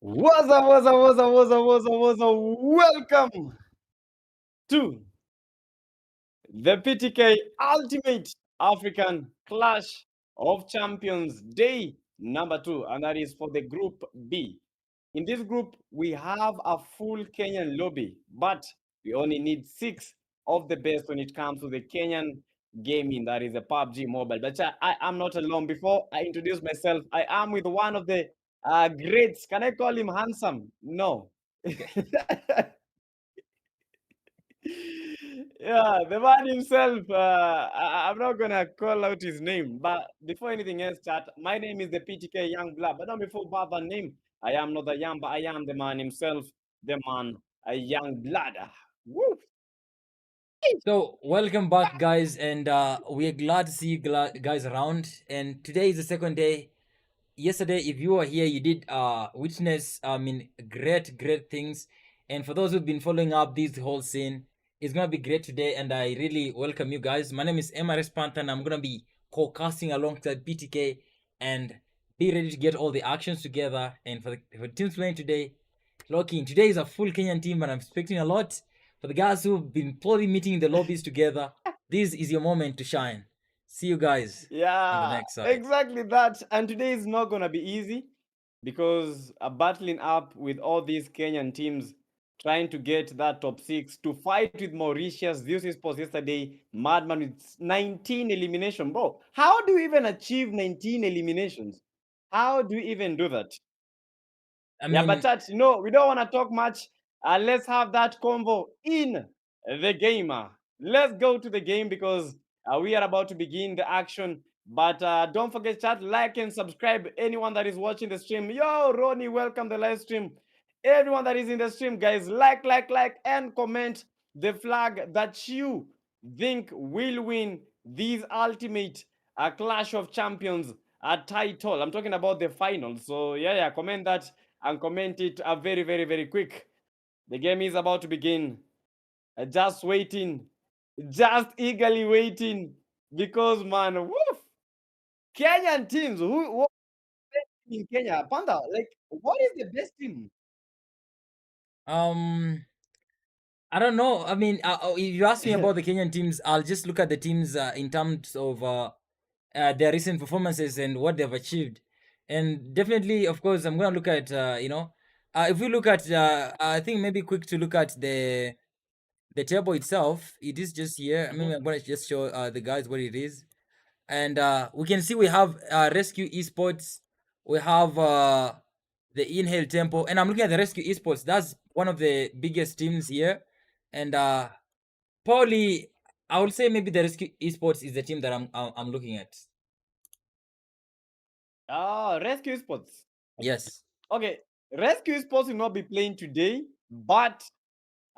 Welcome to the PTK Ultimate African Clash of Champions Day number 2, and that is for the Group B. In this group, we have a full Kenyan lobby, but we only need 6 of the best when it comes to the Kenyan gaming, that is the PUBG Mobile. But I am not alone. Before I introduce myself, I am with one of the greats. Can I call him handsome? No. Yeah, the man himself. I'm not gonna call out his name, but before anything else, chat. My name is the PTK Young Blood, but not before bother name. I am not the young, but I am the man himself, the man, a young blood. Woo! So welcome back, guys, and we are glad to see you guys around. And today is the second day. Yesterday, if you were here, you did witness, great things. And for those who've been following up this whole scene, it's gonna be great today. And I really welcome you guys. My name is MRS Panther, and I'm gonna be co-casting alongside BTK, and be ready to get all the actions together. And for the teams playing today, locking today is a full Kenyan team, and I'm expecting a lot. For the guys who've been probably meeting in the lobbies together, this is your moment to shine. See you guys on the Yeah, next side. exactly that. And today is not gonna be easy because battling up with all these Kenyan teams trying to get that top 6 to fight with Mauritius. This is post yesterday. Madman with 19 elimination. Bro, how do you even achieve 19 eliminations? How do you even do that? I Yeah, but mean, chat, we don't want to talk much. Let's have that convo in the gamer. Let's go to the game because we are about to begin the action. But don't forget, chat, like and subscribe. Anyone that is watching the stream, yo, Ronnie, welcome the live stream. Everyone that is in the stream, guys, like, and comment the flag that you think will win these ultimate Clash of Champions title. I'm talking about the final. So yeah, comment that and comment it very, very, very quick. The game is about to begin. Just waiting, just eagerly waiting because man, woof, Kenyan teams. Who in Kenya? Panda, like, what is the best team? um, I don't know. I mean, if you ask me about the Kenyan teams, I'll just look at the teams in terms of their recent performances and what they've achieved. And definitely, of course, I'm gonna look at if we look at I think maybe quick to look at the table itself. It is just here. I mean, I'm gonna just show the guys what it is. And we can see we have Rescue Esports, we have the Inhale Tempo, and I'm looking at the Rescue Esports. That's one of the biggest teams here, and probably I would say maybe the Rescue Esports is the team that I'm looking at. Rescue Sports. Yes. Okay, Rescue Sports will not be playing today, but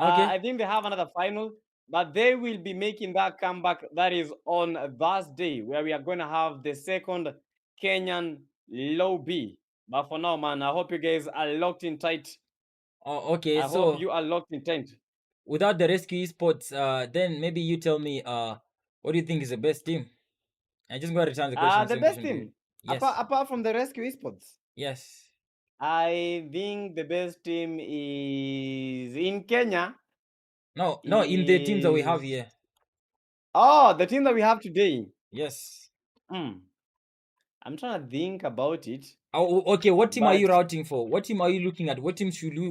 Okay. I think they have another final, but they will be making that comeback. That is on Thursday, where we are going to have the second Kenyan lobby. But for now, man, I hope you guys are locked in tight. Oh, okay. I hope So you are locked in tight. without the Rescue Esports, then maybe you tell me what do you think is the best team? I just going to return the question, The same best question to you. team, apart, Yes. apart from the Rescue Esports, Yes. I think the best team is in Kenya. No, no, in the teams that we have Is here. the team that we have today. Yes. Hmm. I'm trying to think about it, Oh, okay. What team are you but routing for? What team are you looking at? What team should we okay,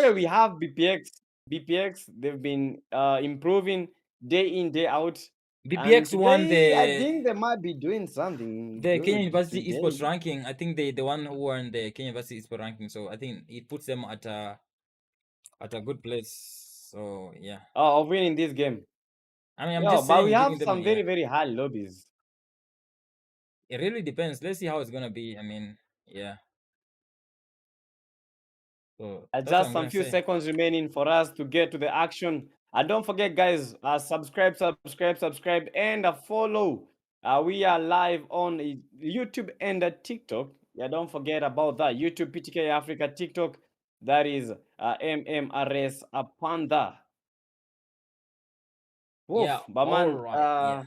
watch? we have BPX. BPX, they've been improving day in, day out. And BPX won today, I think they might be doing something the Kenya good University Esports today. ranking. I think they the one who won the Kenya University Esports ranking. So I think it puts them at a good place. So yeah, Of winning this game. I mean, I'm Yeah, just but we saying, have giving them some very, yeah. very high lobbies. It really depends. Let's see how it's gonna be. I mean, yeah. So that's what Just I'm some gonna few say. seconds remaining for us to get to the action. And don't forget, guys, subscribe, and follow. We are live on YouTube and TikTok. Yeah, don't forget about that. YouTube, PTK Africa, TikTok. That is MMRS Panda. Yeah. Woof, but All man, right. Yeah.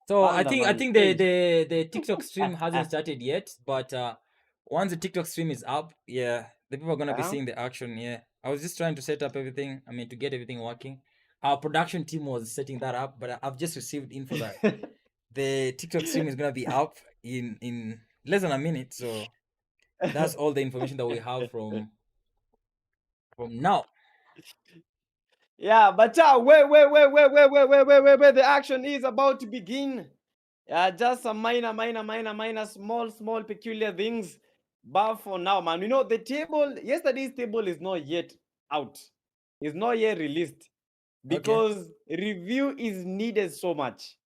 So Panda I man. think the Hey. the the TikTok stream hasn't started yet, but once the TikTok stream is up, yeah, the people are gonna be Uh-huh. seeing the action. Yeah, I was just trying to set up everything. I mean, to get everything working. Our production team was setting that up, but I've just received info that the TikTok stream is gonna be up in less than a minute. So that's all the information that we have from now. Yeah, but wait, the action is about to begin. Just some minor, small, peculiar things. But for now, man, the table, yesterday's table is not yet out. It's not yet released Okay. because review is needed so much.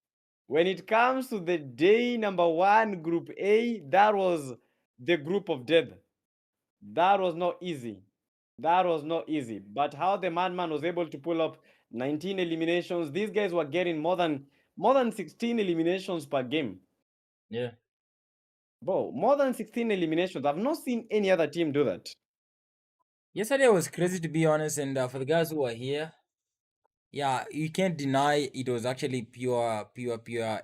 When it comes to the day number one, Group A, that was the group of death. That was not easy. That was not easy. But how the madman was able to pull up 19 eliminations, these guys were getting more than 16 eliminations per game. Yeah. Bro, more than 16 eliminations. I've not seen any other team do that. Yesterday was crazy, to be honest, and for the guys who are here, yeah, you can't deny it was actually pure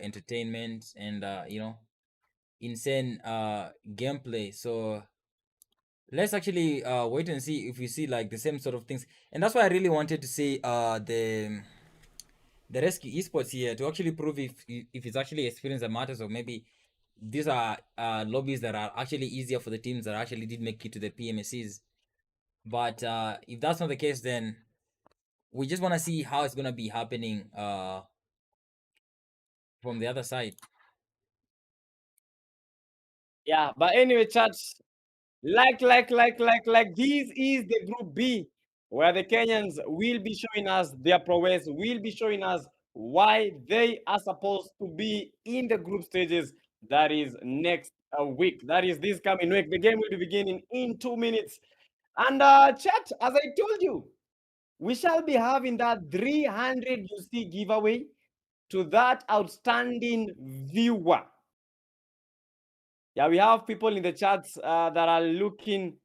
entertainment and insane gameplay. So let's actually wait and see if we see like the same sort of things. And that's why I really wanted to see the rescue esports here to actually prove if it's actually experience that matters, or maybe these are lobbies that are actually easier for the teams that actually did make it to the PMSCs. But if that's not the case, then we just want to see how it's gonna be happening from the other side. Yeah, but anyway, chat, this is the Group B, where the Kenyans will be showing us their prowess, will be showing us why they are supposed to be in the group stages. That is next week. That is this coming week. The game will be beginning in 2 minutes. And chat, as I told you, we shall be having that 300 UC giveaway to that outstanding viewer. Yeah, we have people in the chats that are looking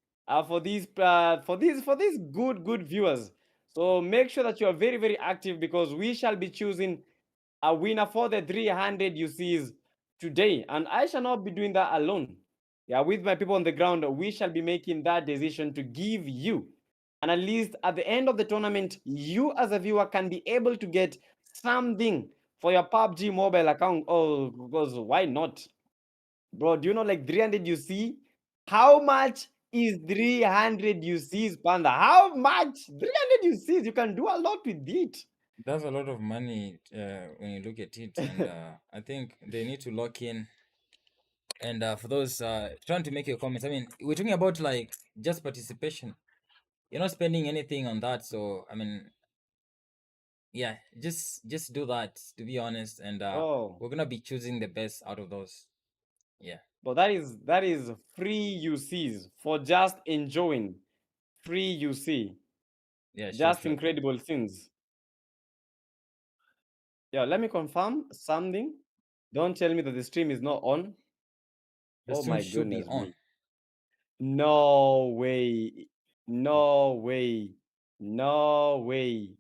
for these good viewers. So make sure that you are very active because we shall be choosing a winner for the 300 UCs today, and I shall not be doing that alone. Yeah, with my people on the ground, we shall be making that decision to give you, and at least at the end of the tournament, you as a viewer can be able to get something for your PUBG mobile account. Oh, because why not? Bro, do you know like 300 UC? How much is 300 UCs, Panda? How much? 300 UCs. You can do a lot with it. That's a lot of money when you look at it, and I think they need to lock in. And for those trying to make your comments, I mean, we're talking about like just participation. You're not spending anything on that, so I mean, yeah, just do that. To be honest, and Oh, we're gonna be choosing the best out of those. Yeah, but that is free UCs for just enjoying free UC. yeah, Just sure. incredible things. Yeah, let me confirm something. Don't tell me that the stream is not on. The Oh stream my should be goodness on. me. No way. No way. No way.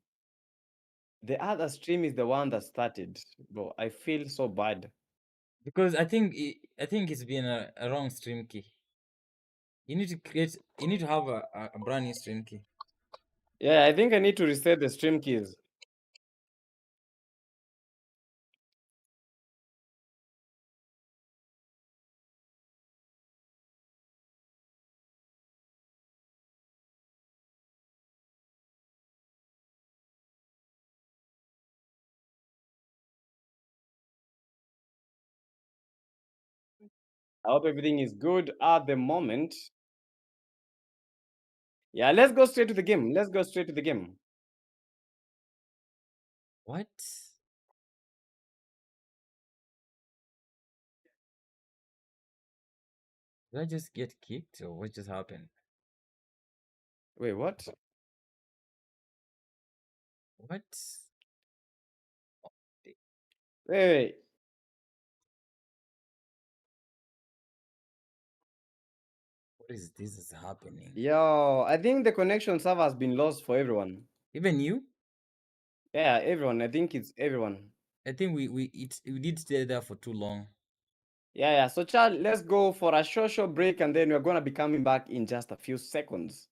The other stream is the one that started. Bro, I feel so bad. Because I think it's been a wrong stream key. You need to create. You need to have a brand new stream key. Yeah, I think I need to reset the stream keys. I hope everything is good at the moment. Yeah, let's go straight to the game. Let's go straight to the game. What? Did I just get kicked or what just happened? Wait, what? What? Wait. What is this is happening? Yo, I think the connection server has been lost for everyone. Even you? Yeah, everyone. I think it's everyone. I think we did stay there for too long. Yeah. So, Chad, let's go for a short break, and then we're gonna be coming back in just a few seconds.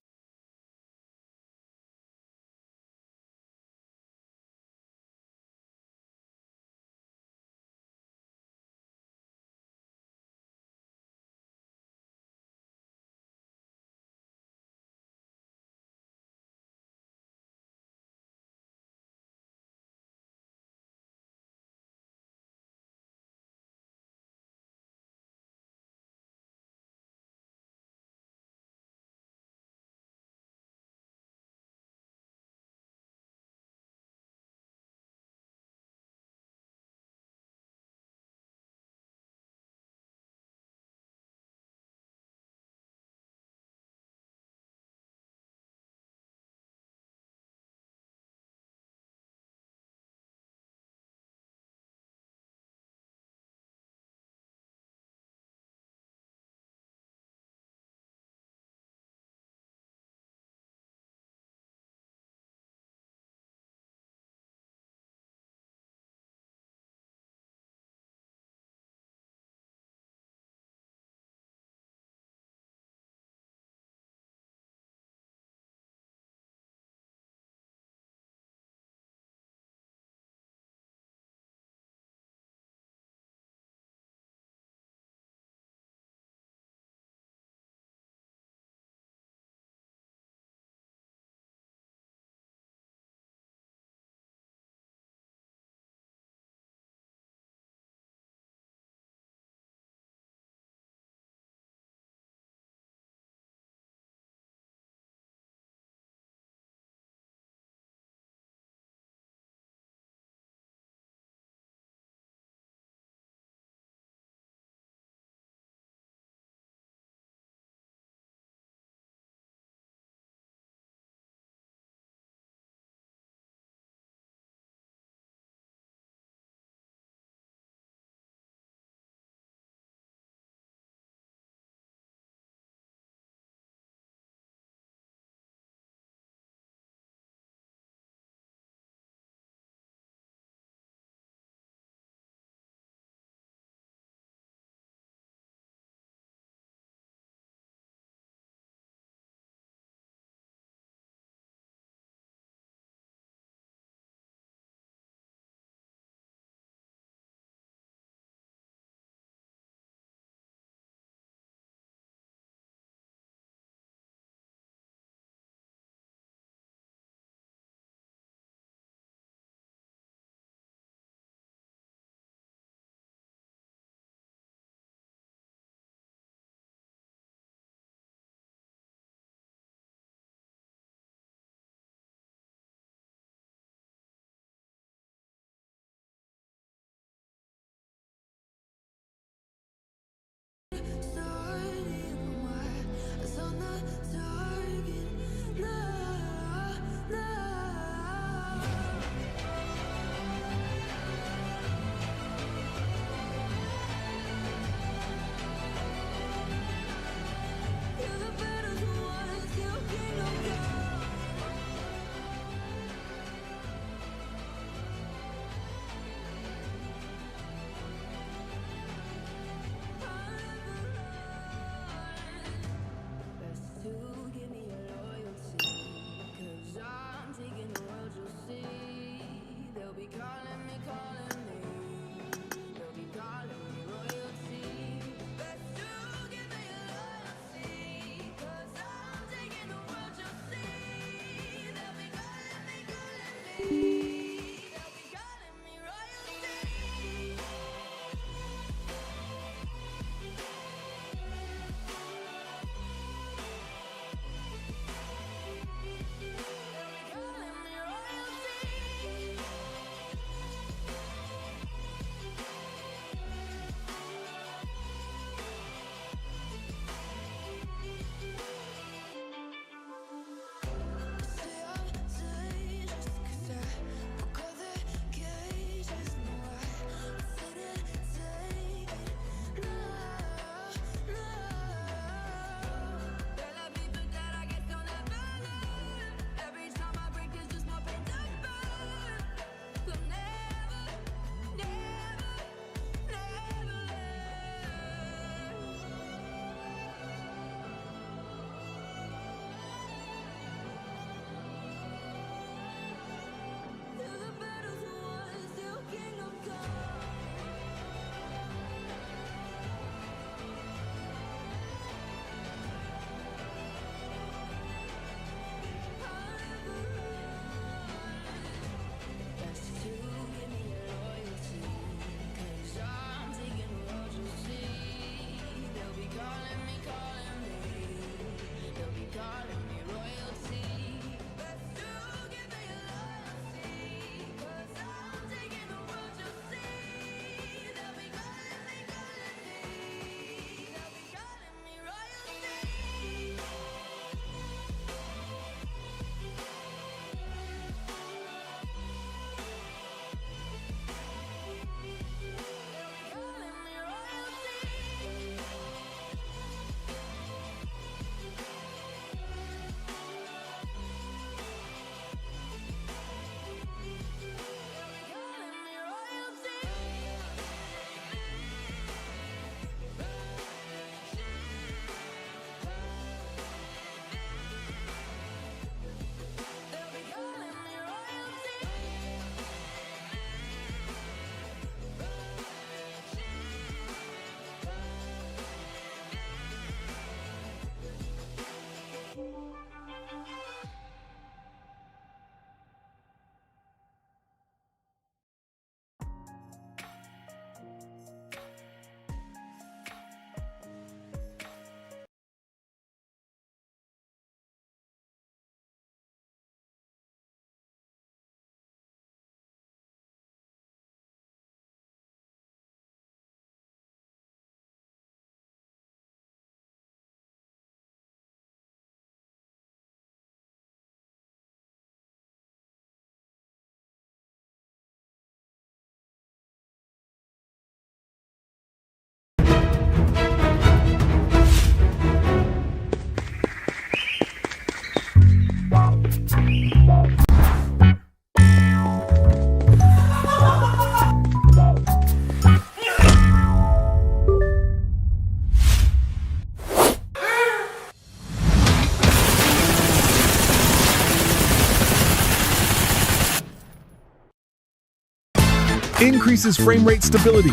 Increases frame rate stability.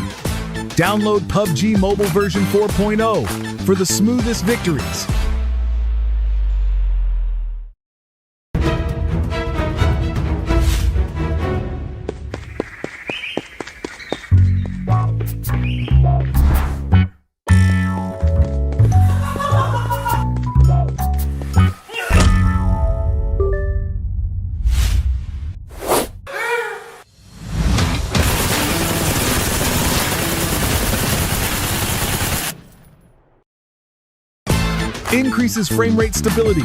Download PUBG Mobile version 4.0 for the smoothest victories. Increases frame rate stability.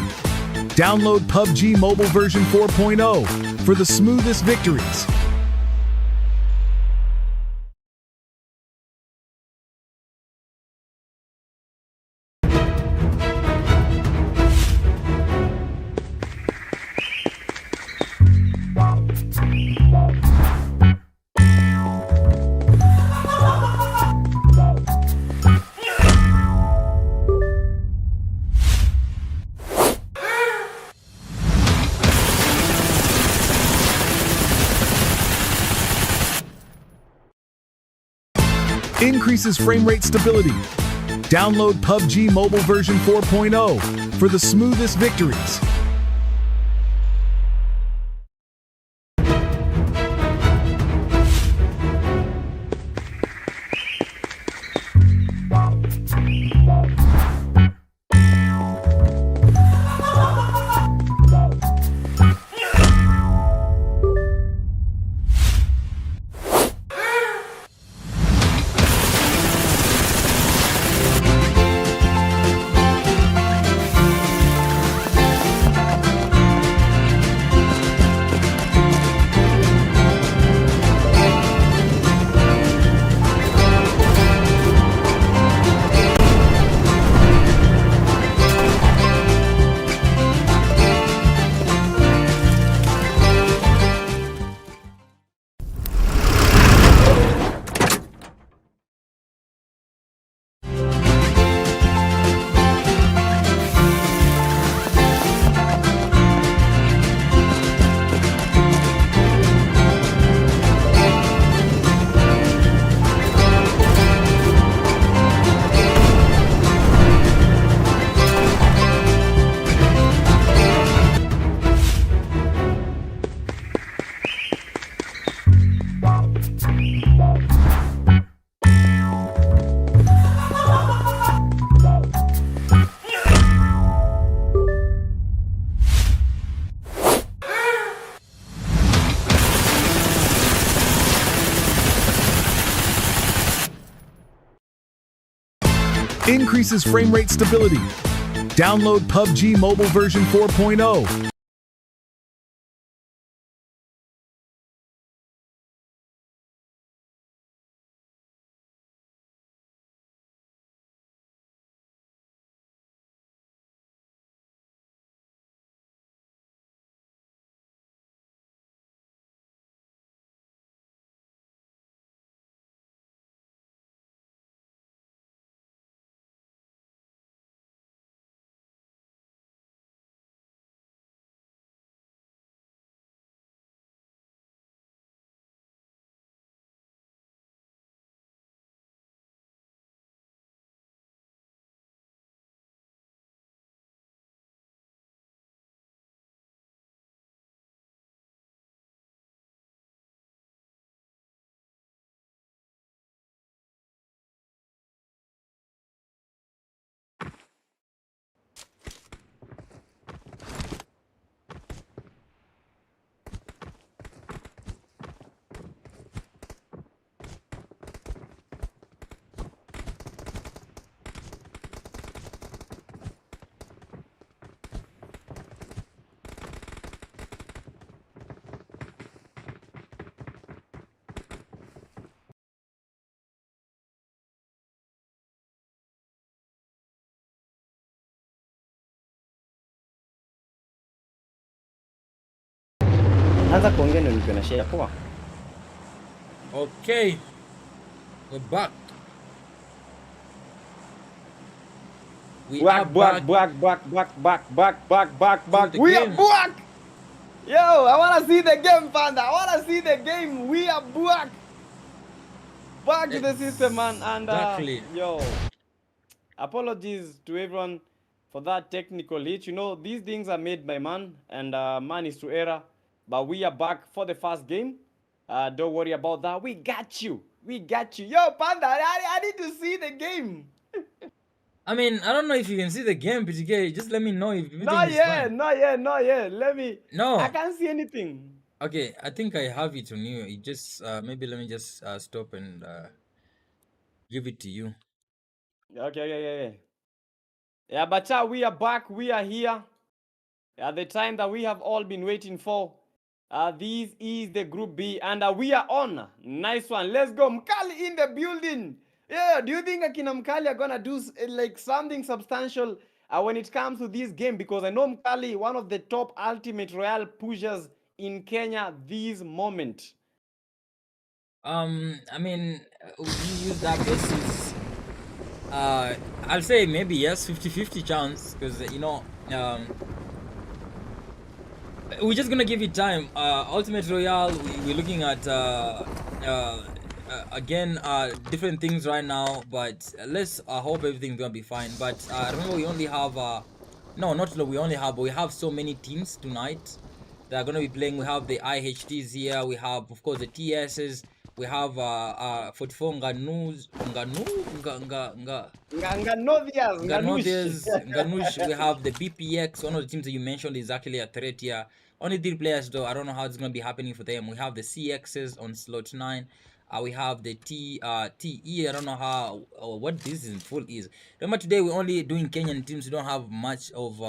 Download PUBG Mobile version 4.0 for the smoothest victories. Increases frame rate stability. Download PUBG Mobile version 4.0 for the smoothest victories. Increases frame rate stability. Download PUBG Mobile version 4.0. Anza kuongea ndio nikiwa na share poa. Okay, we're back. We are Back. We are back. Yo, I wanna see the game, Panda. I wanna see the game. We are back. Back to the system, man. And Exactly. yo, apologies to everyone for that technical hitch. You know, these things are made by man, and man is to error. But we are back for the first game. Don't worry about that. We got you. We got you. Yo, Panda, I need to see the game. I mean, I don't know if you can see the game, PTK. Just let me know if everything Not is yet, fine. not yet, not yet. Let me. I No. can't see anything. Okay, I think I have it on you. You just maybe let me just stop and give it to you. Okay. Yeah, but we are back. We are here at the time that we have all been waiting for. This is the Group B, and we are on. Nice one. Let's go. Mkali in the building. Yeah, do you think Akina Mkali are gonna do like something substantial when it comes to this game? Because I know Mkali, one of the top ultimate royal pushers in Kenya this moment. I mean, would you use that basis? I'll say maybe yes, 50-50 chance, because you know, we're just gonna give it time. Ultimate Royale, we're looking at again different things right now, but let's hope everything's gonna be fine. But remember, we only have no, not we only have, but we have so many teams tonight that are gonna be playing. We have the IHTs here. We have, of course, the TSs. We have 44 Nganus, Nganush. We have the BPX. One of the teams that you mentioned is actually a threat here. Only 3 players though. I don't know how it's gonna be happening for them. We have the CXs on slot 9. We have the TE. I don't know how or what this in full is. Remember, today we're only doing Kenyan teams. We don't have much of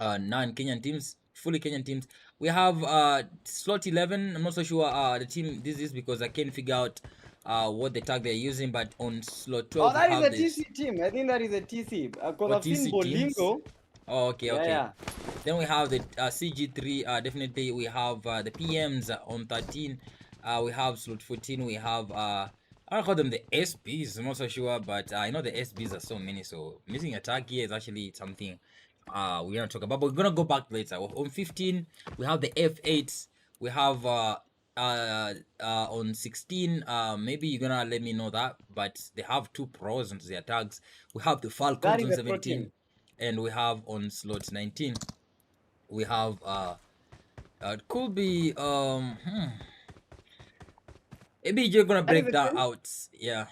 9 Kenyan teams, fully Kenyan teams. We have slot 11. I'm not so sure the team this is because I can't figure out what the tag they're using. But on slot 12 Oh, that we is have a this. TC team. I think that is a TC because Or I've seen TC teams. Bolingo. Oh, okay. Yeah. Then we have the CG3. Definitely we have the PMs on 13. We have slot 14. We have I don't call them the SBs. I'm not so sure, but I know the SBs are so many. So missing a tag here is actually something we're gonna talk about. But we're gonna go back later. On 15, we have the F8s. We have on 16, maybe you're gonna let me know that, but they have 2 pros onto their tags. We have the Falcons on 17, and we have on slot 19, we have it could be maybe you're gonna break that out. Yeah,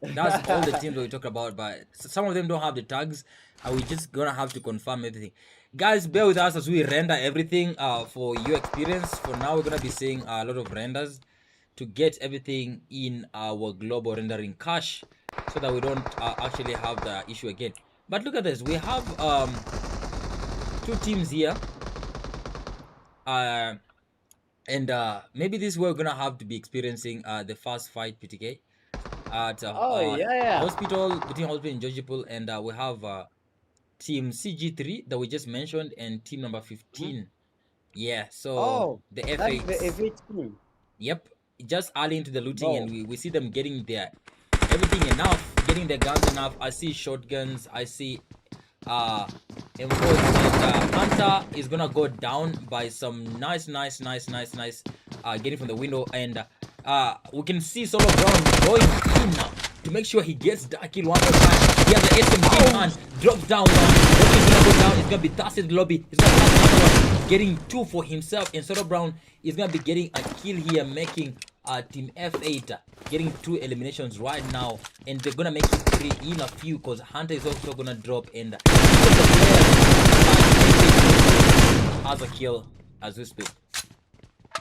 that's all the teams that we talk about, but some of them don't have the tags, and we're just gonna have to confirm everything. Guys, bear with us as we render everything for your experience. For now, we're gonna be seeing a lot of renders to get everything in our global rendering cache, so that we don't actually have the issue again. But look at this, we have 2 teams here, and maybe this we're gonna have to be experiencing the first fight, PTK, at hospital, between hospital and Georgipol, and we have team CG3 that we just mentioned and team number 15. Yeah, so the F8. The F8 team. Yep, just early into the looting, and we see them getting their everything enough, getting their guns enough. I see shotguns, I see M4, and Hunter is gonna go down by some nice getting from the window, and we can see Solo Brown going in now to make sure he gets that kill one more time. He has the SMG in hand, drops down one. He's gonna go down. It's gonna be Tassi the lobby. He's gonna pass another one, getting 2 for himself, and Solo Brown is gonna be getting a kill here, making team F8 getting 2 eliminations right now, and they're gonna make it 3 in a few, because Hunter is also gonna drop, and the player has a kill as we speak.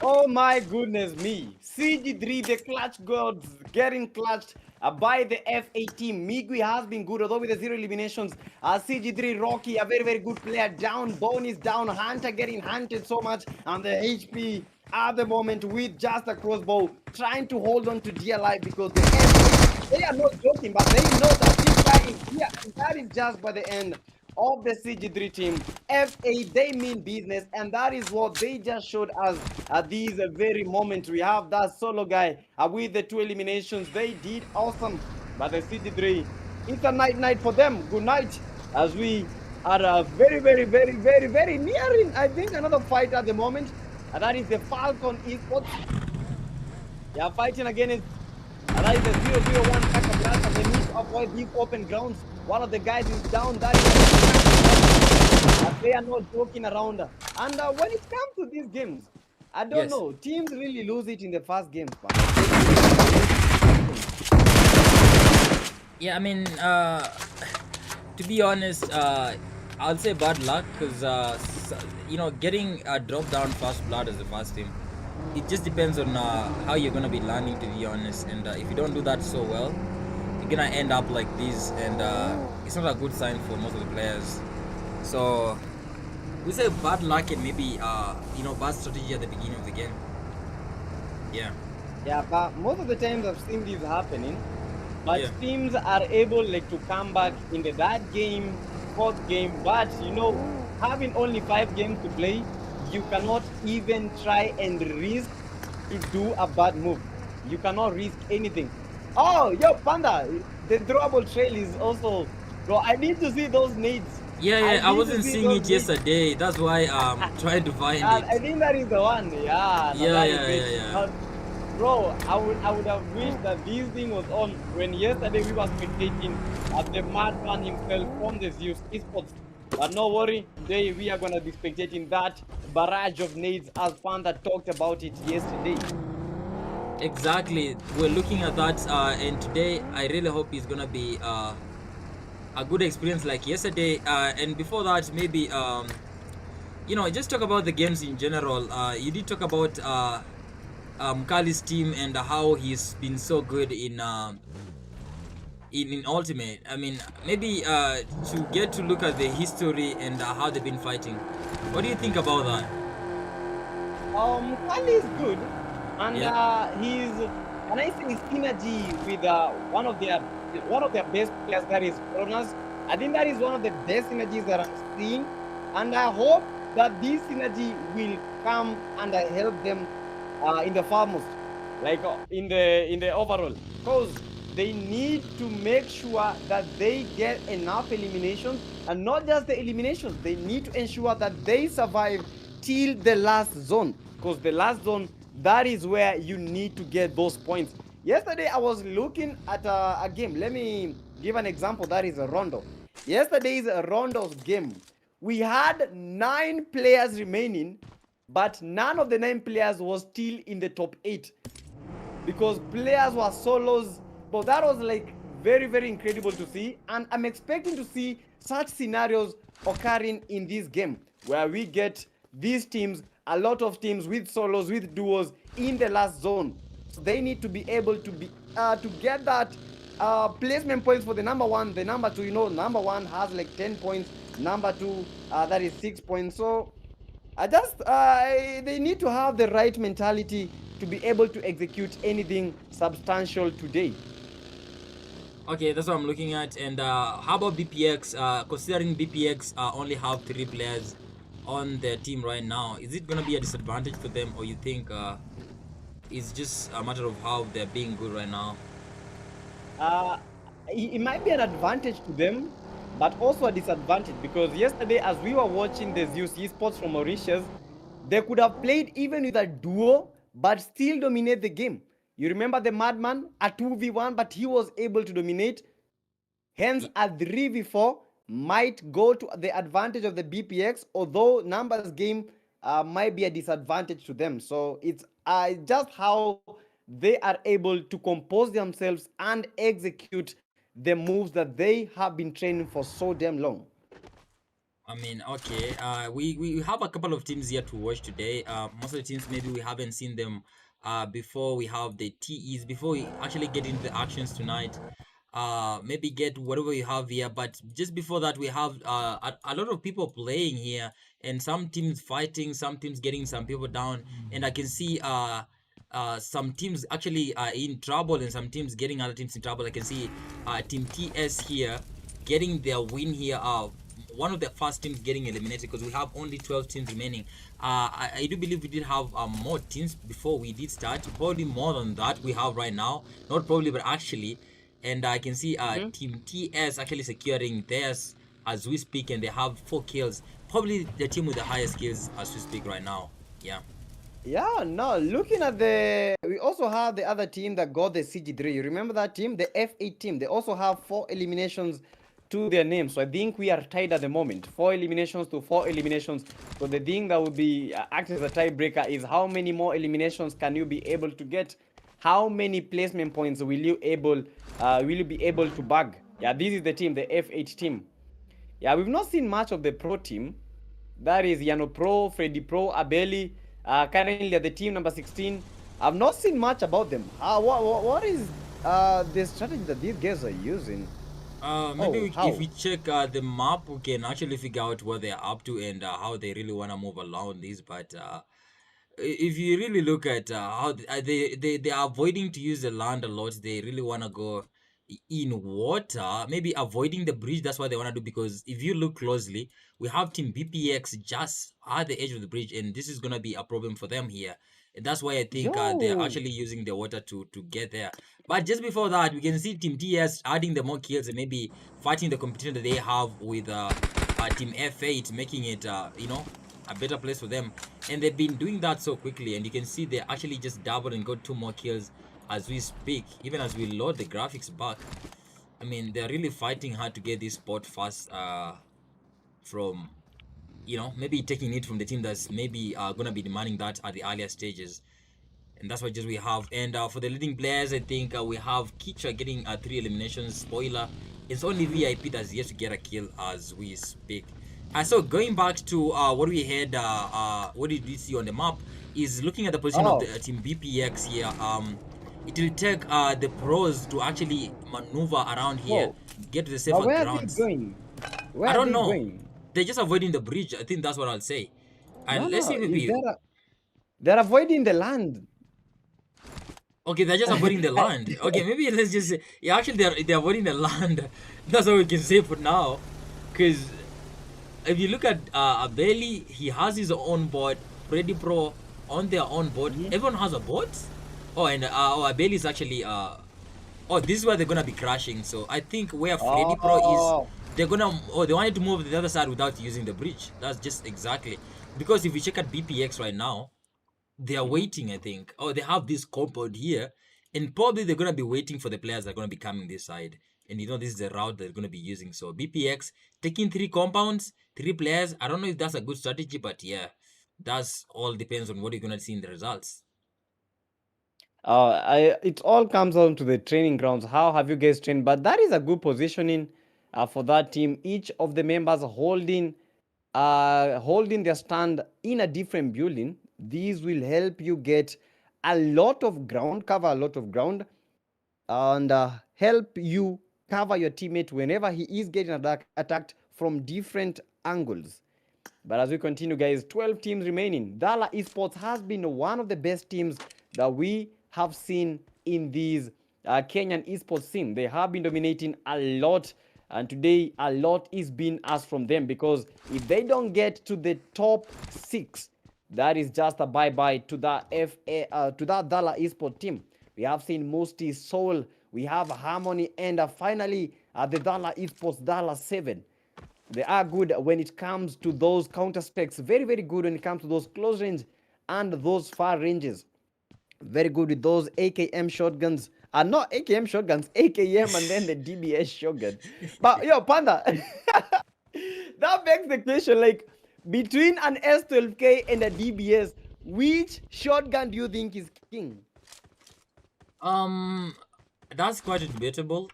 Oh my goodness me. CG3, the clutch gods, getting clutched by the F8 team. Migui has been good, although with the 0 eliminations. CG3, Rocky, a very good player, down. Bone is down. Hunter getting hunted so much. And the HP at the moment with just a crossbow, trying to hold on to dear life, because the F8, they are not joking, but they know that this guy is here. And that is just by the end of the CG3 team. F8, they mean business, and that is what they just showed us at this very moment. We have that solo guy with the 2 eliminations. They did awesome, but the CG3, it's a night for them. Good night, as we are very nearing, I think, another fight at the moment, and that is the Falcon Esports. They are fighting against That is the 001 Casablanca. They need to avoid these open grounds. One of the guys is down. That is they are not joking around. And when it comes to these games, I don't Yes. know. Teams really lose it in the first games. Yeah, I mean, to be honest, I'll say bad luck because getting a drop down first blood as the first team, it just depends on how you're gonna be landing. To be honest, and if you don't do that so well, you're gonna end up like this, and it's not a good sign for most of the players. So we say bad luck and maybe bad strategy at the beginning of the game. Yeah. Yeah, but most of the times I've seen this happening. But Yeah. teams are able to come back in the third game, fourth game. But having only 5 games to play, you cannot even try and risk to do a bad move. You cannot risk anything. Oh, yo, Panda, the drawable trail is also. Bro, I need to see those nades. Yeah, I need to wasn't see seeing those it nades. yesterday. That's why I'm trying to find I it. think that is the one. Yeah, Yeah, that is yeah, it. yeah. But, bro, I would have wished that this thing was on when yesterday we were spectating at the madman himself from the Zeus Esports. But no worry, today we are gonna be spectating that barrage of nades as Panda talked about it yesterday. Exactly. We're looking at that, and today I really hope it's gonna be a good experience like yesterday. And before that, maybe just talk about the games in general. You did talk about Kali's team and how he's been so good in Ultimate. I mean, maybe to get to look at the history and how they've been fighting. What do you think about that? Kali is good, and Yeah. he's and I think his synergy with one of their best players, that is Kronos. I think that is one of the best synergies that I'm seeing, and I hope that this synergy will come and help them in the farmers, like in the overall, because they need to make sure that they get enough eliminations, and not just the eliminations. They need to ensure that they survive till the last zone, because the last zone, that is where you need to get those points. Yesterday I was looking at a game. Let me give an example. That is a Rondo. Yesterday's Rondo's game, we had 9 players remaining, but none of the 9 players was still in the top 8 because players were solos. But that was like very, very incredible to see, and I'm expecting to see such scenarios occurring in this game where we get these teams, a lot of teams with solos, with duos in the last zone. So they need to be able to be to get that placement points for the number 1, the number 2. Number 1 has like 10 points, number 2 that is 6 points. So they need to have the right mentality to be able to execute anything substantial today. Okay, that's what I'm looking at. And how about BPX? Considering BPX only have 3 players on their team right now, is it gonna be a disadvantage for them, or you think it's just a matter of how they're being good right now? It might be an advantage to them, but also a disadvantage, because yesterday, as we were watching the Zeus Esports from Mauritius, they could have played even with a duo, but still dominate the game. You remember the Madman, a 2v1, but he was able to dominate. Hence, a 3v4 might go to the advantage of the BPX, although numbers game might be a disadvantage to them. So it's just how they are able to compose themselves and execute the moves that they have been training for so damn long. I mean, okay. We have a couple of teams here to watch today. Most of the teams maybe we haven't seen them before we have the TEs, before we actually get into the actions tonight. Maybe get whatever we have here, but just before that we have a lot of people playing here, and some teams fighting, some teams getting some people down, and I can see some teams actually in trouble and some teams getting other teams in trouble. I can see Team TS here getting their win here. One of the first teams getting eliminated because we have only 12 teams remaining. I do believe we did have more teams before we did start, probably more than that we have right now, not probably but actually. And I can see Team TS actually securing theirs as we speak, and they have 4 kills, probably the team with the highest kills as we speak right now. Yeah. Yeah, no, looking at we also have the other team that got the CG3. You remember that team? The F8 team. They also have 4 eliminations to their name. So I think we are tied at the moment. 4 eliminations to 4 eliminations. So the thing that would be act as a tiebreaker is how many more eliminations can you be able to get? How many placement points will you be able to bag? Yeah, this is the team, the F8 team. Yeah, we've not seen much of the pro team. That is Yano Pro, Freddy Pro, Abeli, currently at the team number 16. I've not seen much about them. What is the strategy that these guys are using? Maybe Oh, if how? we check the map, we can actually figure out what they're up to and how they really want to move along this. But if you really look at how they are avoiding to use the land a lot, they really want to go in water, maybe avoiding the bridge. That's what they want to do, because if you look closely, we have team BPX just at the edge of the bridge, and this is going to be a problem for them here. And that's why I think they're Yo! actually using the water to get there. But just before that, we can see team TS adding the more kills and maybe fighting the competition that they have with team F8, making it a better place for them. And they've been doing that so quickly, and you can see they actually just doubled and got 2 more kills as we speak. Even as we load the graphics back, I mean, they're really fighting hard to get this spot fast from maybe taking it from the team that's maybe gonna be demanding that at the earlier stages. And that's what just we have. And for the leading players, I think we have Kicha getting 3 eliminations. Spoiler, it's only VIP that's yet to get a kill as we speak. So going back to what we had, what did we see on the map is looking at the position of the Oh, team BPX here. It will take the pros to actually maneuver around here, oh. get to the But safer where are they grounds. going? I Where are don't they know. going? They're just avoiding the bridge. I think that's what I'll say. No, And let's no. see Is maybe. they're avoiding the land. Okay, they're just avoiding the land. Okay, maybe let's just say, yeah, actually they're avoiding the land. That's all we can say for now. Because if you look at Abeli, he has his own boat. Freddy Pro on their own boat. Mhm. Everyone has a boat. Oh, and Abeli is actually oh, this is where they're gonna be crashing. So I think where Freddy Pro is, Oh. they're gonna they wanted to move to the other side without using the bridge. That's just exactly because if you check at BPX right now, they are Mhm. waiting, I think. Oh, they have this compound here, and probably they're gonna be waiting for the players that are gonna be coming this side. And this is the route they're gonna be using. So BPX taking 3 compounds, 3 players. I don't know if that's a good strategy, but yeah, that's all depends on what you're gonna see in the results. It all comes down to the training grounds. How have you guys trained? But that is a good positioning for that team. Each of the members holding their stand in a different building. These will help you get a lot of ground, cover a lot of ground, and help you cover your teammate whenever he is getting attacked from different angles. But as we continue, guys, 12 teams remaining. Dala Esports has been one of the best teams that we have seen in these Kenyan esports scene. They have been dominating a lot, and today a lot is being asked from them because if they don't get to the top 6, that is just a bye-bye to that to that Dala Esports team. We have seen Musti, Soul, we have Harmony, and finally the Dala Esports Dala 7. They are good when it comes to those counter specs. Very, very good when it comes to those close range and those far ranges. Very good with those AKM shotguns. Not AKM shotguns, AKM and then the DBS shotgun. But yo, Panda, that begs the question like, between an S12K and a DBS, which shotgun do you think is king? Um, that's quite debatable.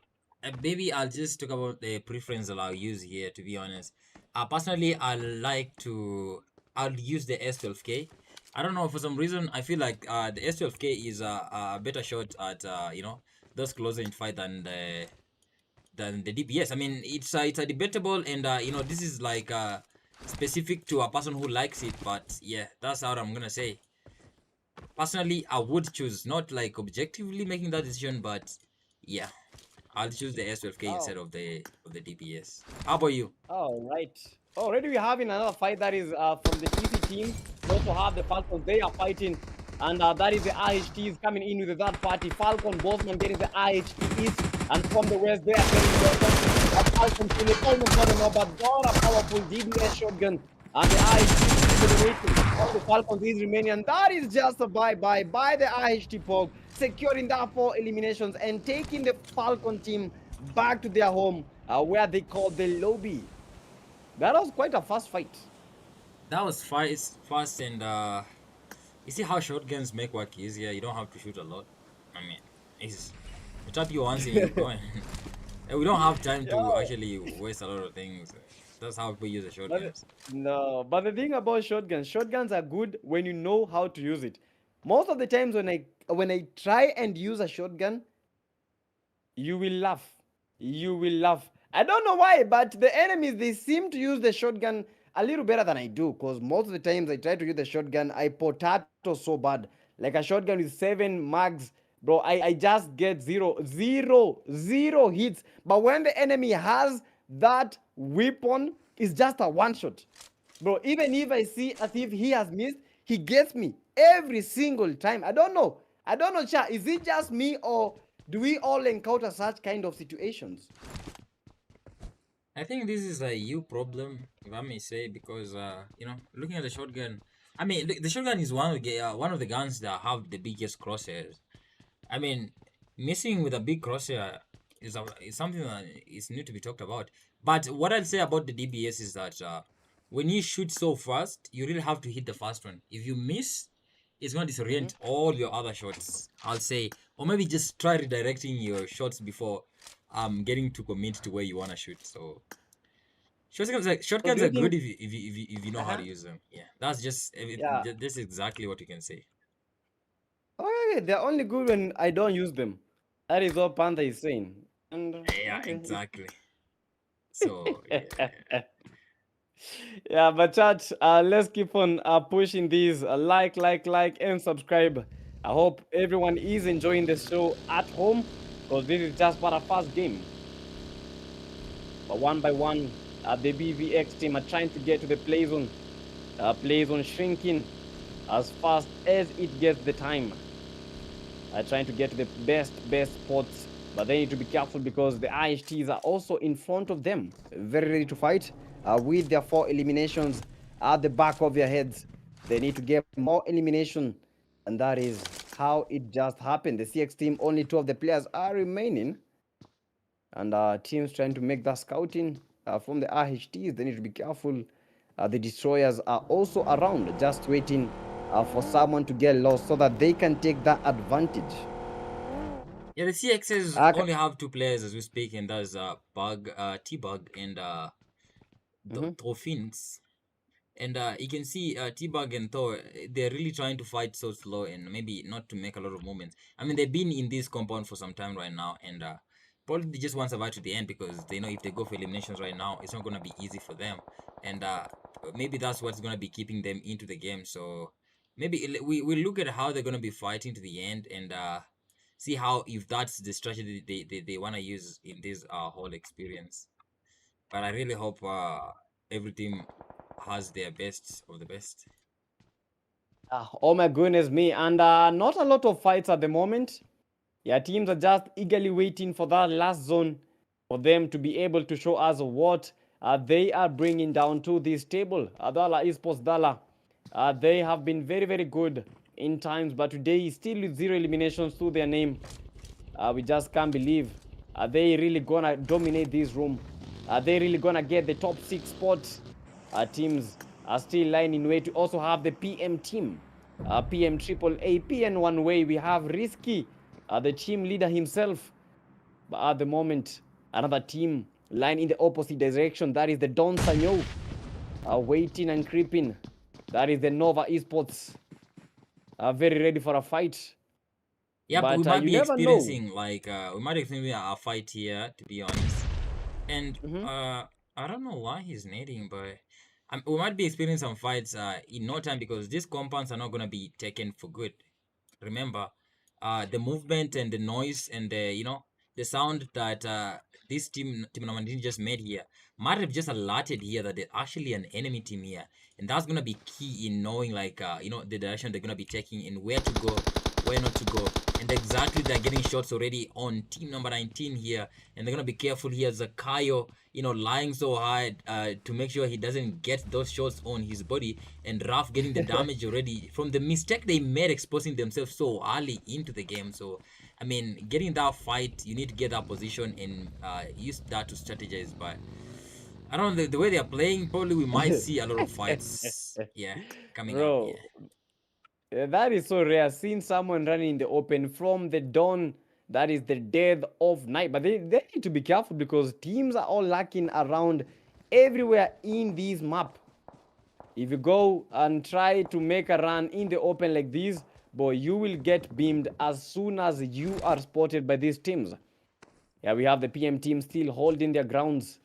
Maybe I'll just talk about the preference that I'll use here. To be honest, personally, I'll use the S12K. I don't know, for some reason I feel like the S12K is a better shot at those close range fight than the DPS. I mean, it's a debatable, and this is like specific to a person who likes it. But yeah, that's how I'm gonna say. Personally, I would choose, not like objectively making that decision, but yeah, I'll choose the S12K Oh, instead of the DPS. How about you? all right. Already we're having another fight that is from the TC team. We also have the Falcons. They are fighting. And that is the IHTs coming in with the third party. Falcon, Bosman getting the IHT East. And from the west, they are getting the Falcon Philip. Almost got an but got a powerful DBS shotgun. And the IHT dominating. All the Falcons is remaining, and that is just a bye-bye by the IHT Pog, securing that 4 eliminations and taking the Falcon team back to their home, where they call the lobby. That was quite a fast fight. That was fast, and you see how shotguns make work easier. You don't have to shoot a lot. I mean, it's you tap you once and you're going. And we don't have time to actually waste a lot of things. That's how we use the shotguns. But the thing about shotguns are good when you know how to use it. Most of the times when I try and use a shotgun, you will laugh. You will laugh. I don't know why, but the enemies, they seem to use the shotgun a little better than I do. Because most of the times I try to use the shotgun, I potato so bad. Like a shotgun with 7 mags, bro. I just get zero hits. But when the enemy has that weapon, it's just a one shot. Bro, even if I see as if he has missed, he gets me every single time. I don't know. Cha. Is it just me, or do we all encounter such kind of situations? I think this is a you problem, if I may say, because looking at the shotgun, I mean, the shotgun is one of the guns that have the biggest crosshairs. I mean, missing with a big crosshair is something that is need to be talked about. But what I'll say about the DBS is that when you shoot so fast, you really have to hit the first one. If you miss, it's going to disorient all your other shots, I'll say. Or maybe just try redirecting your shots before getting to commit to where you want to shoot. So shotguns are good if you know how to use them. Yeah, that's just Yeah. this is exactly what you can say. Okay, they're only good when I don't use them. That is what Panther is saying. And Yeah, okay. exactly. So yeah. Yeah, but chat, let's keep on pushing these. Like, and subscribe. I hope everyone is enjoying the show at home, because this is just but a first game. But one by one, the BVX team are trying to get to the play zone. Play zone shrinking as fast as it gets the time. Trying to get to the best spots, but they need to be careful because the IHTs are also in front of them, very ready to fight with their 4 eliminations at the back of their heads. They need to get more elimination, and that is how it just happened. The CX team, only 2 of the players are remaining, and teams trying to make that scouting from the IHTs. They need to be careful. The destroyers are also around, just waiting for someone to get lost so that they can take that advantage. Yeah, the CXs only have 2 players as we speak, and that's T-Bug, and Phoenix. And you can see T-Bug and Thor, they're really trying to fight so slow and maybe not to make a lot of movements. I mean, they've been in this compound for some time right now, and probably they just want to survive to the end because they know if they go for eliminations right now, it's not going to be easy for them. And maybe that's what's going to be keeping them into the game. So maybe we look at how they're going to be fighting to the end and see how, if that's the strategy they want to use in this whole experience. But I really hope every team has their best of the best. Oh my goodness me. And not a lot of fights at the moment. Yeah, teams are just eagerly waiting for that last zone for them to be able to show us what they are bringing down to this table. Dala Esports Dala, they have been very, very good in times, but today still with 0 eliminations to their name. We just can't believe they really gonna dominate this room. They really gonna get the top 6 spots. Teams are still lining way to also have the PM team. PM Triple A, PN one way. We have Risky, the team leader himself. But at the moment, another team line in the opposite direction. That is the Don Sanyo, waiting and creeping. That is the Nova Esports, very ready for a fight. Yeah, but we might be experiencing know. we might experiencing a fight here, to be honest. And I don't know why he's nading, but we might be experiencing some fights in no time because these compounds are not gonna be taken for good. Remember, the movement and the noise and the sound that this team Namandini just made here might have just alerted here that there's actually an enemy team here, and that's gonna be key in knowing the direction they're gonna be taking and where to go, where not to go. And exactly, they're getting shots already on team number 19 here, and they're gonna be careful here. Zakayo, lying so hard to make sure he doesn't get those shots on his body, and Raf getting the damage already from the mistake they made exposing themselves so early into the game. So I mean, getting that fight, you need to get that position and use that to strategize. But I don't know, the way they are playing, probably we might see a lot of fights, coming up. Bro, that is so rare. Seeing someone running in the open from the dawn, that is the dead of night. But they need to be careful because teams are all lacking around everywhere in this map. If you go and try to make a run in the open like this, boy, you will get beamed as soon as you are spotted by these teams. Yeah, we have the PM team still holding their grounds.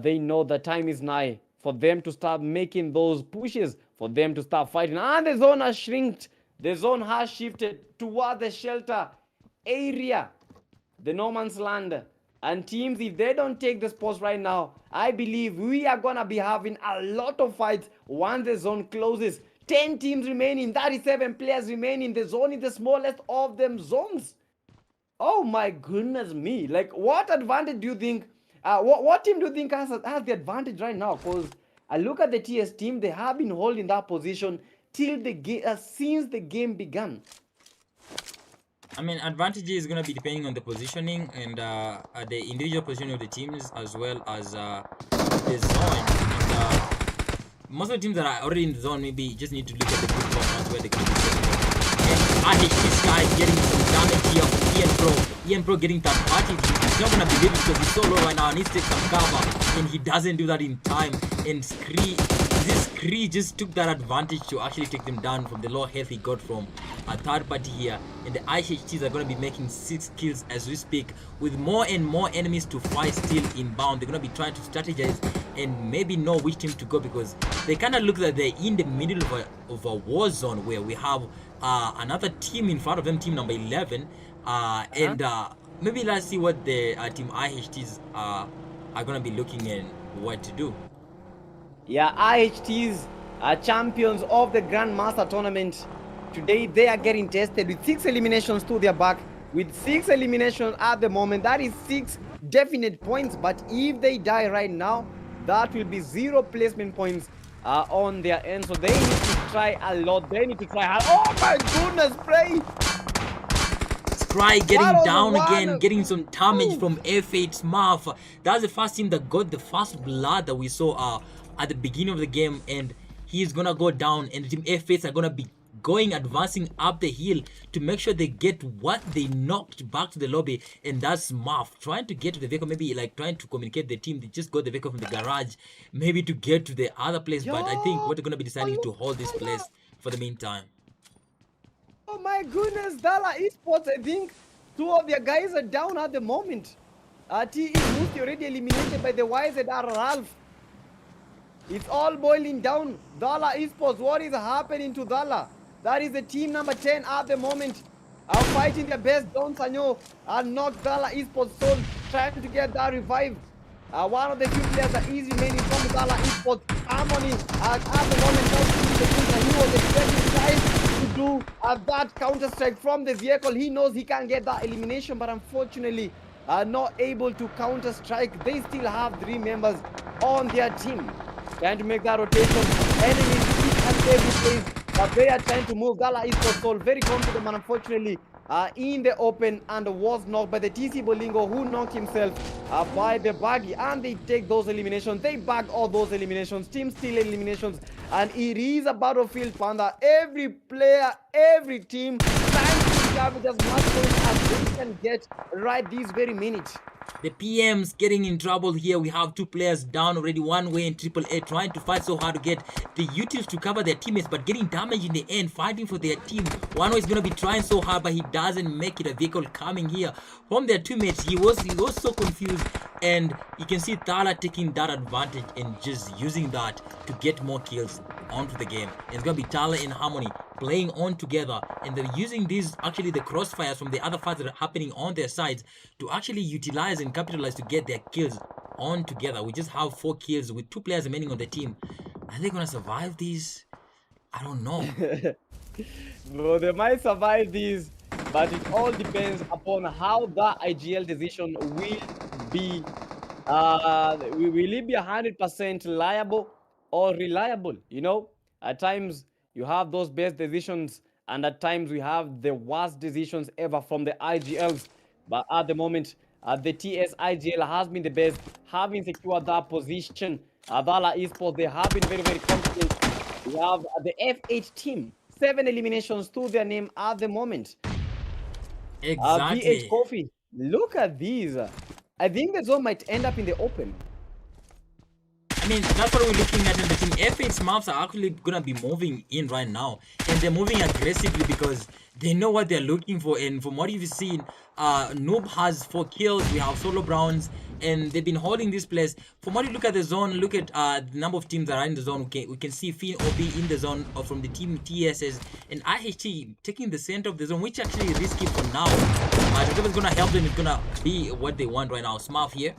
They know the time is nigh for them to start making those pushes, for them to start fighting. And the zone has shrinked. The zone has shifted toward the shelter area, the no man's land. And teams, if they don't take the spots right now, I believe we are going to be having a lot of fights once the zone closes. 10 teams remaining, 37 players remaining. The zone is the smallest of them zones. Oh my goodness me. Like, what advantage do you think, what team do you think has the advantage right now? Because I look at the TS team, they have been holding that position till the game, since the game began. I mean, advantage is going to be depending on the positioning and the individual positioning of the teams, as well as the zone. And most of the teams that are already in the zone maybe just need to look at the good performance where they can be positioned. And I hate this guy getting some damage here from Ian Pro. Ian Pro getting that party. He's not going to believe it because he's so low right now and needs to take some cover. And he doesn't do that in time. And Scree just took that advantage to actually take them down from the low health he got from a third party here. And the IHTs are going to be making 6 kills as we speak, with more and more enemies to fight still inbound. They're going to be trying to strategize and maybe know which team to go, because they kind of look like they're in the middle of a war zone where we have another team in front of them, team number 11. And maybe let's see what the team IHTs are going to be looking and what to do. Yeah, IHTs are champions of the Grandmaster Tournament. Today, they are getting tested with 6 eliminations to their back. With 6 eliminations at the moment, that is 6 definite points. But if they die right now, that will be 0 placement points on their end. So they need to try a lot. They need to try hard. Oh my goodness, play! Scry getting down again, getting some damage from F8 Smurf. That's the first team that got the first blood that we saw at the beginning of the game, and he's gonna go down, and the team F8s are gonna be advancing up the hill to make sure they get what they knocked back to the lobby. And that's Smurf trying to get to the vehicle, maybe like trying to communicate the team. They just got the vehicle from the garage, maybe to get to the other place. But I think what they're gonna be deciding to hold this place for the meantime. Oh my goodness, Dala Esports, I think 2 of their guys are down at the moment. TE Musti already eliminated by the YZR Ralph. It's all boiling down. Dala Esports, what is happening to Dala? That is the team number 10 at the moment. Are fighting their best. Don Sanyo knocked Dala Esports Soul, trying to get that revive. One of the few players that is remaining from Dala Esports, Harmony, at the moment, he was expecting guys to do that counter strike from the vehicle. He knows he can't get that elimination, but unfortunately, not able to counter strike. They still have 3 members on their team. Trying to make that rotation. Enemies each and every place, but they are trying to move. Dala Esports Soul very confident, but unfortunately in the open, and was knocked by the TC Bolingo, who knocked himself by the buggy, and they take those eliminations. They bag all those eliminations, team steal eliminations, and it is a battlefield, Panda. Every player, every team trying to scavenge as much points as they can get right this very minute. The PM's getting in trouble here. We have 2 players down already, one way in AAA, trying to fight so hard to get the utils to cover their teammates, but getting damage in the end, fighting for their team. One way is going to be trying so hard, but he doesn't make it. A vehicle coming here from their teammates. He was so confused, and you can see Thala taking that advantage and just using that to get more kills onto the game. And it's going to be Thala and Harmony playing on together, and they're using these, actually the crossfires from the other fights that are happening on their sides, to actually utilize and capitalize to get their kills on together. We just have 4 kills with 2 players remaining on the team. Are they gonna survive these? I don't know. Bro, they might survive these. but it all depends upon how the IGL decision will be. Will it be 100% liable or reliable? At times you have those best decisions, and at times we have the worst decisions ever from the IGLs. But at the moment, the TS IGL has been the best, having secured that position. Vala Esports, they have been very, very confident. We have the F8 team, 7 eliminations to their name at the moment. VH Exactly. Coffee, look at these. I think the zone might end up in the open. I mean, that's what we're looking at in the team. F8 Smurfs are actually gonna be moving in right now, and they're moving aggressively because they know what they're looking for. And from what you've seen, Noob has 4 kills. We have Solo Browns, and they've been holding this place. From what you look at the zone, look at the number of teams that are in the zone. We can see Finn OB in the zone from the team TSS, and IHT taking the center of the zone, which actually is risky for now. Whatever's gonna help them is gonna be what they want right now. Smurf here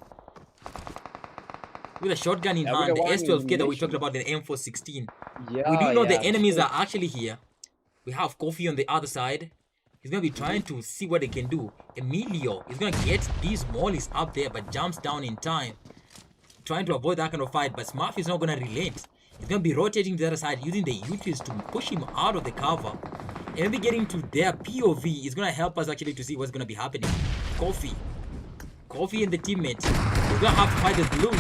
with a shotgun in hand, the S12K that we talked about, the M416. We do know the enemies are actually here. We have Kofi on the other side. He's going to be trying to see what they can do. Emilio is going to get these mollies up there, but jumps down in time, trying to avoid that kind of fight. But Smurf is not going to relent. He's going to be rotating to the other side, using the UTs to push him out of the cover. And maybe getting to their POV is going to help us actually to see what's going to be happening. Kofi and the teammate. He's going to have to fight the blue.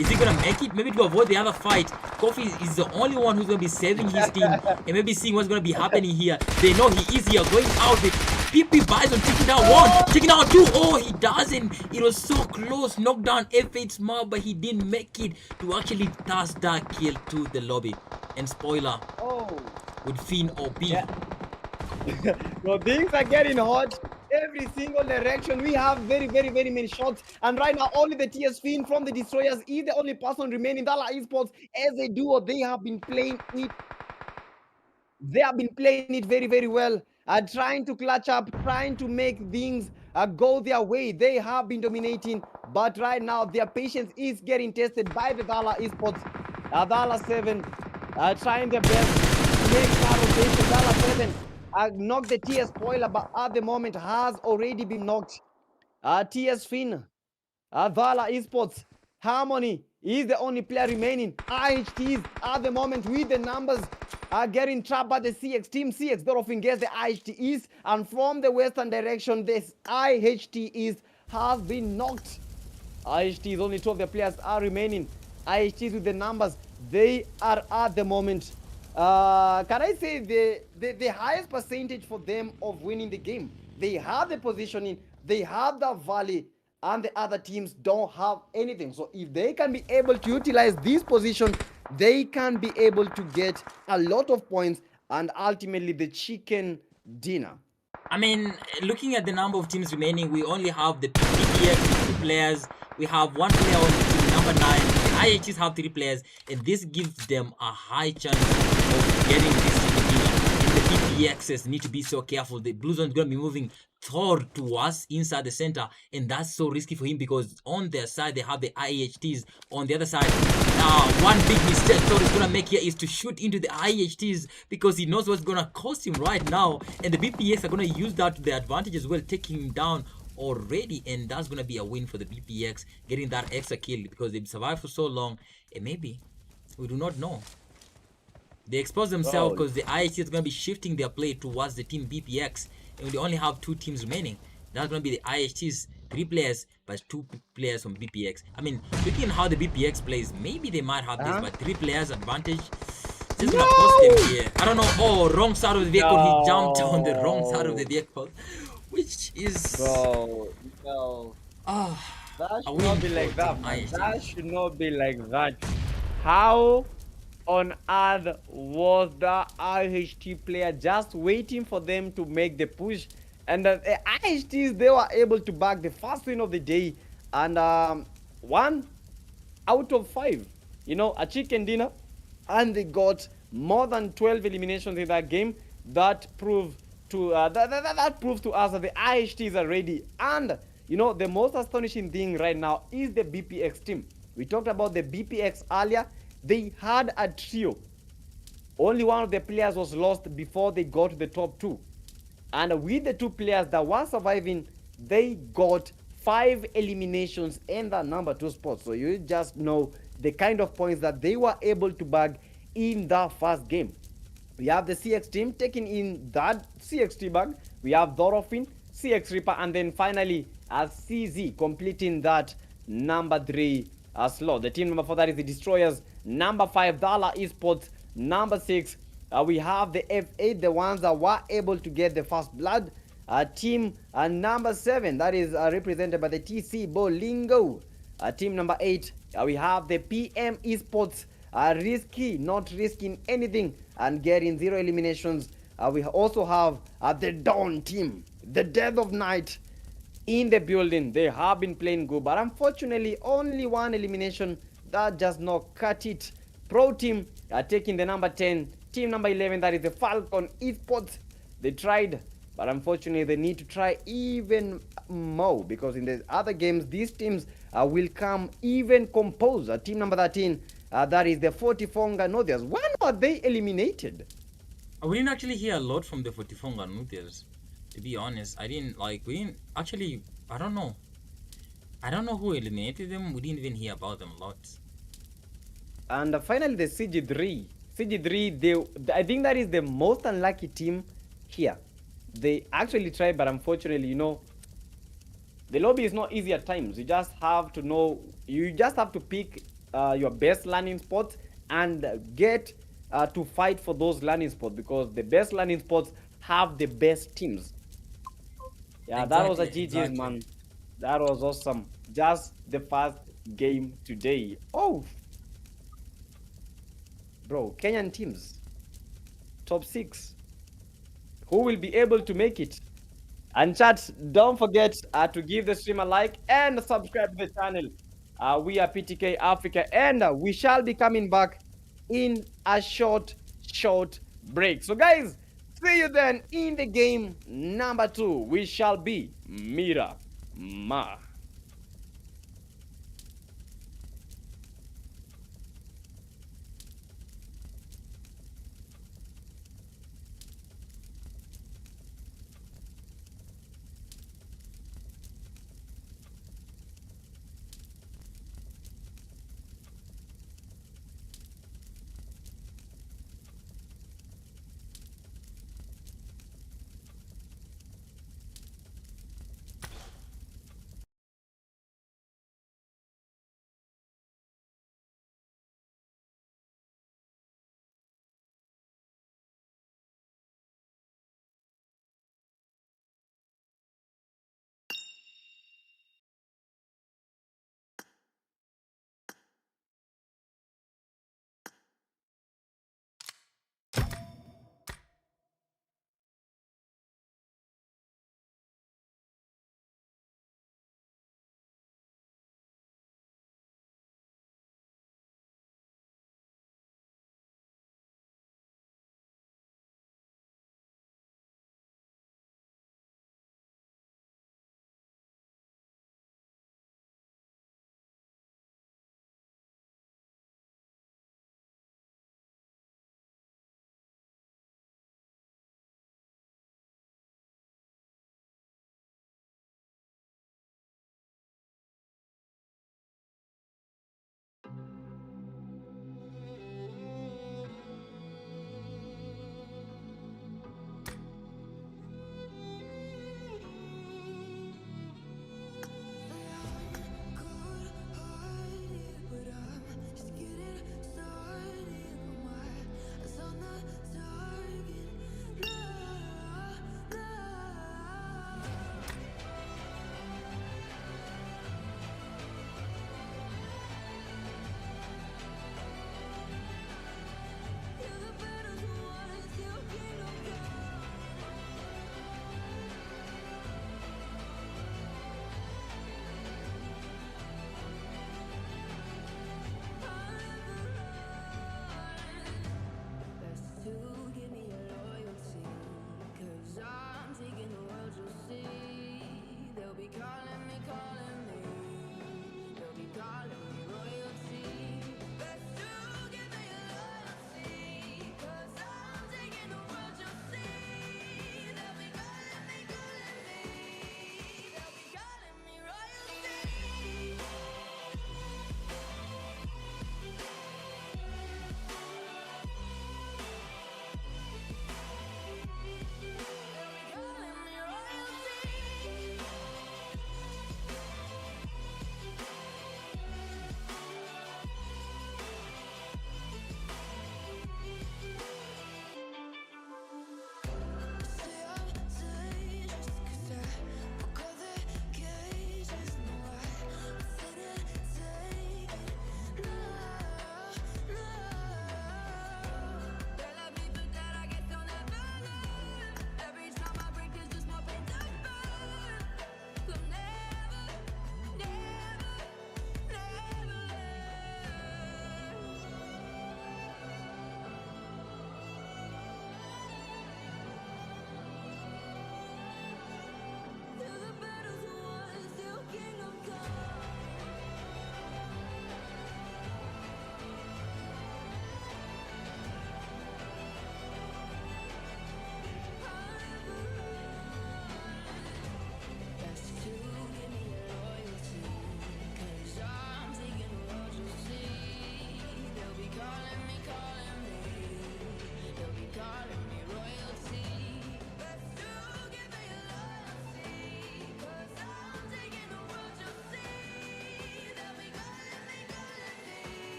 Is he gonna make it? Maybe to avoid the other fight. Kofi is the only one who's gonna be saving his team and maybe seeing what's gonna be happening here. They know he is here, going out. The PP Bison taking down 1, taking down 2. Oh, he doesn't. It was so close. Knocked down F8 Smart, but he didn't make it to actually toss that kill to the lobby. And spoiler, with Finn OB. Yeah. So things are getting hot. Every single direction, we have very, very, very many shots, and right now only the TS Finn from the Destroyers is the only person remaining. Dala Esports, as a duo, they have been playing it. They have been playing it very, very well. Trying to clutch up, trying to make things go their way. They have been dominating, but right now their patience is getting tested by the Dala Esports. Dala 7 trying their best to make that rotation. Dala 7 knocked the TS spoiler, but at the moment has already been knocked. TS Finn, Vala Esports, Harmony is the only player remaining. IHTs at the moment with the numbers are getting trapped by the CX team. CX they're often guess the IHT East, and from the western direction, this IHT East has been knocked. IHTs, only 2 of the players are remaining. IHTs with the numbers, they are at the moment. Can I say the highest percentage for them of winning the game? They have the positioning, they have the valley, and the other teams don't have anything. So if they can be able to utilize this position, they can be able to get a lot of points and ultimately the chicken dinner. I mean, looking at the number of teams remaining, we only have the PPX 2 players. We have 1 player on the team, number 9. The IHs have 3 players, and this gives them a high chance of getting this chicken dinner. And the PPXs need to be so careful. The Blue Zone is going to be moving Thor to us inside the center, and that's so risky for him because on their side they have the IHTs. On the other side, one big mistake Thor is gonna make here is to shoot into the IHTs because he knows what's gonna cost him right now, and the BPX are gonna use that to their advantage as well, taking him down already, and that's gonna be a win for the BPX, getting that extra kill because they've survived for so long, and maybe we do not know. They expose themselves because the IHT is gonna be shifting their play towards the team BPX. And we only have 2 teams remaining. That's going to be the IHTs, 3 players, but 2 players from BPX. I mean, looking at how the BPX plays, maybe they might have this, but 3 players advantage. Just going to cost them here. I don't know. Oh, wrong side of the vehicle. He jumped on the wrong side of the vehicle, which is... No. That should not be like that, man. That should not be like that. How on earth was the IHT player just waiting for them to make the push? And the IHTs, they were able to bag the first win of the day. And 1 out of 5, a chicken dinner. And they got more than 12 eliminations in that game. That proves to that proves to us that the IHTs are ready. And the most astonishing thing right now is the BPX team. We talked about the BPX earlier. They had a trio. Only one of the players was lost before they got to the top 2. And with the two players that were surviving, they got 5 eliminations in the number 2 spot. So you just know the kind of points that they were able to bag in the first game. We have the CX team taking in that CXT bag. We have Dorofin, CX Reaper, and then finally CZ completing that number 3 slot. The team number 4, that is the Destroyers. Number 5, Dala Esports. Number 6, we have the F8, the ones that were able to get the first blood. Team number 7, that is represented by the TC Bolingo. Team number 8, we have the PM Esports. Risky, not risking anything and getting 0 eliminations. We also have the Dawn team, the Dead of Night in the building. They have been playing good, but unfortunately only 1 elimination. That does not cut it. Pro team taking the number 10. Team number 11, that is the Falcon Esports. They tried, but unfortunately they need to try even more, because in the other games these teams will come even composed. Team number 13, that is the 44 Nothias. When were they eliminated? We didn't actually hear a lot from the 44 Nothias, to be honest. We didn't actually, I don't know who eliminated them. We didn't even hear about them a lot. And finally the CG3, I think that is the most unlucky team here. They actually tried, but unfortunately, you know, the lobby is not easy at times. You just have to know, you just have to pick your best landing spots and get to fight for those landing spots, because the best landing spots have the best teams. Yeah, exactly, that was a GG's, man. That was awesome. Just the first game today. Oh, bro, Kenyan teams, top 6. Who will be able to make it? And chat, don't forget to give the stream a like and subscribe to the channel. We are PTK Africa, and we shall be coming back in a short break. So guys, see you then in the game number 2. We shall be Mira Ma.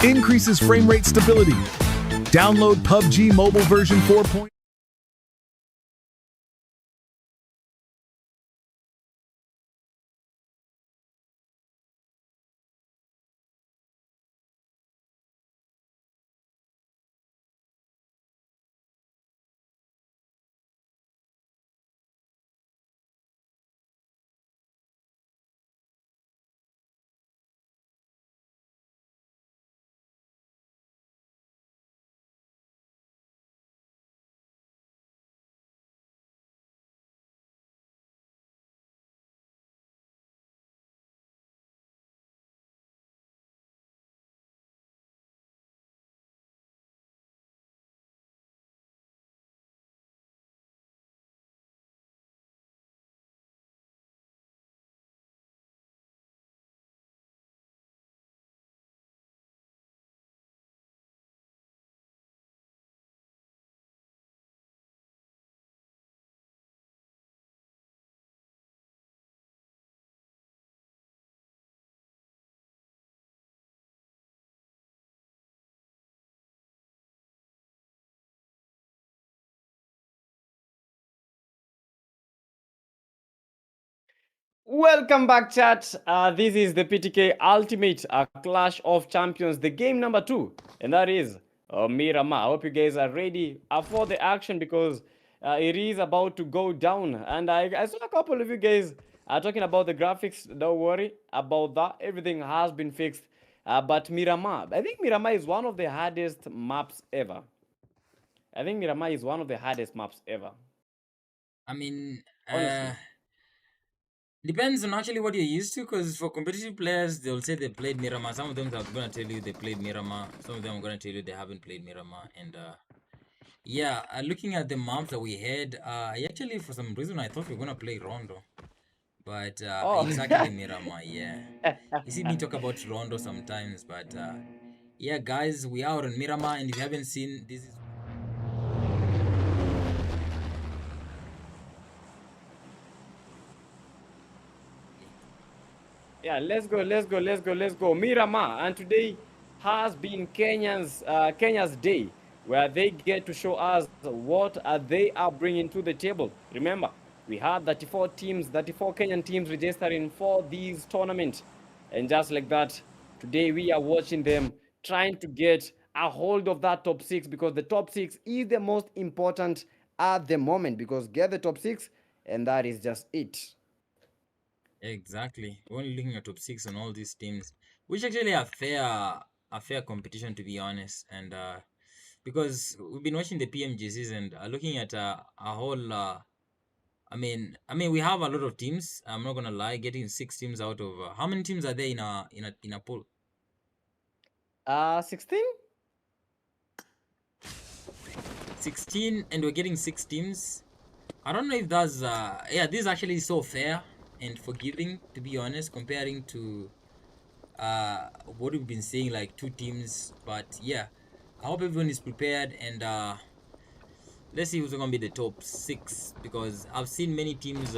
Increases frame rate stability. Download PUBG Mobile version 4.0. Welcome back, chat. This is the PTK Ultimate Clash of Champions, the game number 2, and that is Mirama. I hope you guys are ready for the action because it is about to go down. And I saw a couple of you guys talking about the graphics. Don't worry about that, everything has been fixed. But Mirama, I think Mirama is one of the hardest maps ever. I think Mirama is one of the hardest maps ever, I mean, honestly. depends on actually what you're used to. Because for competitive players, they'll say they played Miramar. Some of them are gonna tell you they played Miramar. Some of them are gonna tell you they haven't played Miramar. And yeah, looking at the maps that we had, I actually for some reason I thought we were gonna play Rondo, but Oh, it's actually Miramar. Yeah, you see me talk about Rondo sometimes, but yeah, guys, we are on Miramar, and if you haven't seen, this is. yeah, let's go. Miramar, and today has been Kenya's day, where they get to show us what they are bringing to the table. Remember, we had 34 teams, 34 Kenyan teams registering for these tournament, and just like that, today we are watching them trying to get a hold of that top six because the top six is the most important at the moment because get the top six, and that is just it. Exactly. We're only looking at top six on all these teams, which actually are fair competition to be honest. And because we've been watching the PMGCs and looking at a whole. We have a lot of teams. I'm not gonna lie. Getting 6 teams out of how many teams are there in a pool? 16. 16, and we're getting 6 teams. I don't know if that's this is actually so fair and forgiving, to be honest, comparing to what we've been seeing, like 2 teams. But yeah, I hope everyone is prepared, and let's see who's gonna be the top 6, because I've seen many teams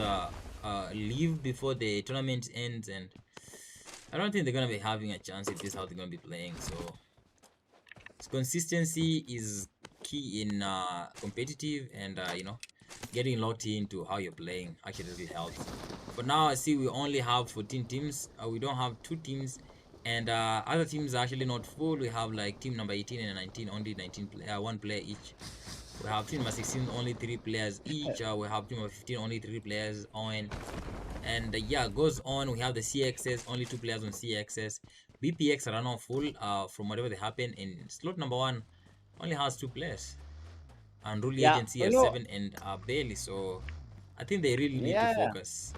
leave before the tournament ends, and I don't think they're gonna be having a chance if this is how they're gonna be playing. So consistency is key in competitive, and getting locked into how you're playing actually really helps. For now, I see we only have 14 teams. We don't have 2 teams, and other teams are actually not full. We have like team number 18 and 19, only 19 one player each. We have team number 16, only 3 players each. We have team number 15, only 3 players on. And yeah, goes on. We have the CXS, only 2 players on CXS. BPX are not full from whatever they happen. In slot number 1, only has 2 players. And Rule Yeah, Agency has 7 and Bailey. So I think they really need to yeah. focus.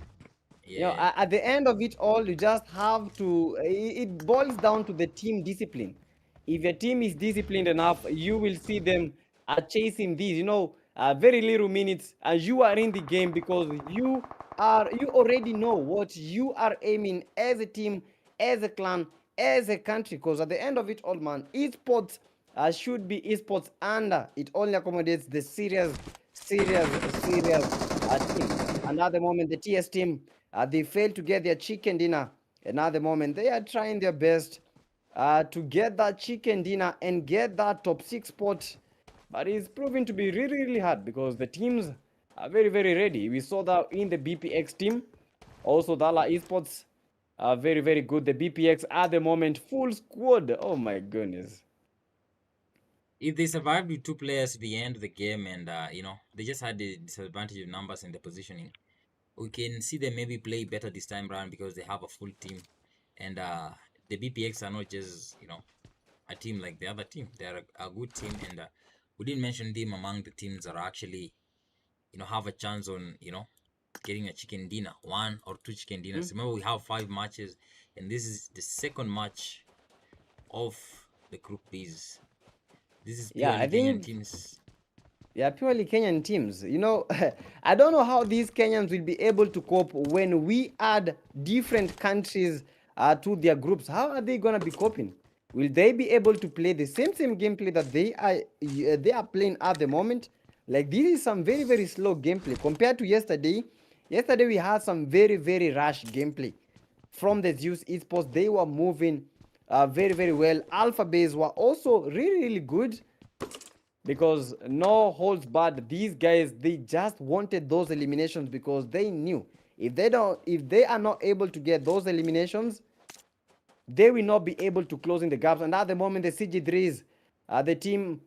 Yeah. At the end of it all, you just have to, it boils down to the team discipline. If your team is disciplined enough, you will see them chasing these, very little minutes, and you are in the game because you already know what you are aiming as a team, as a clan, as a country. Because at the end of it all, man, esports should be esports, and it only accommodates the serious team. And at the moment, the TS team, they failed to get their chicken dinner. And at the moment, they are trying their best to get that chicken dinner and get that top 6 spot. But it's proving to be really, really hard because the teams are very, very ready. We saw that in the BPX team. Also, Dala Esports are very, very good. The BPX at the moment, full squad. Oh my goodness. If they survived with 2 players to the end of the game, and they just had the disadvantage of numbers and the positioning, we can see them maybe play better this time around because they have a full team, and the BPX are not just a team like the other team. They're a good team, and we didn't mention them among the teams that are actually have a chance on getting a chicken dinner, 1 or 2 chicken dinners. Remember, we have 5 matches, and this is the second match of the group B's. This is Yeah, purely I Kenyan think teams. they are purely Kenyan teams. I don't know how these Kenyans will be able to cope when we add different countries to their groups. How are they gonna be coping? Will they be able to play the same gameplay that they are playing at the moment? Like, this is some very, very slow gameplay compared to yesterday. Yesterday we had some very, very rush gameplay from the Zeus Esports. They were moving very, very well. Alpha Base were also really, really good because no holds barred. These guys, they just wanted those eliminations because they knew if they are not able to get those eliminations, they will not be able to close in the gaps. And at the moment, the CG3s, the team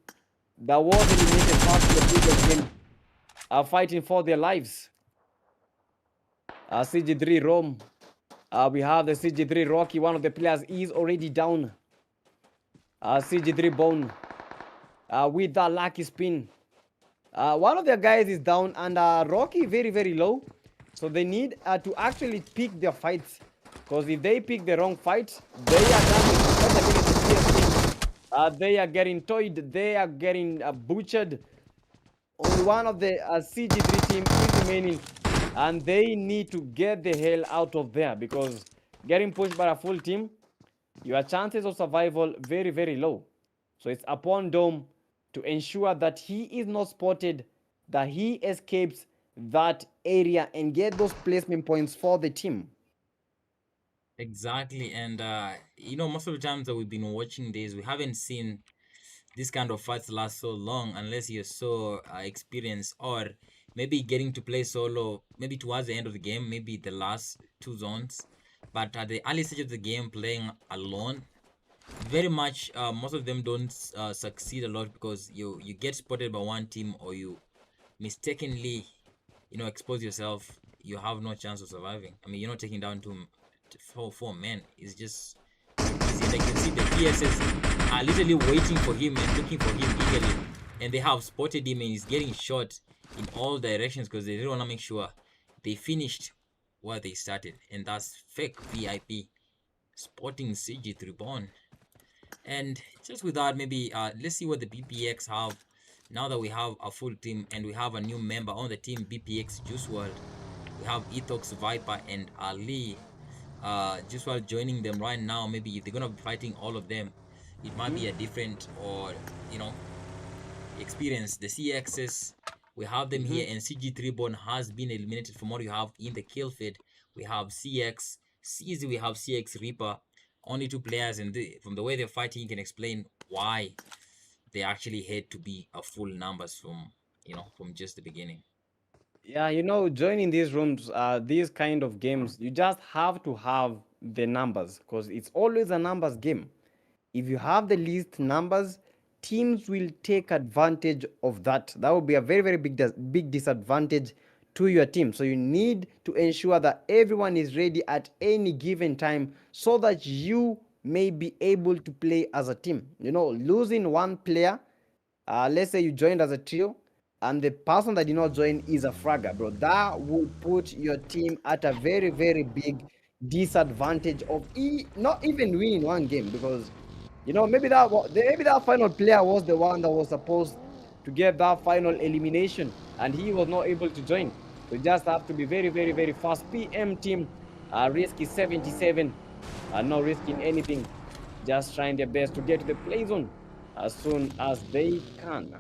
that was eliminated past the previous game, are fighting for their lives. CG3 Rome. We have the CG3 Rocky. One of the players is already down. CG3 Bone. With that lucky spin. One of their guys is down, and Rocky very, very low. So they need to actually pick their fights. Because if they pick the wrong fight, they are damaged. They are getting toyed. They are getting butchered. Only one of the CG3 team is remaining. And they need to get the hell out of there. Because getting pushed by a full team, your chances of survival very, very low. So it's upon Dome to ensure that he is not spotted, that he escapes that area and get those placement points for the team. Exactly, and most of the times that we've been watching this, we haven't seen this kind of fights last so long unless you're so experienced, or maybe getting to play solo maybe towards the end of the game, maybe the last 2 zones. But at the early stage of the game, playing alone, very much most of them don't succeed a lot because you get spotted by one team, or you mistakenly expose yourself. You have no chance of surviving. I mean, you're not taking down four men. It's just easy and I can see the PSS are literally waiting for him and looking for him eagerly, and they have spotted him and he's getting shot in all directions because they really want to make sure they finished what they started, and that's fake VIP spotting CG3 Born. And just with that, maybe let's see what the BPX have now that we have a full team and we have a new member on the team, BPX Juice World. We have Ethox, Viper, and Ali. Juice World joining them right now. Maybe if they're gonna be fighting all of them, it might be a different or experience. The CXs, we have them here, and CG3 Born has been eliminated from what you have in the kill feed. We have CX, CZ, we have CX Reaper. Only two players, and from the way they're fighting, you can explain why they actually had to be a full numbers from just the beginning. Yeah, joining these rooms, these kind of games, you just have to have the numbers because it's always a numbers game. If you have the least numbers, teams will take advantage of that. That will be a very, very big disadvantage to your team. So you need to ensure that everyone is ready at any given time so that you may be able to play as a team. Losing one player, let's say you joined as a trio and the person that did not join is a fragger, bro, that would put your team at a very, very big disadvantage of not even winning one game because maybe that final player was the one that was supposed to get that final elimination and he was not able to join. So you just have to be very, very, very fast. PM team risky 77, not risking anything, just trying their best to get to the play zone as soon as they can.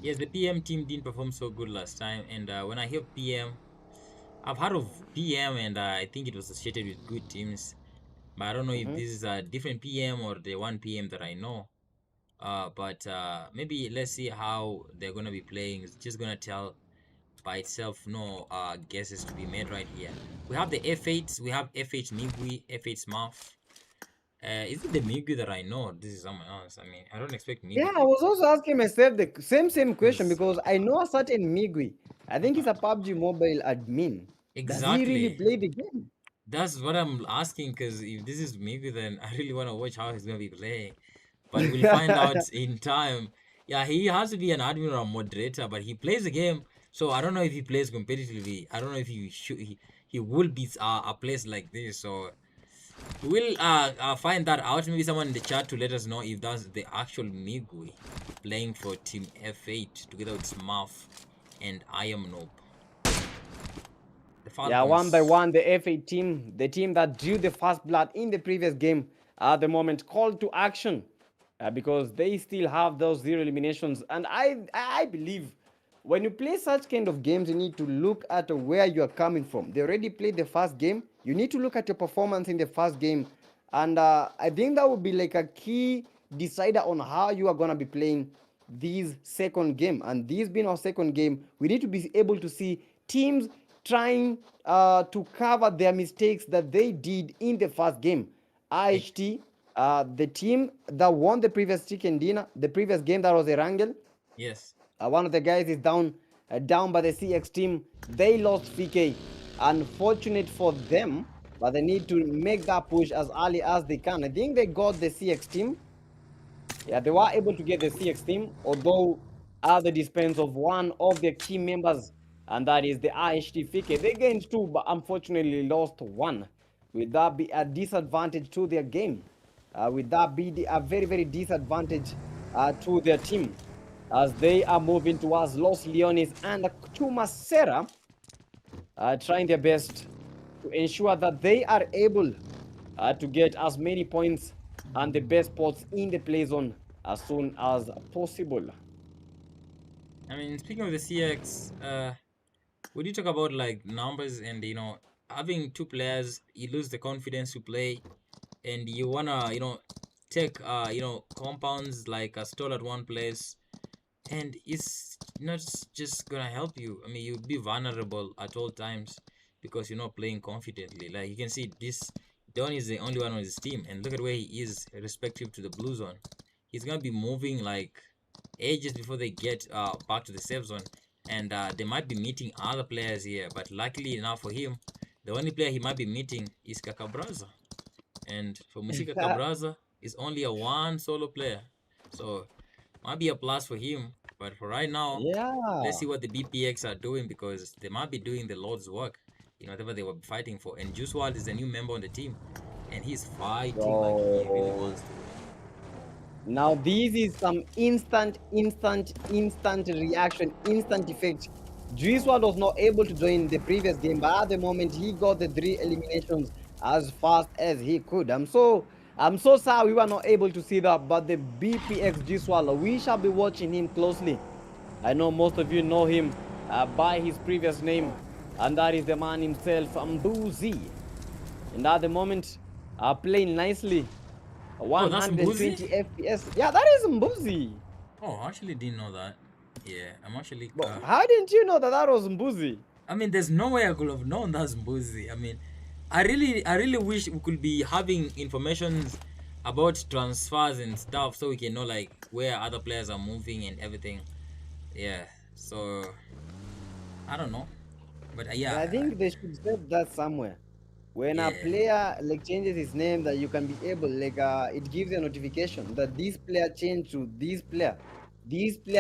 Yes, the PM team didn't perform so good last time, and when I hear PM, I've heard of PM, and I think it was associated with good teams, but I don't know if this is a different PM or the one PM that I know. But maybe let's see how they're gonna be playing. It's just gonna tell by itself. No guesses to be made right here. We have the F8s. We have F8 Migui, F8 Smurf. Is it the Migui that I know? This is someone else. I mean, I don't expect Migui. Yeah, I was also asking myself the same question because I know a certain Migui. I think he's a PUBG Mobile admin. Does he really Exactly. play the game? That's what I'm asking, because if this is Migui, then I really want to watch how he's gonna be playing. But we'll find out in time. Yeah, he has to be an admin or a moderator, but he plays the game. So I don't know if he plays competitively. I don't know if he will beat a place like this. So we'll find that out. Maybe someone in the chat to let us know if that's the actual Migui playing for Team F8 together with Smurf and I Am Nope. Yeah, one by one, the F8 team, the team that drew the first blood in the previous game, at the moment called to action because they still have those 0 eliminations. And I believe when you play such kind of games, you need to look at where you are coming from. They already played the first game. You need to look at your performance in the first game. And I think that would be like a key decider on how you are going to be playing this second game. And this being our second game, we need to be able to see teams trying to cover their mistakes that they did in the first game. IHT, the team that won the previous chicken dinner, the previous game that was a wrangle. Yes. One of the guys is down by the CX team. They lost PK. Unfortunate for them, but they need to make that push as early as they can. I think they got the CX team. Yeah, they were able to get the CX team, although at the expense of one of their key members, and that is the IHT Fike. They gained 2, but unfortunately lost 1. Will that be a disadvantage to their game? Will that be a very, very disadvantage to their team as they are moving towards Los Leones and Chumasera, trying their best to ensure that they are able to get as many points and the best spots in the play zone as soon as possible. I mean, speaking of the CX, we did talk about like numbers and having 2 players, you lose the confidence to play, and you wanna take compounds like a stall at one place, and it's not just gonna help you. I mean, you'll be vulnerable at all times because you're not playing confidently. Like you can see, this Don is the only one on his team, and look at where he is respective to the blue zone. He's gonna be moving like ages before they get back to the safe zone, and they might be meeting other players here, but luckily enough for him, the only player he might be meeting is Kakabraza. And for Musika Cabraza, is only a one solo player. So might be a plus for him. But for right now, let's Yeah. see what the BPX are doing because they might be doing the Lord's work in whatever they were fighting for. And Juice WRLD is a new member on the team, and he's fighting like he really So wants to win. now this is some instant reaction, instant effect. Juiswa was not able to join the previous game, but at the moment he got the 3 eliminations as fast as he could. I'm so sad we were not able to see that, but the BPX Juiswa, we shall be watching him closely. I know most of you know him by his previous name, and that is the man himself, Mbuzi. And at the moment, playing nicely, Oh, that's 120 Mbuzi? FPS. Yeah, that is Mbuzi. Oh, I actually didn't know that. Yeah, I'm actually. But how didn't you know that that was Mbuzi? I mean, there's no way I could have known that's Mbuzi. I mean, I really wish we could be having informations about transfers and stuff so we can know like where other players are moving and everything. Yeah. So I don't know, but Yeah, I yeah, think they should save that somewhere. When a yeah, player like changes his name, that you can be able like it gives you a notification that this player changed to this player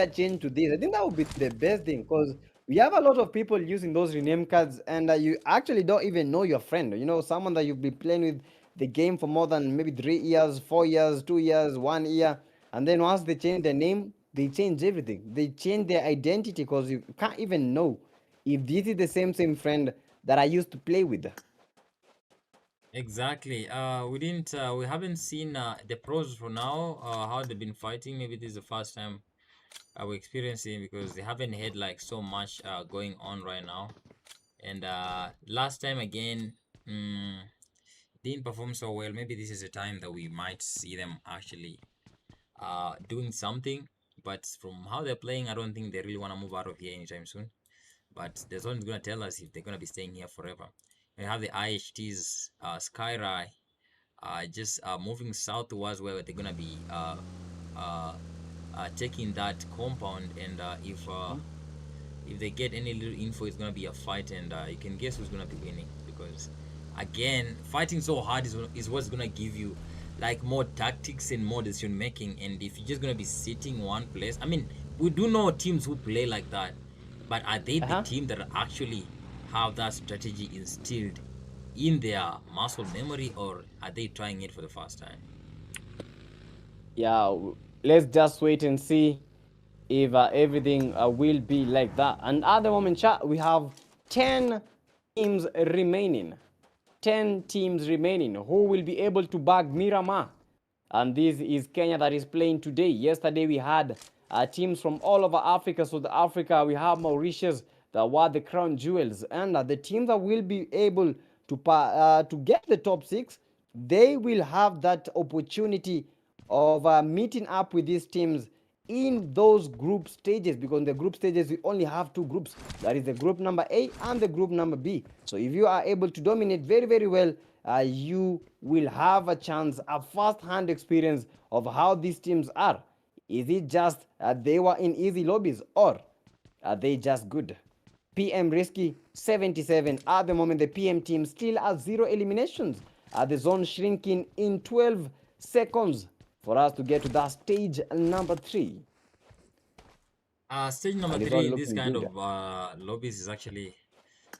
changed to this. I think that would be the best thing because we have a lot of people using those rename cards, and you actually don't even know your friend. You know, someone that you've been playing with the game for more than maybe 3 years, 4 years, 2 years, 1 year, and then once they change their name, they change everything. They change their identity because you can't even know if this is the same friend that I used to play with. exactly. We haven't seen the pros for now. How they've been fighting. Maybe this is the first time we're experiencing because they haven't had like so much going on right now. And last time again, mm, didn't perform so well. Maybe this is a time that we might see them actually doing something. But from how they're playing, I don't think they really want to move out of here anytime soon. But the zone is gonna tell us if they're gonna be staying here forever. We have the IHTs, Skyrai, just moving south towards where they're gonna be uh, taking that compound. And if they get any little info, it's gonna be a fight, and you can guess who's gonna be winning because again, fighting so hard is what's gonna give you like more tactics and more decision making. And if you're just gonna be sitting one place, I mean, we do know teams who play like that, but are they the Uh-huh. team that actually have that strategy instilled in their muscle memory, or are they trying it for the first time? Yeah, let's just wait and see if everything will be like that. And at the moment, chat, we have 10 teams remaining. 10 teams remaining who will be able to bag Miramar. And this is Kenya that is playing today. Yesterday we had teams from all over Africa. So the Africa, we have Mauritius that were the crown jewels. And the teams that will be able to get the top 6, they will have that opportunity of meeting up with these teams in those group stages, because in the group stages we only have 2 groups, that is the group number A and the group number B. So if you are able to dominate very well, you will have a chance, a first-hand experience of how these teams are. Is it just they were in easy lobbies, or are they just good? PM Risky 77. At the moment, the PM team still has 0 eliminations. The zone shrinking in 12 seconds for us to get to that stage number 3. Stage number And it's all three in this looking kind good. of lobbies is actually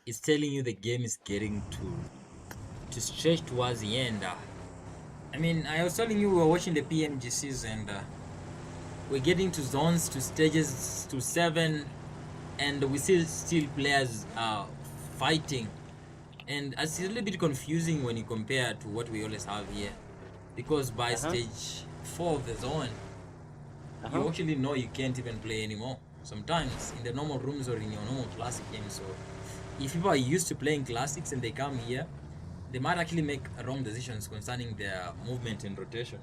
it's telling you the game is getting to stretch towards the end. I mean, I was telling you we were watching the PMGCs and we're getting to zones, to stages, to 7, and we still players fighting, and it's a little bit confusing when you compare to what we always have here, because by Uh-huh. stage 4 of the zone, you Uh-huh. actually know you can't even play anymore. Sometimes in the normal rooms or in your normal classic games. So if people are used to playing classics and they come here, they might actually make wrong decisions concerning their movement and rotation,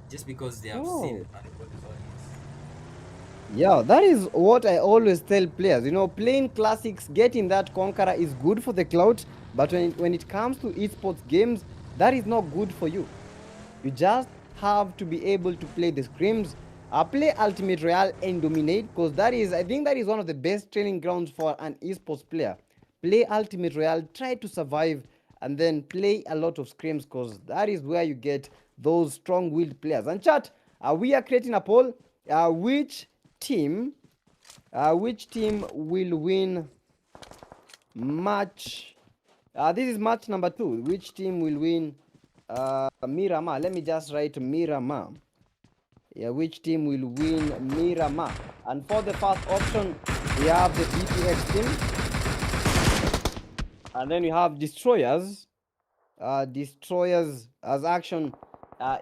just because they have seen Oh. what the zone is. Yeah, that is what I always tell players. You know, playing classics, getting that conqueror is good for the clout, but when it comes to esports games, that is not good for you. You just have to be able to play the scrims, play Ultimate Royale and dominate, because I think that is one of the best training grounds for an esports player. Play Ultimate Royale, try to survive and then play a lot of scrims, because that is where you get those strong-willed players. And chat, we are creating a poll. Which team will win match? This is match number 2. Which team will win Miramar? Let me just write Miramar. Yeah, which team will win Miramar? And for the first option, we have the BPX team. And then we have Destroyers. Destroyers as action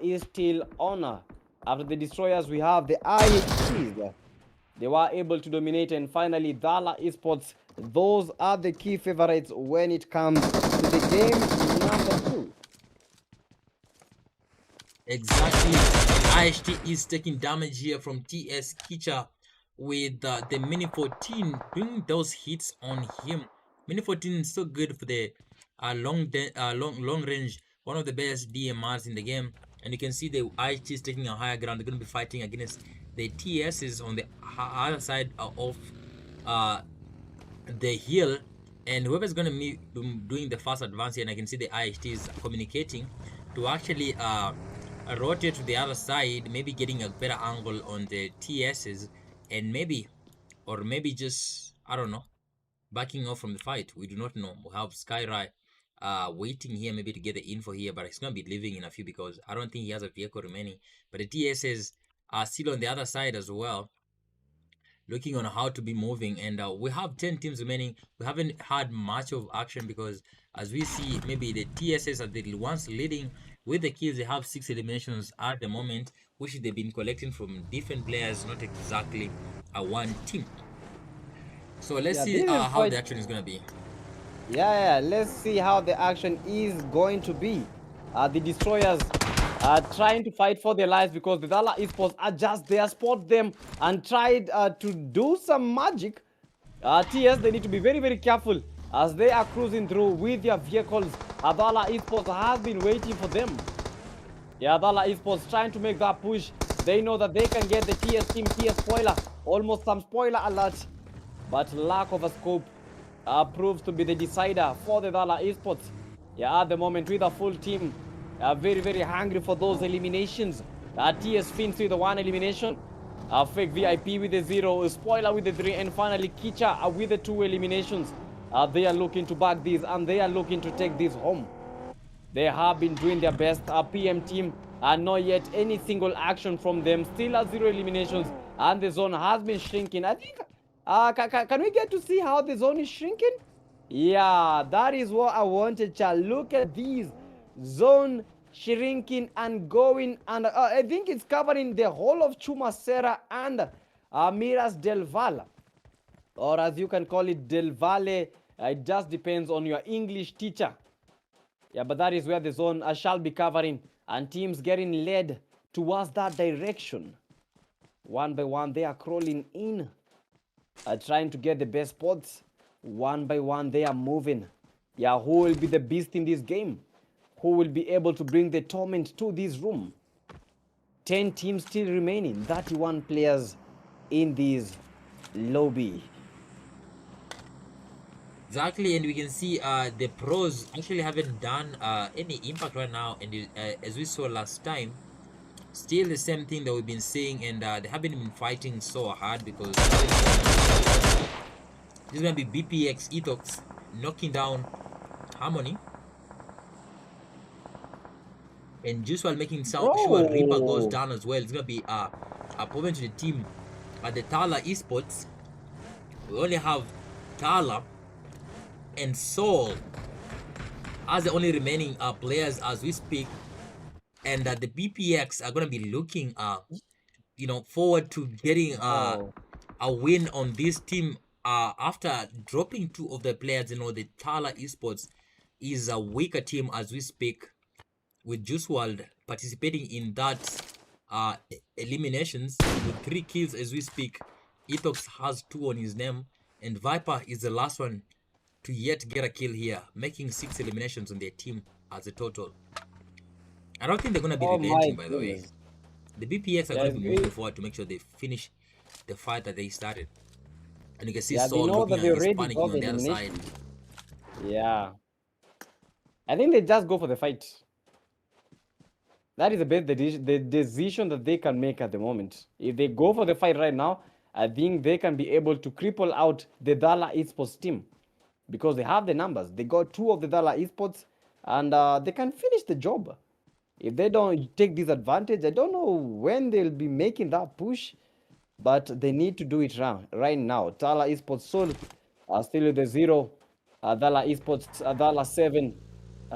is still on. After the Destroyers, we have the IHTs. They were able to dominate. And finally, Dala Esports. Those are the key favorites when it comes to the game number 2. Exactly. IHT is taking damage here from TS Kicha with the Mini 14 doing those hits on him. Mini 14 is so good for the long range, one of the best DMRs in the game. And you can see the IHT is taking a higher ground. They're going to be fighting against the TSs on the other side of the hill, and whoever's going to be doing the fast advance here, and I can see the IHT is communicating to actually rotate to the other side, maybe getting a better angle on the TSs, and maybe just, I don't know, backing off from the fight. We do not know. We have Skyrai waiting here maybe to get the info here, but he's going to be leaving in a few because I don't think he has a vehicle remaining. But the TSs are still on the other side as well, looking on how to be moving. And we have 10 teams remaining. We haven't had much of action because, as we see, maybe the TSS are the ones leading with the kills. They have 6 eliminations at the moment, which they've been collecting from different players, not exactly a one team. So let's see how the action is going to be. Yeah, let's see how the action is going to be. The Destroyers are trying to fight for their lives because the Dala Esports are just there, spot them and tried to do some magic. TS, they need to be very, very careful as they are cruising through with their vehicles. Dala Esports has been waiting for them. Yeah, Dala Esports trying to make that push. They know that they can get the TS team, TS spoiler, almost some spoiler alert, but lack of a scope proves to be the decider for the Dala Esports. Yeah, at the moment with a full team, very, very hungry for those eliminations. TS Fins with the 1 elimination, Fake VIP with the 0, Spoiler with the 3, and finally Kicha with the 2 eliminations. They are looking to back these and they are looking to take this home. They have been doing their best. PM team, not yet any single action from them. Still at 0 eliminations, and the zone has been shrinking. I think, can we get to see how the zone is shrinking? Yeah, that is what I wanted, child. Look at these zone shrinking and going, and I think it's covering the whole of Chumacera and Miras del Valle, or as you can call it, Del Valle. It just depends on your English teacher. Yeah, but that is where the zone shall be covering, and teams getting led towards that direction. One by one, they are crawling in, trying to get the best spots. One by one, they are moving. Yeah, who will be the beast in this game? Who will be able to bring the torment to this room? 10 teams still remaining, 31 players in this lobby. Exactly, and we can see the pros actually haven't done any impact right now, and as we saw last time, still the same thing that we've been seeing, and they haven't been fighting so hard because this is going to be BPX Ethox knocking down Harmony, and just while making sure Reaper goes down as well. It's going to be a problem to the team at the Tala Esports. We only have Tala and Soul as the only remaining players as we speak, and the BPX are gonna be looking forward to getting a win on this team after dropping 2 of the players. The Tala Esports is a weaker team as we speak, with Juice WRLD participating in that eliminations with 3 kills as we speak. Ethox has 2 on his name, and Viper is the last one to yet get a kill here, making 6 eliminations on their team as a total. I don't think they're going to be relenting, by the way. The BPX are going to be moving forward to make sure they finish the fight that they started. And you can see Saul looking at he's panicking on the other side. Yeah. I think they just go for the fight. That is the best the decision that they can make at the moment. If they go for the fight right now, I think they can be able to cripple out the Dala Esports team because they have the numbers. They got two of the Dala Esports, and they can finish the job. If they don't take this advantage, I don't know when they'll be making that push, but they need to do it right now. Tala Esports Soul still with the 0. Dala Esports, Dala 7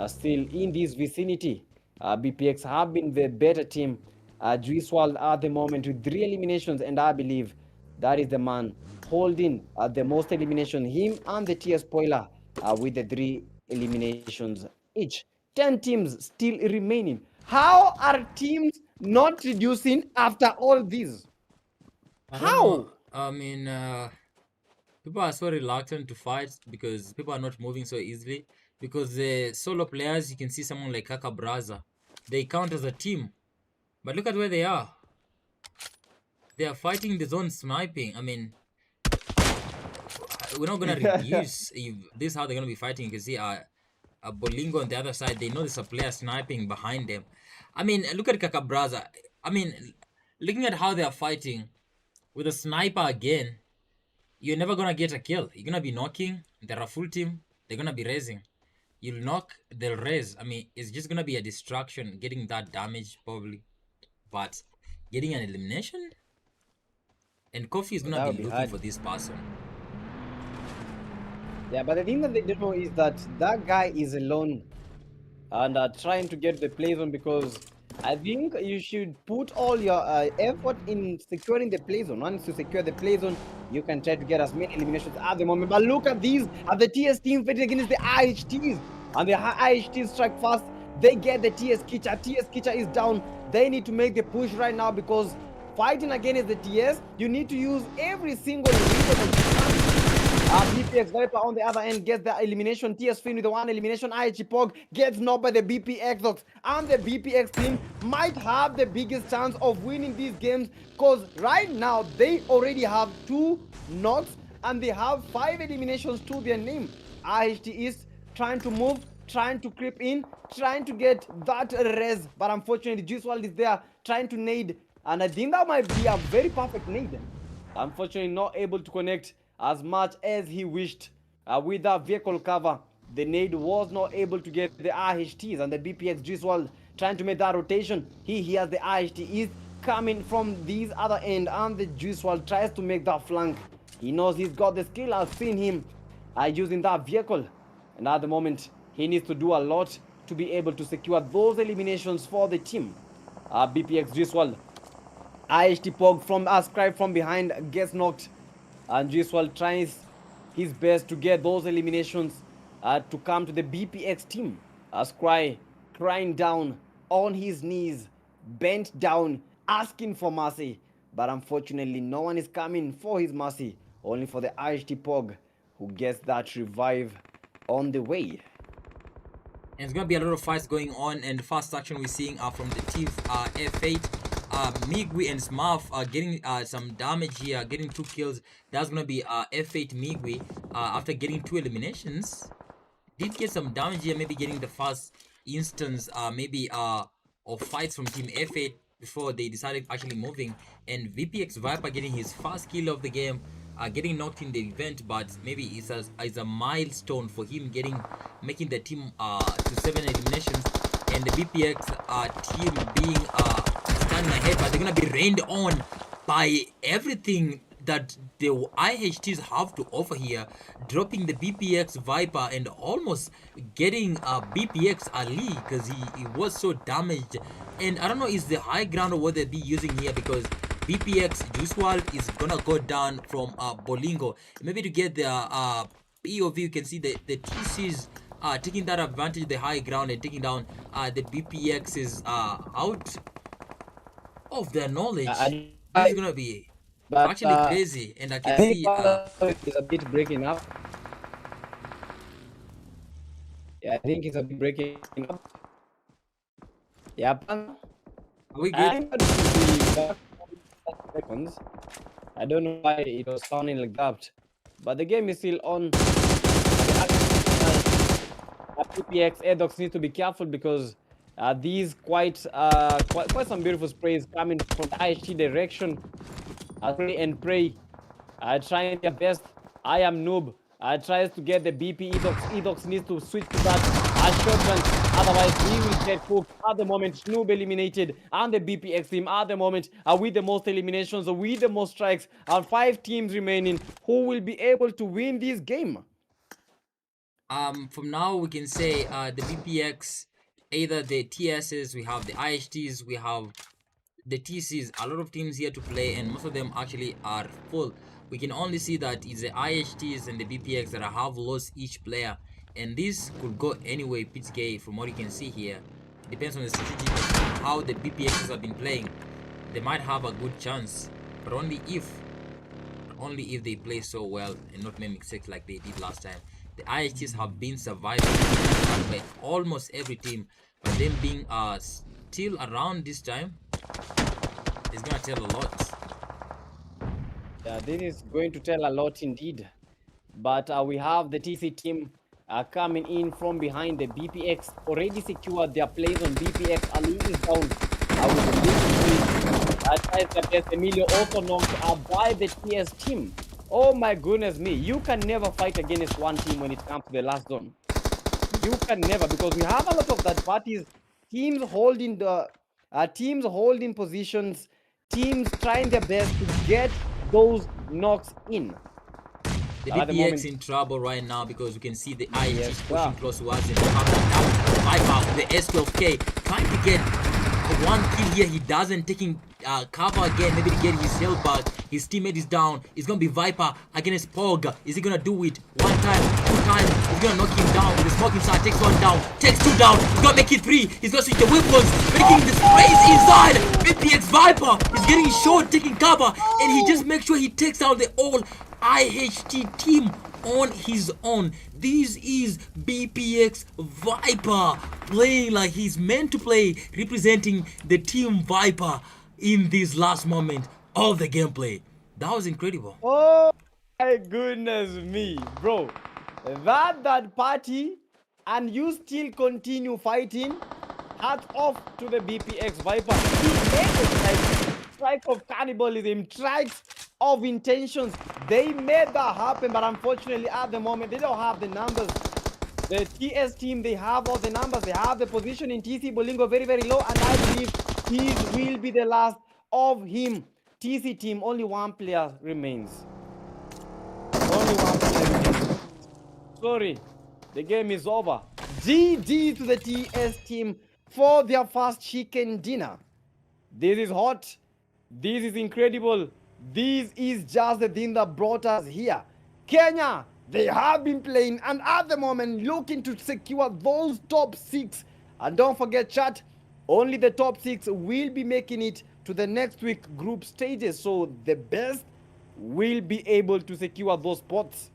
still in this vicinity. BPX have been the better team. Juicewald at the moment with 3 eliminations, and I believe that is the man holding the most elimination. Him and the TS Spoiler with the 3 eliminations each. 10 teams still remaining. How are teams not reducing after all this? I don't How? know. I mean, people are so reluctant to fight because people are not moving so easily. Because the solo players, you can see someone like Kaka Braza, they count as a team. But look at where they are. They are fighting the zone sniping. I mean, we're not gonna reduce. If this is how they're gonna be fighting. You can see a Bolingo on the other side. They know there's a player sniping behind them. I mean, look at Kaka Braza. I mean, looking at how they are fighting with a sniper again, you're never gonna get a kill. You're gonna be knocking. They're a full team. They're gonna be raising. You'll knock, they'll raise. I mean, it's just gonna be a distraction, getting that damage probably. But getting an elimination? And Kofi is gonna That be would be looking hard. for this person. Yeah, but the thing that they don't know is that that guy is alone and trying to get the play zone because I think you should put all your effort in securing the play zone. Once you secure the play zone, you can try to get as many eliminations at the moment. But look at these, at the TS team fighting against the IHTs. And the IHTs strike fast. They get the TS Kitcha. TS Kitcha is down. They need to make the push right now because fighting against the TS, you need to use every single resource. BPX Viper on the other end gets the elimination. TS Fin with the 1 elimination. IHG Pog gets knocked by the BPX. And the BPX team might have the biggest chance of winning these games because right now they already have 2 knocks and they have 5 eliminations to their name. IHT is trying to move, trying to creep in, trying to get that res. But unfortunately, Juice WRLD is there trying to nade. And I think that might be a very perfect nade. Unfortunately, not able to connect as much as he wished. With that vehicle cover, the nade was not able to get the IHTs, and the BPX Juice WRLD trying to make that rotation. He hears the IHT coming from this other end, and the Juice WRLD tries to make that flank. He knows he's got the skill. I've seen him using that vehicle, and at the moment he needs to do a lot to be able to secure those eliminations for the team. BPX Juice WRLD, IHT Pog from Ascribe from behind gets knocked, and Juice WRLD tries his best to get those eliminations to come to the BPX team. Ascribe crying down on his knees, bent down, asking for mercy, but unfortunately no one is coming for his mercy, only for the IHT Pog who gets that revive on the way. And it's gonna be a lot of fights going on, and the first action we're seeing are from the team F8. Migwi and Smurf are getting some damage here, getting 2 kills. That's gonna be F8 Migwi after getting 2 eliminations. Did get some damage here, maybe getting the first instance maybe of fights from team F8 before they decided actually moving. And VPX Viper getting his first kill of the game, getting knocked in the event, but maybe it's a milestone for him making the team to 7 eliminations, and the BPX team being standing ahead, but they're gonna be rained on by everything that the IHTs have to offer here, dropping the BPX Viper and almost getting BPX Ali because he was so damaged. And I don't know, is the high ground or what they'll be using here, because BPX Juice WRLD is gonna go down from Bolingo. Maybe to get the POV, you can see the TCs taking that advantage, the high ground, and taking down the BPX is out of their knowledge. This is gonna be actually crazy, and I can see it's a bit breaking up. Yeah, I think it's a bit breaking up. Yeah, are we good? Seconds. I don't know why it was sounding like that, but the game is still on. BPX Edox needs to be careful because these quite some beautiful sprays coming from the IHT direction. Spray and pray, trying their best. I am noob. Tries to get the BP Edox. Edox needs to switch to that shotgun. Otherwise, he will get cooked. At the moment, Noob eliminated, and the BPX team at the moment are with the most eliminations, with the most strikes, and 5 teams remaining. Who will be able to win this game? From now we can say the BPX, either the TSs, we have the IHTs, we have the TCs. A lot of teams here to play, and most of them actually are full. We can only see that it's the IHTs and the BPX that have lost each player, and this could go anyway. pubg, from what you can see here, it depends on the strategy of how the BPXs have been playing. They might have a good chance, but only if they play so well and not make mistakes like they did last time. The IHTs have been surviving by almost every team, but them being still around this time is gonna tell a lot. Yeah, this is going to tell a lot indeed. But we have the TC team coming in from behind. The BPX already secured their place on BPX. Ali is down with the lead. Tries their best. Emilio also knocked by the TS team. Oh my goodness me. You can never fight against one team when it comes to the last zone. You can never, because we have a lot of that parties, teams holding positions, teams trying their best to get those knocks in. The At the BPX moment, in trouble right now because we can see the IHTs Yes, pushing sir. close towards him. Viper, the S12K, trying to get one kill here. He doesn't, taking cover again, maybe to get his health back. His teammate is down. It's gonna be Viper against Pog. Is he gonna do it? One time, 2 times. He's gonna knock him down. The smoking star takes 1 down, takes 2 down. He's gonna make it 3. He's gonna switch the weapons, making the sprays inside. BPX Viper is getting short, taking cover, and he just makes sure he takes out the all IHT team on his own. This is BPX Viper playing like he's meant to play, representing the team Viper in this last moment of the gameplay. That was incredible. Oh my goodness me, bro. That party, and you still continue fighting. Hats off to the BPX Viper. He made a strike of cannibalism, strikes of intentions. They made that happen, but unfortunately at the moment they don't have the numbers. The TS team, they have all the numbers. They have the position in TC Bolingo very, very low, and I believe he will be the last of him. TC team, only 1 player remains. Only 1 player remains. Sorry, the game is over. GG to the TS team for their first chicken dinner. This is hot. This is incredible. This is just the thing that brought us here. Kenya, they have been playing, and at the moment looking to secure those top 6. And don't forget, chat, only the top 6 will be making it to the next week group stages. So the best will be able to secure those spots.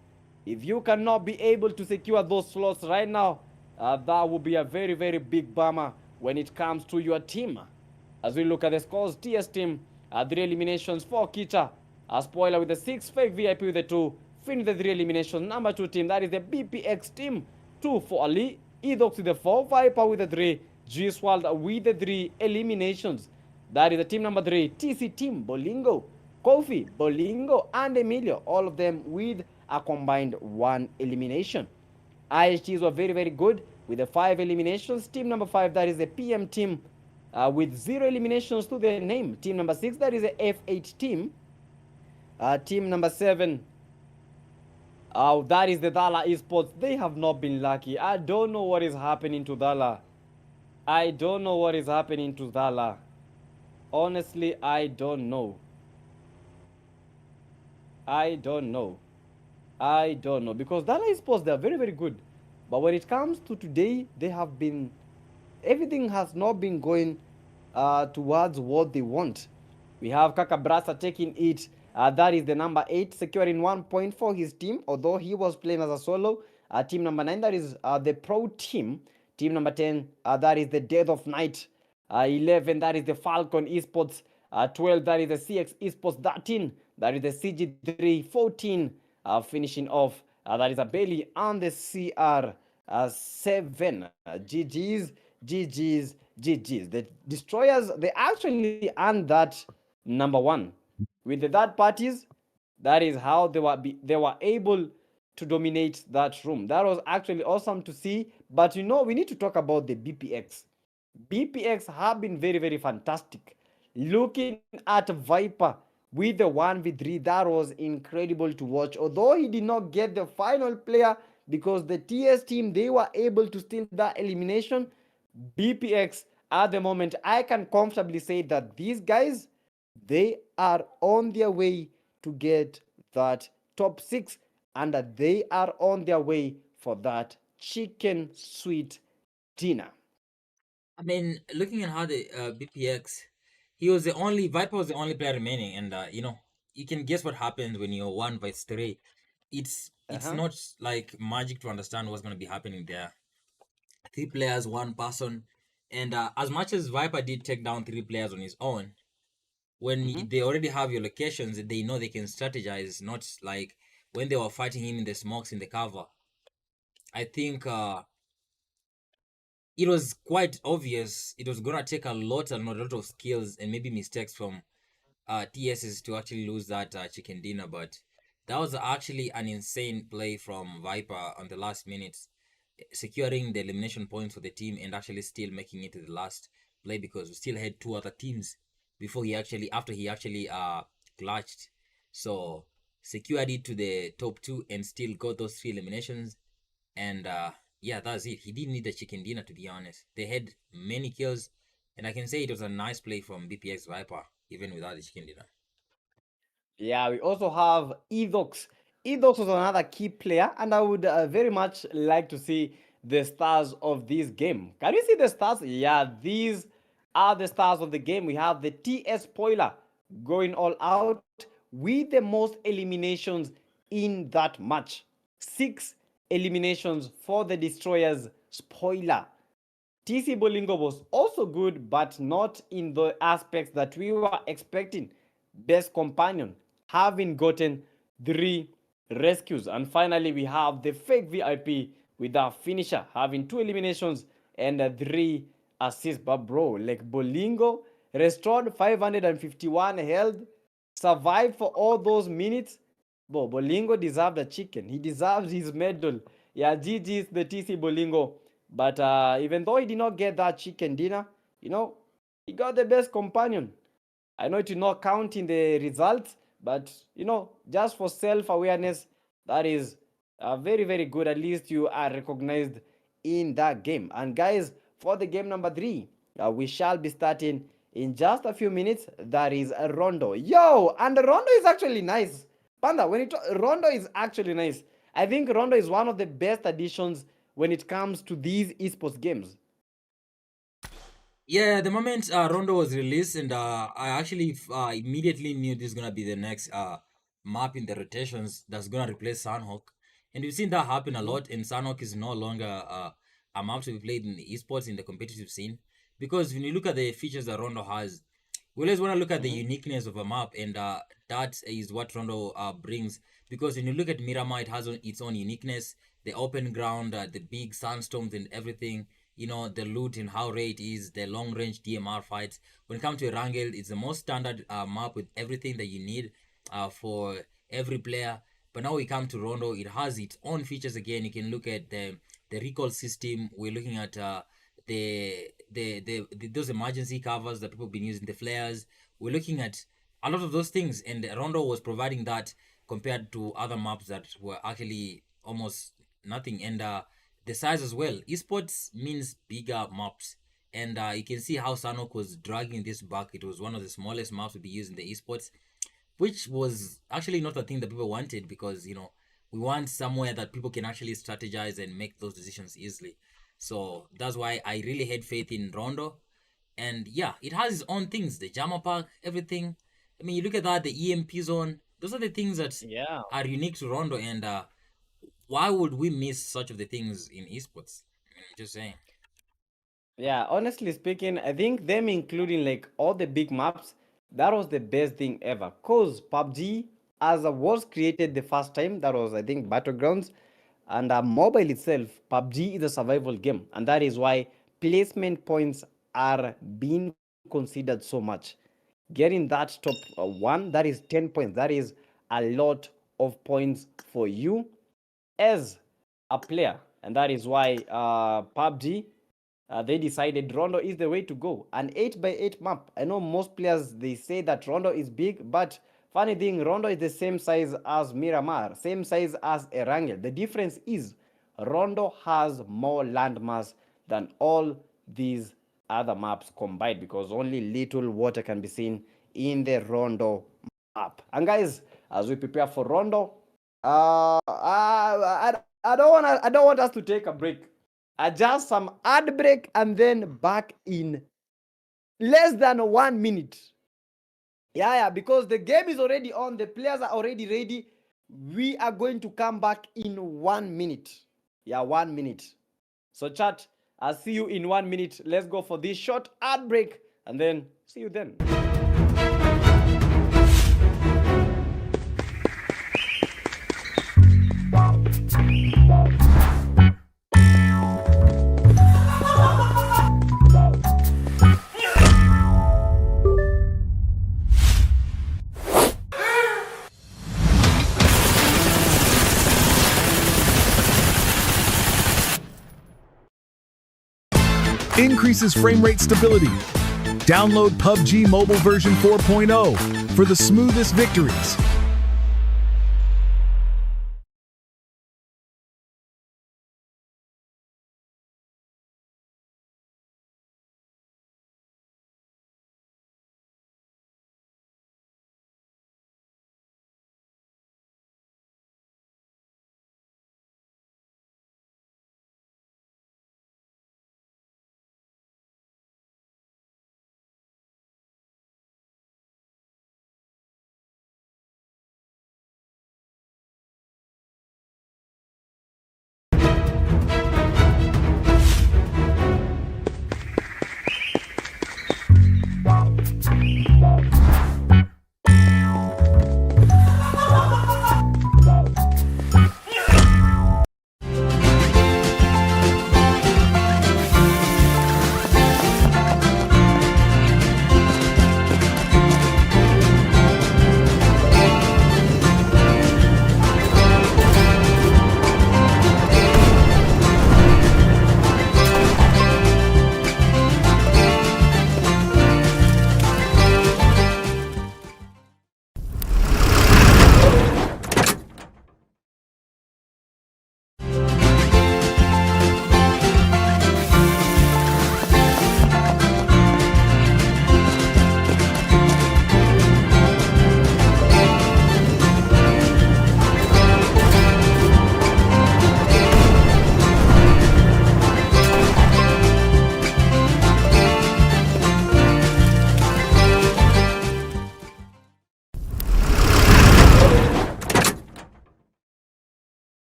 If you cannot be able to secure those slots right now, that will be a very, very big bummer when it comes to your team. As we look at the scores, TS team, 3 eliminations, 4 Kita. A spoiler with the 6, Fake VIP with the 2. Finish the 3 eliminations. Number 2 team, that is the BPX team. 2 for Ali. Edox with the 4, Viper with the 3. G-Swald with the 3 eliminations. That is the team number 3, TC team, Bolingo, Kofi, Bolingo, and Emilio. All of them with a combined 1 elimination. IHTs were very, very good with the 5 eliminations. Team number 5, that is the PM team, with 0 eliminations to their name. Team number 6, that is the F8 team. Team number 7, that is the Dala Esports. They have not been lucky. I don't know what is happening to Dala. I don't know what is happening to Dala. Honestly, I don't know. I don't know. I don't know. Because Dala Esports, they are very, very good. But when it comes to today, they have been... everything has not been going towards what they want. We have Kaka Brasa taking it. That is the number 8, securing 1 point for his team, although he was playing as a solo. Team number 9, that is the Pro team. Team number 10, that is the Death of Night. 11, that is the Falcon Esports. 12, that is the CX Esports. 13, that is the CG3. 14, finishing off, that is a Bailey and the CR 7. GG's, GG's, GG's. The destroyers, they actually earned that number 1 with the third parties. That is how they were able to dominate that room. That was actually awesome to see. But we need to talk about the BPX. BPX have been very, very fantastic. Looking at Viper with the 1v3, that was incredible to watch. Although he did not get the final player because the TS team, they were able to steal that elimination. BPX at the moment, I can comfortably say that these guys, they are on their way to get that top 6, and that they are on their way for that chicken sweet dinner. I mean, looking at how the BPX, he was the only Viper was the only player remaining, and you can guess what happens when you're 1 vs 3. It's Uh-huh. not like magic to understand what's gonna be happening there. 3 players, 1 person, and as much as Viper did take down 3 players on his own, when Mm-hmm. they already have your locations, they know they can strategize. Not like when they were fighting him in the smokes in the cover. I think it was quite obvious it was gonna take a lot of skills and maybe mistakes from TSs to actually lose that chicken dinner. But that was actually an insane play from Viper on the last minutes, securing the elimination points for the team and actually still making it to the last play, because we still had 2 other teams before he actually after he actually clutched. So secured it to the top 2 and still got those 3 eliminations. And yeah, that's it. He didn't need the chicken dinner, to be honest. They had many kills, and I can say it was a nice play from BPX Viper, even without the chicken dinner. Yeah, we also have Edox. Edox was another key player, and I would very much like to see the stars of this game. Can you see the stars? Yeah, these are the stars of the game. We have the TS spoiler going all out with the most eliminations in that match. 6 eliminations for the Destroyers spoiler. TC Bolingo was also good, but not in the aspects that we were expecting. Best companion, having gotten 3 rescues. And finally, we have the fake VIP with our finisher, having 2 eliminations and 3 assists. But bro, like Bolingo, restored 551 health, survived for all those minutes. Bolingo deserved a chicken. He deserves his medal. Yeah, GG's the TC Bolingo. But even though he did not get that chicken dinner, he got the best companion. I know it will not count in the results, but just for self-awareness, that is very, very good. At least you are recognized in that game. And guys, for the game number 3, we shall be starting in just a few minutes. That is a Rondo. Yo, and Rondo is actually nice. Panda, Rondo is actually nice. I think Rondo is one of the best additions when it comes to these esports games. Yeah, the moment Rondo was released, and I actually immediately knew this is gonna be the next map in the rotations that's gonna replace Sunhawk, and we've seen that happen a Mhm. lot. And Sunhawk is no longer a map to be played in the esports in the competitive scene, because when you look at the features that Rondo has, we always want to look at the Mhm. uniqueness of a map, and that is what Rondo brings. Because when you look at Miramar, it has its own uniqueness, the open ground, the big sandstorms, and everything. The loot and how rare it is, the long range DMR fights. When it comes to Erangel, it's the most standard map with everything that you need for every player. But now we come to Rondo, it has its own features again. You can look at the recall system. We're looking at those emergency covers that people have been using, the flares. We're looking at a lot of those things, and Rondo was providing that compared to other maps that were actually almost nothing. And the size as well. Esports means bigger maps, and you can see how Sanok was dragging this back. It was one of the smallest maps to be used in the esports, which was actually not a thing that people wanted, because we want somewhere that people can actually strategize and make those decisions easily. So that's why I really had faith in Rondo. And yeah, it has its own things, the Jama Park, everything. I mean, you look at that, the EMP zone, those are the things that Yeah. are unique to Rondo. And why would we miss such of the things in esports? I mean, just saying. Yeah, honestly speaking, I think them including like all the big maps, that was the best thing ever. Cause PUBG as a was created the first time, that was I think Battlegrounds. And mobile itself, PUBG is a survival game, and that is why placement points are being considered so much. Getting that top one, that is 10 points. That is a lot of points for you as a player, and that is why PUBG, they decided Rondo is the way to go. An 8x8 map. I know most players, they say that Rondo is big, but funny thing, Rondo is the same size as Miramar, same size as Erangel. The difference is Rondo has more landmass than all these other maps combined, because only little water can be seen in the Rondo map. And guys, as we prepare for Rondo, I don't want us to take a break. Just some ad break and then back in less than 1 minute. Yeah, because the game is already on, the players are already ready. We are going to come back in 1 minute. Yeah, 1 minute. So chat, I'll see you in 1 minute. Let's go for this short ad break and then see you then. Increases frame rate stability. Download PUBG Mobile version 4.0 for the smoothest victories.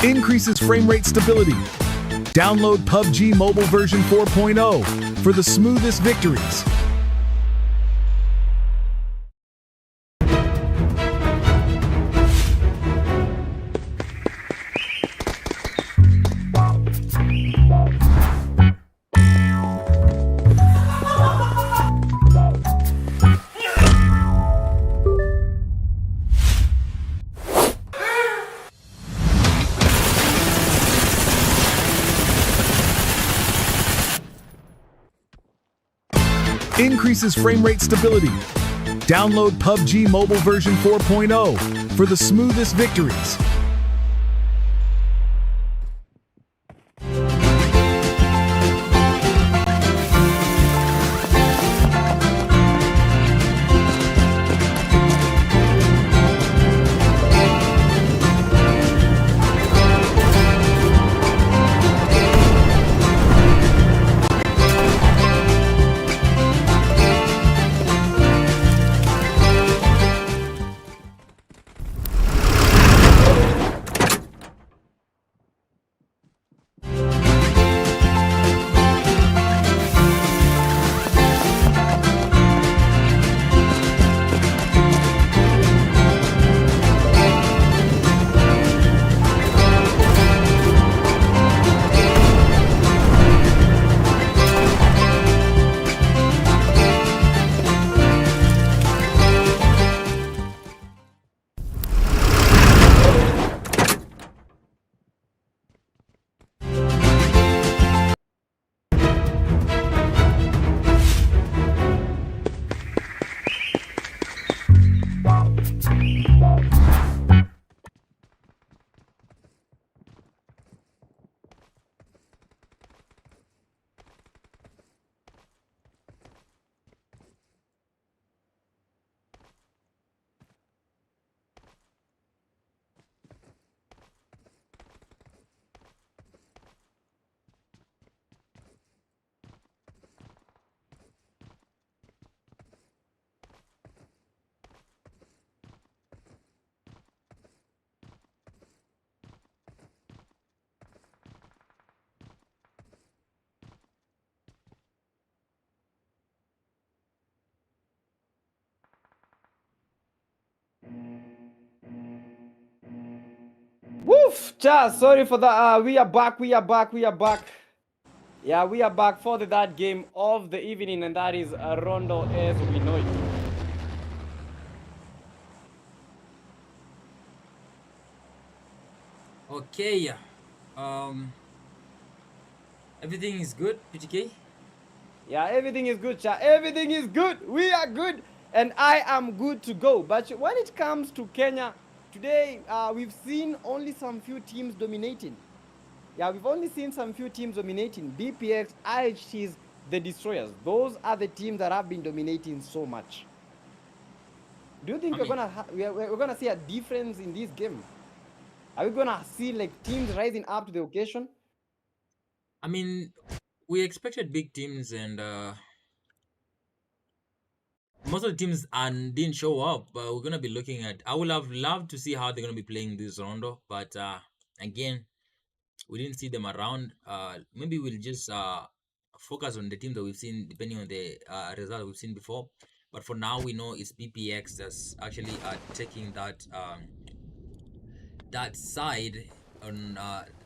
Increases frame rate stability. Download PUBG Mobile version 4.0 for the smoothest victories. Increases frame rate stability. Download PUBG Mobile version 4.0 for the smoothest victories. Cha, sorry for that. We are back. We are back. We are back. Yeah, we are back for the third game of the evening, and that is Rondo as we know it. Okay. Um, everything is good, PTK. Yeah, everything is good, Cha. Everything is good. We are good, and I am good to go. But when it comes to Kenya, today we've seen only some few teams dominating. Yeah, we've only seen some few teams dominating. BPX, IHTs, the Destroyers. Those are the teams that have been dominating so much. Do you think I mean, we're gonna see a difference in this game? Are we gonna see like teams rising up to the occasion? I mean, we expected big teams, and most of the teams didn't show up. But we're gonna be looking at. I would have loved to see how they're gonna be playing this rondo, but again, we didn't see them around. Maybe we'll just focus on the team that we've seen, depending on the result we've seen before. But for now, we know it's BPX that's actually taking that side on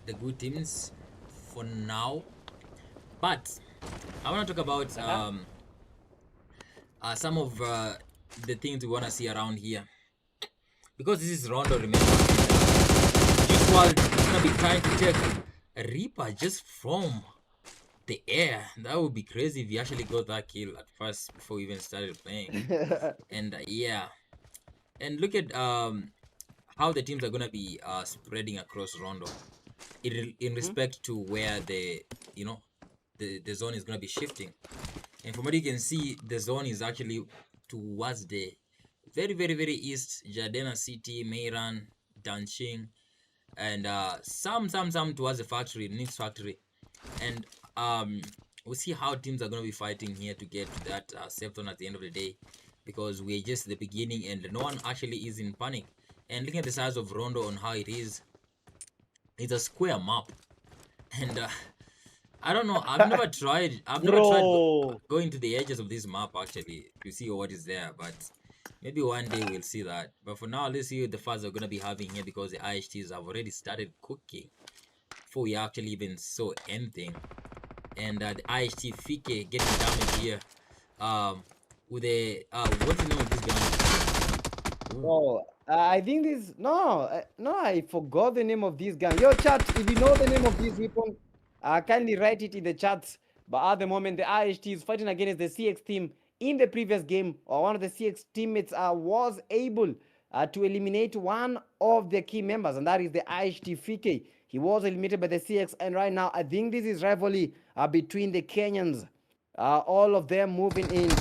the good teams for now. But I want to talk about some of the things we want to see around here, because this is Rondo. Remember, usual is gonna be trying to take a Reaper just from the air. That would be crazy if he actually got that kill at first before we even started playing. And yeah, and look at how the teams are gonna be spreading across Rondo in respect to where the the zone is gonna be shifting. And from what you can see, the zone is actually towards the very east, Jardena City, Meiran, Danching, and some towards the factory, Nix factory. And we'll see how teams are going to be fighting here to get to that safe zone at the end of the day, because we're just the beginning and no one actually is in panic. And looking at the size of Rondo on how it is, it's a square map. And I don't know, I've never tried going to the edges of this map actually to see what is there, but maybe one day we'll see that. But for now, let's see what the fans are going to be having here, because the IHTs have already started cooking before we actually even saw anything. And the IHT Fike getting damage here with a what's the name of this gun? Oh, I think this no, I forgot the name of this gun. Yo, chat, if you know the name of this weapon, kindly write it in the chats. But at the moment, the IHT is fighting against the CX team in the previous game, or one of the CX teammates was able to eliminate one of the key members, and that is the IHT Fike. He was eliminated by the CX, and right now, I think this is rivalry between the Kenyans. All of them moving in,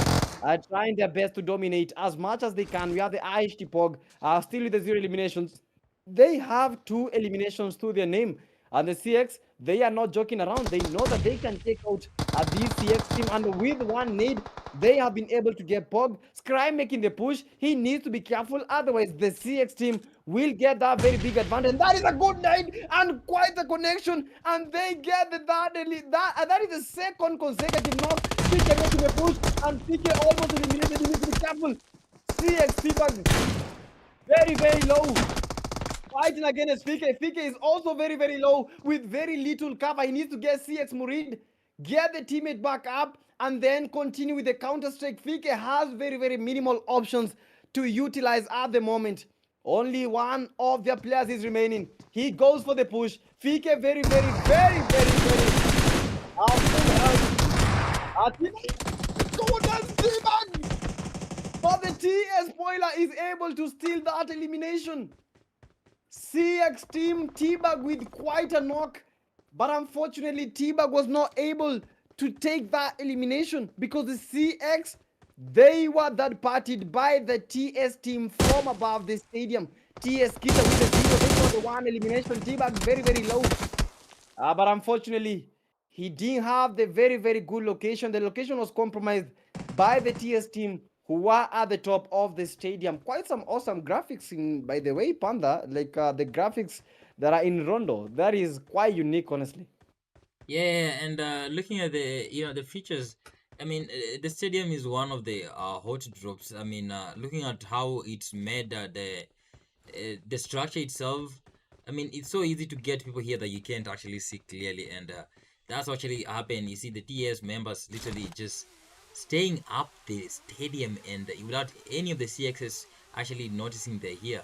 trying their best to dominate as much as they can. We have the IHT Pog still with the 0 eliminations. They have 2 eliminations to their name. And the CX, they are not joking around. They know that they can take out this CX team. And with one need, they have been able to get Pog. Scry making the push. He needs to be careful. Otherwise, the CX team will get that very big advantage. And that is a good night and quite a connection. And they get that is the second consecutive knock. PK making the push. And PK almost eliminated. He needs to be careful. CX T-Bag very low. Fighting against Fike. Fike is also very low with very little cover. He needs to get CX Murid, get the teammate back up, and then continue with the counter strike. Fike has very minimal options to utilize at the moment. Only one of their players is remaining. He goes for the push. Fike very full health. Golden T-Bag! But the TS spoiler is able to steal that elimination. CX team T-Bag with quite a knock, but unfortunately T-Bag was not able to take that elimination because the CX, they were that partied by the TS team from above the stadium. TS Kita with the 0, they got the 1 elimination. T-Bag very low, but unfortunately he didn't have the very good location. The location was compromised by the TS team, who were at the top of the stadium. Quite some awesome graphics in, by the way, Panda. Like the graphics that are in Rondo, that is quite unique, honestly. Yeah, and looking at the the features, I mean, the stadium is one of the hot drops. I mean, looking at how it's made, the structure itself, I mean, it's so easy to get people here that you can't actually see clearly, and that's what actually happened. You see, the TS members literally just staying up the stadium and without any of the CXs actually noticing they're here.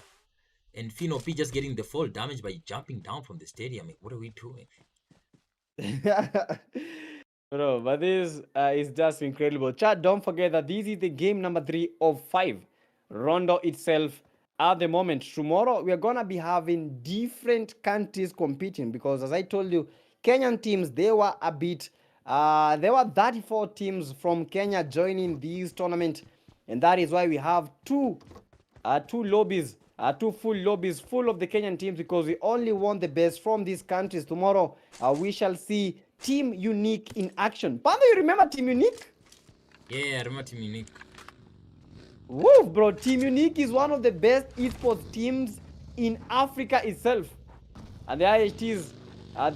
And Fino P just getting the fall damage by jumping down from the stadium. What are we doing? Bro, but this is just incredible. Chat, don't forget that this is the game number 3 of 5. Rondo itself at the moment. Tomorrow, we are going to be having different countries competing because, as I told you, Kenyan teams, they were a bit, there were 34 teams from Kenya joining this tournament. And that is why we have two lobbies, two full lobbies full of the Kenyan teams because we only want the best from these countries. Tomorrow, we shall see Team Unique in action. Panda, you remember Team Unique? Yeah, I remember Team Unique. Woo, bro. Team Unique is one of the best esports teams in Africa itself. And the IHTs,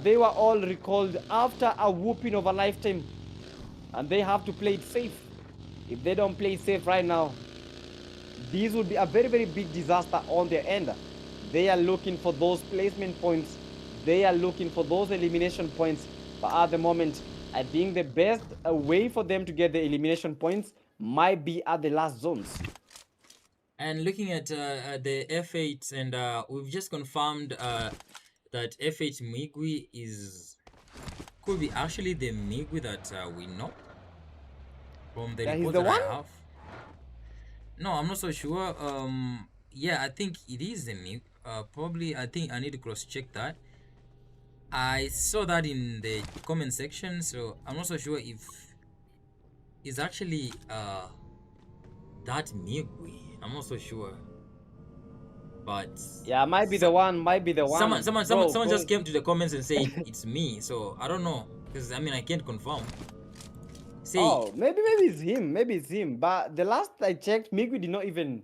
they were all recalled after a whooping of a lifetime. And they have to play it safe. If they don't play it safe right now, this would be a very, very big disaster on their end. They are looking for those placement points. They are looking for those elimination points. But at the moment, I think the best way for them to get the elimination points might be at the last zones. And looking at the F8, and we've just confirmed that F8 Migwi could be actually the Migwi that we know from the report that I have. No, I'm not so sure. Yeah, I think it is the Migwi. Probably, I think I need to cross-check that. I saw that in the comment section, so I'm not so sure if it's actually that Migwi. I'm not so sure. But yeah, might be the one. Someone just came to the comments and said it's me. So I don't know, because I mean I can't confirm. Maybe it's him. Maybe it's him. But the last I checked, Migwi did not even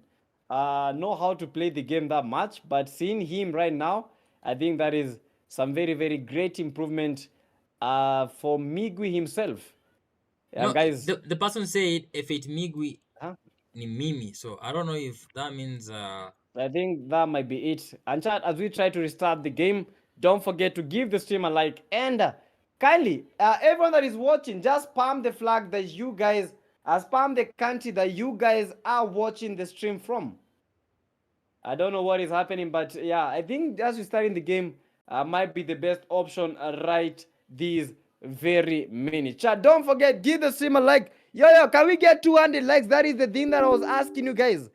know how to play the game that much. But seeing him right now, I think that is some very, very great improvement for Migwi himself. No, guys. The person said if it Migwi ni Mimi. So I don't know if that means I think that might be it. And chat, as we try to restart the game, don't forget to give the stream a like. And kindly, everyone that is watching, just spam the flag that you guys, spam the country that you guys are watching the stream from. I don't know what is happening, but yeah, I think as we start in the game, might be the best option right these very minutes. Chat, don't forget, give the stream a like. Yo, can we get 200 likes? That is the thing that I was asking you guys.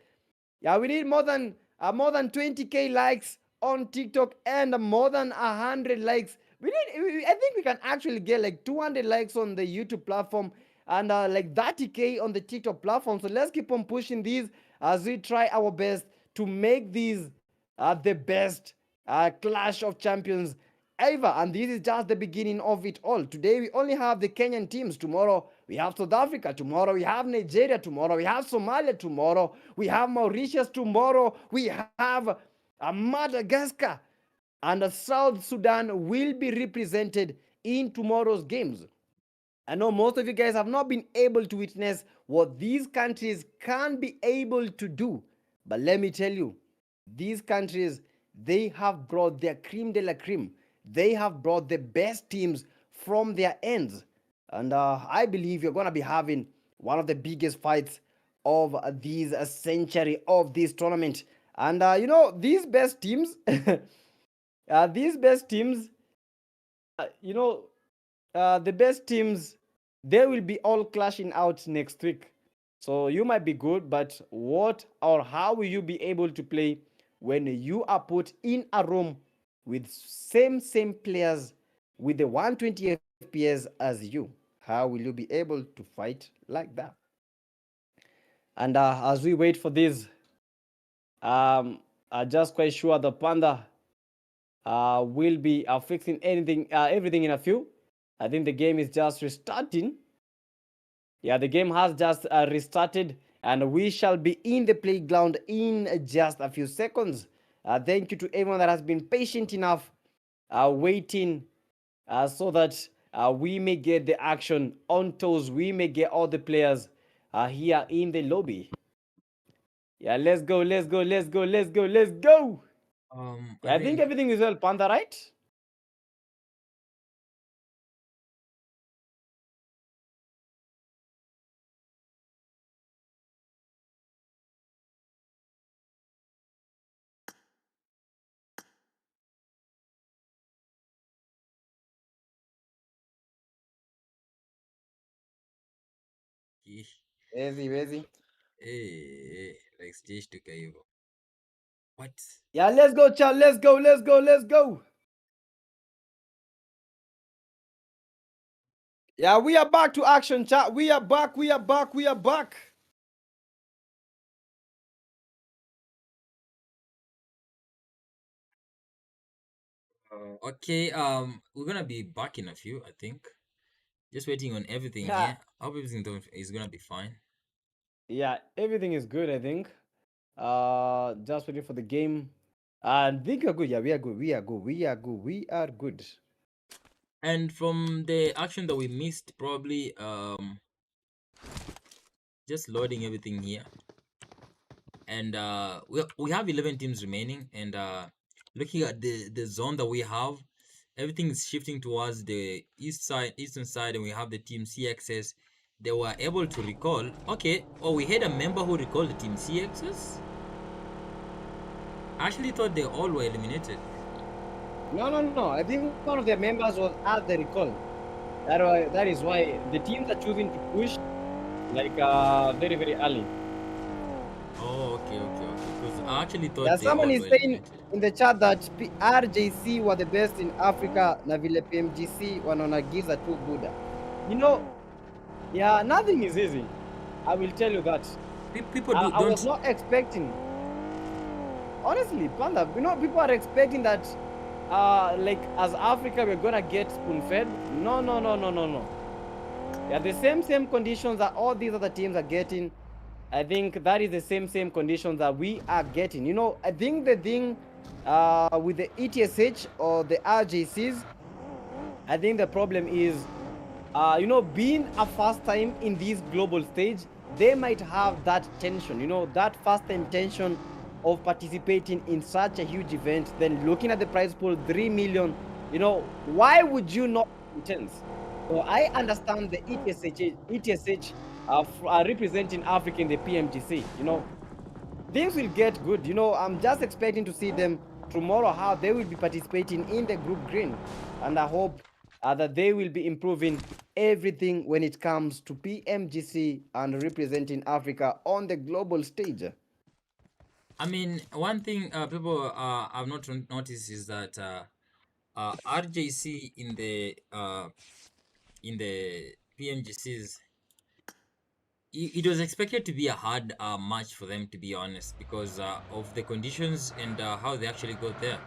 Yeah, we need more than 20k likes on TikTok and more than 100 likes. I think we can actually get like 200 likes on the YouTube platform and like 30k on the TikTok platform. So let's keep on pushing these as we try our best to make these the best Clash of Champions ever. And this is just the beginning of it all. Today we only have the Kenyan teams. Tomorrow we have South Africa. Tomorrow we have Nigeria. Tomorrow we have Somalia. Tomorrow we have Mauritius. Tomorrow we have Madagascar. And South Sudan will be represented in tomorrow's games. I know most of you guys have not been able to witness what these countries can be able to do. But let me tell you, these countries, they have brought their cream de la cream. They have brought the best teams from their ends. And I believe you're going to be having one of the biggest fights of this century of this tournament. And, these best teams, the best teams, they will be all clashing out next week. So you might be good, but what or how will you be able to play when you are put in a room with same players with the 120 FPS as you? How will you be able to fight like that? And as we wait for this, I'm just quite sure the Panda will be fixing everything in a few. I think the game is just restarting. Yeah, the game has just restarted and we shall be in the playground in just a few seconds. Thank you to everyone that has been patient enough waiting so that we may get the action on toes. We may get all the players here in the lobby. Yeah, let's go. I I think think everything is well, Panda, right? Easy, easy. like stage to hivyo. What? Yeah, let's go, Chad. Let's go, let's go, let's go. Yeah, we are back to action, chat. We are back, we are back, we are back. Okay, we're gonna be back in a few, I think. Just waiting on everything Yeah, here. I hope everything is gonna be fine. yeah, everything is good, I think. Just waiting for the game. I think we're good. Yeah, we are good. We are good. We are good. We are good. And from the action that we missed, probably just loading everything here. And we have 11 teams remaining, and looking at the zone that we have, everything is shifting towards the eastern side, and we have the team CXS. They were able to recall. Okay, oh, we had a member who recalled the team CXS. I actually thought they all were eliminated. No, no, no. I think one of their members was at the recall. That is why the teams are choosing to push like very, very early. Oh, okay. Because I actually Yeah, thought they all someone were is saying eliminated. in the chat that RJC were the best in Africa na vile PMGC wanaonagiza tu Buddha. You know, yeah, nothing is easy. I will tell you that. People I was don't. not expecting. Honestly, Panda, you know, people are expecting that, like, as Africa, we're gonna get spoon-fed. No, no, no, no, no, no. Yeah, the same conditions that all these other teams are getting. I think that is the same conditions that we are getting. You know, I think the thing with the ETSH or the RJCs, I think the problem is, you know, being a first time in this global stage, they might have that tension, you know, that first time tension of participating in such a huge event, then looking at the prize pool, 3 million, you know, why would you not intense? So I understand the ETSH representing Africa in the PMGC, you know, things will get good. You know, I'm just expecting to see them tomorrow, how they will be participating in the group green. And I hope that they will be improving everything when it comes to PMGC and representing Africa on the global stage. I mean, one thing people have not noticed is that RJC in the PMGCs, it was expected to be a hard match for them, to be honest, because of the conditions and how they actually got there.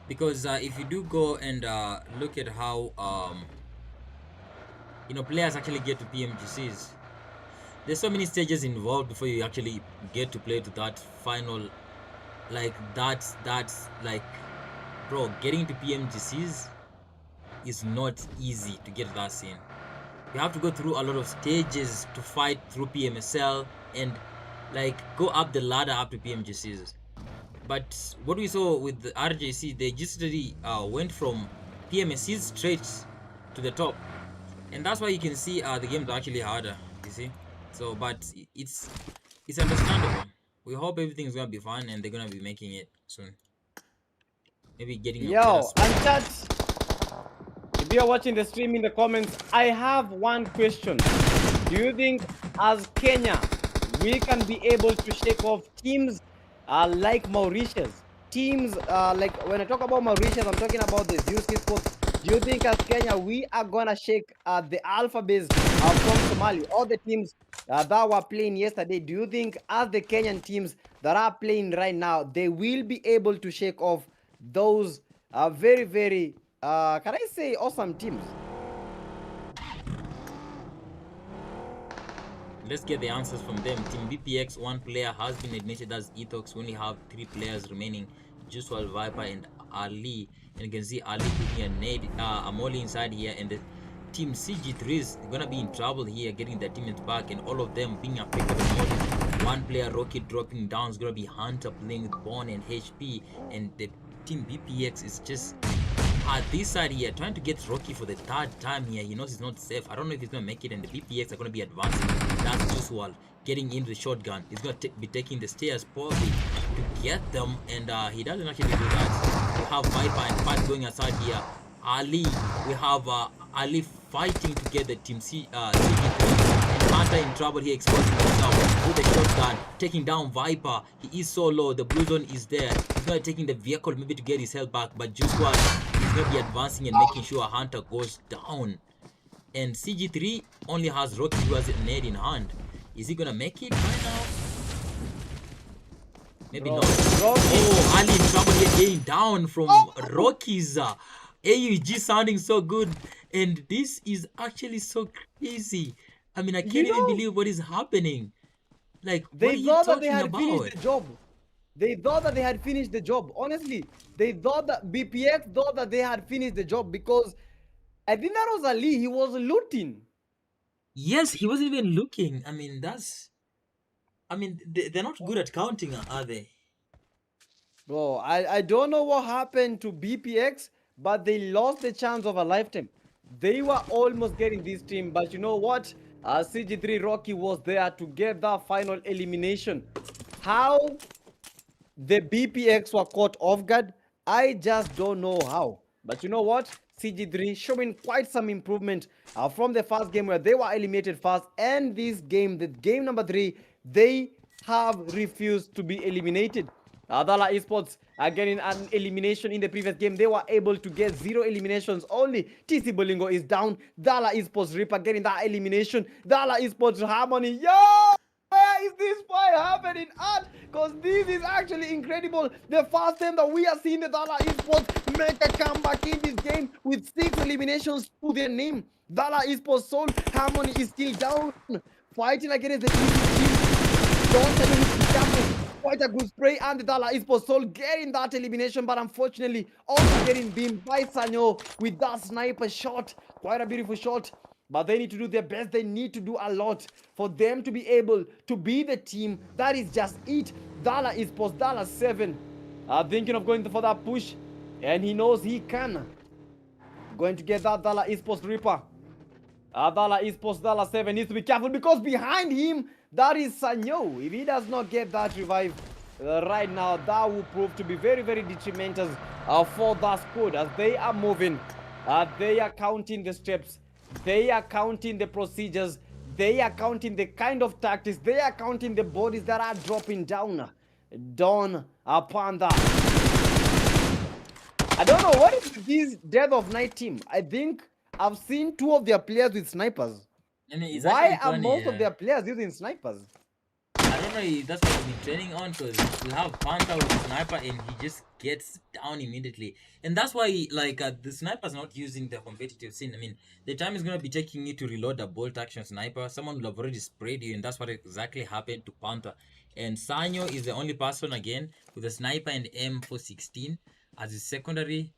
Because if you do go and look at how players actually get to PMGCs, there's so many stages involved before you actually get to play to that final. Like that's like, bro, getting to PMGCs is not easy to get that scene. You have to go through a lot of stages to fight through PMSL and like go up the ladder up to PMGCs. But what we saw with the RJC, they just really went from PMSCs straight to the top, and that's why you can see the games are actually harder. You see, so but it's understandable. We hope everything's gonna be fine and they're gonna be making it soon. Maybe getting a better Yo, spot. and chat, if you are watching the stream in the comments, I have one question. Do you think as Kenya, we can be able to shake off teams like Mauritius? Teams like, when I talk about Mauritius, I'm talking about the Zeus Sports. Do you think as Kenya, we are going to shake the Alphabets from Somalia, all the teams that were playing yesterday? Do you think as the Kenyan teams that are playing right now, they will be able to shake off those very, very, can I say, awesome teams? Let's get the answers from them. Team BPX, one player has been admitted as Ethox. We only have 3 players remaining: Juswal, Viper, and Ali. And you can see Ali putting a nade, a molly inside here. And the team CG3 is gonna be in trouble here, getting their teammates back, and all of them being affected by mollies. one player Rocky dropping down is gonna be Hunter playing with Bond and HP, and the team BPX is just at this side here trying to get Rocky for the third time here. He knows he's not safe. I don't know if he's gonna make it, and the BPX are gonna be advancing. That's Juice WRLD getting into the shotgun. He's gonna be taking the stairs probably to get them, and he doesn't actually do that. We have Viper and Pat going aside here. Ali, we have Ali fighting to get the team CG3, and Hunter in trouble here, exposing himself with the shotgun, taking down Viper. He is so low. The blue zone is there. He's gonna taking the vehicle maybe to get his health back, but Juice WRLD is gonna be advancing and making sure Hunter goes down. And CG3 only has Rocky who has a nade in hand. Is he gonna make it right now? Maybe not. Oh, Ali in trouble here, getting down from Rocky's AUG sounding so good, and this is actually so crazy. I mean, I can't even believe what is happening. Like, what are They you thought that talking they had about? finished the job. They thought that they had finished the job. Honestly, they thought that BPX thought that they had finished the job because I think that was Ali. He was looting. Yes, he wasn't even looking. I mean, they're not good at counting, are they? Bro, I don't know what happened to BPX, but they lost the chance of a lifetime. They were almost getting this team, but you know what? CG3 Rocky was there to get that final elimination. How the BPX were caught off guard, I just don't know how. But you know what? CG3 showing quite some improvement from the first game where they were eliminated first, and this game, the game number 3, they have refused to be eliminated. Dala Esports are getting an elimination in the previous game. They were able to get 0 eliminations. Only TC Bolingo is down. Dala Esports Reaper getting that elimination. Dala Esports Harmony. Yo! Where is this fight happening at? Because this is actually incredible. The first time that we are seeing the Dala Esports make a comeback in this game with 6 eliminations to their name. Dala Esports Soul Harmony is still down. Fighting against the team. Don't quite a good spray, and the Dala Esports Soul getting that elimination, but unfortunately also getting beamed by Sanyo with that sniper shot. Quite a beautiful shot. But they need to do their best. They need to do a lot for them to be able to be the team. That is just it. Dala Esports, Dala 7 thinking of going for that push. And he knows he can. Going to get that Dala Esports Reaper. Dala Esports, Dala 7 needs to be careful because behind him, that is Sanyo. If he does not get that revive right now, that will prove to be very, very detrimental for that squad as they are moving. They are counting the steps. They are counting the procedures. They are counting the kind of tactics. They are counting the bodies that are dropping down upon that. I don't know what is this Death of Night team. I think I've seen 2 of their players with snipers. Why are most of their players using snipers? I don't know, that's what we've been training on, because we have Panther with the sniper and he just gets down immediately. And that's why, like, the sniper's not using the competitive scene. I mean, the time is going to be taking you to reload a bolt action sniper. Someone will have already sprayed you, and that's what exactly happened to Panther. And Sanyo is the only person, again, with a sniper and M416 as his secondary.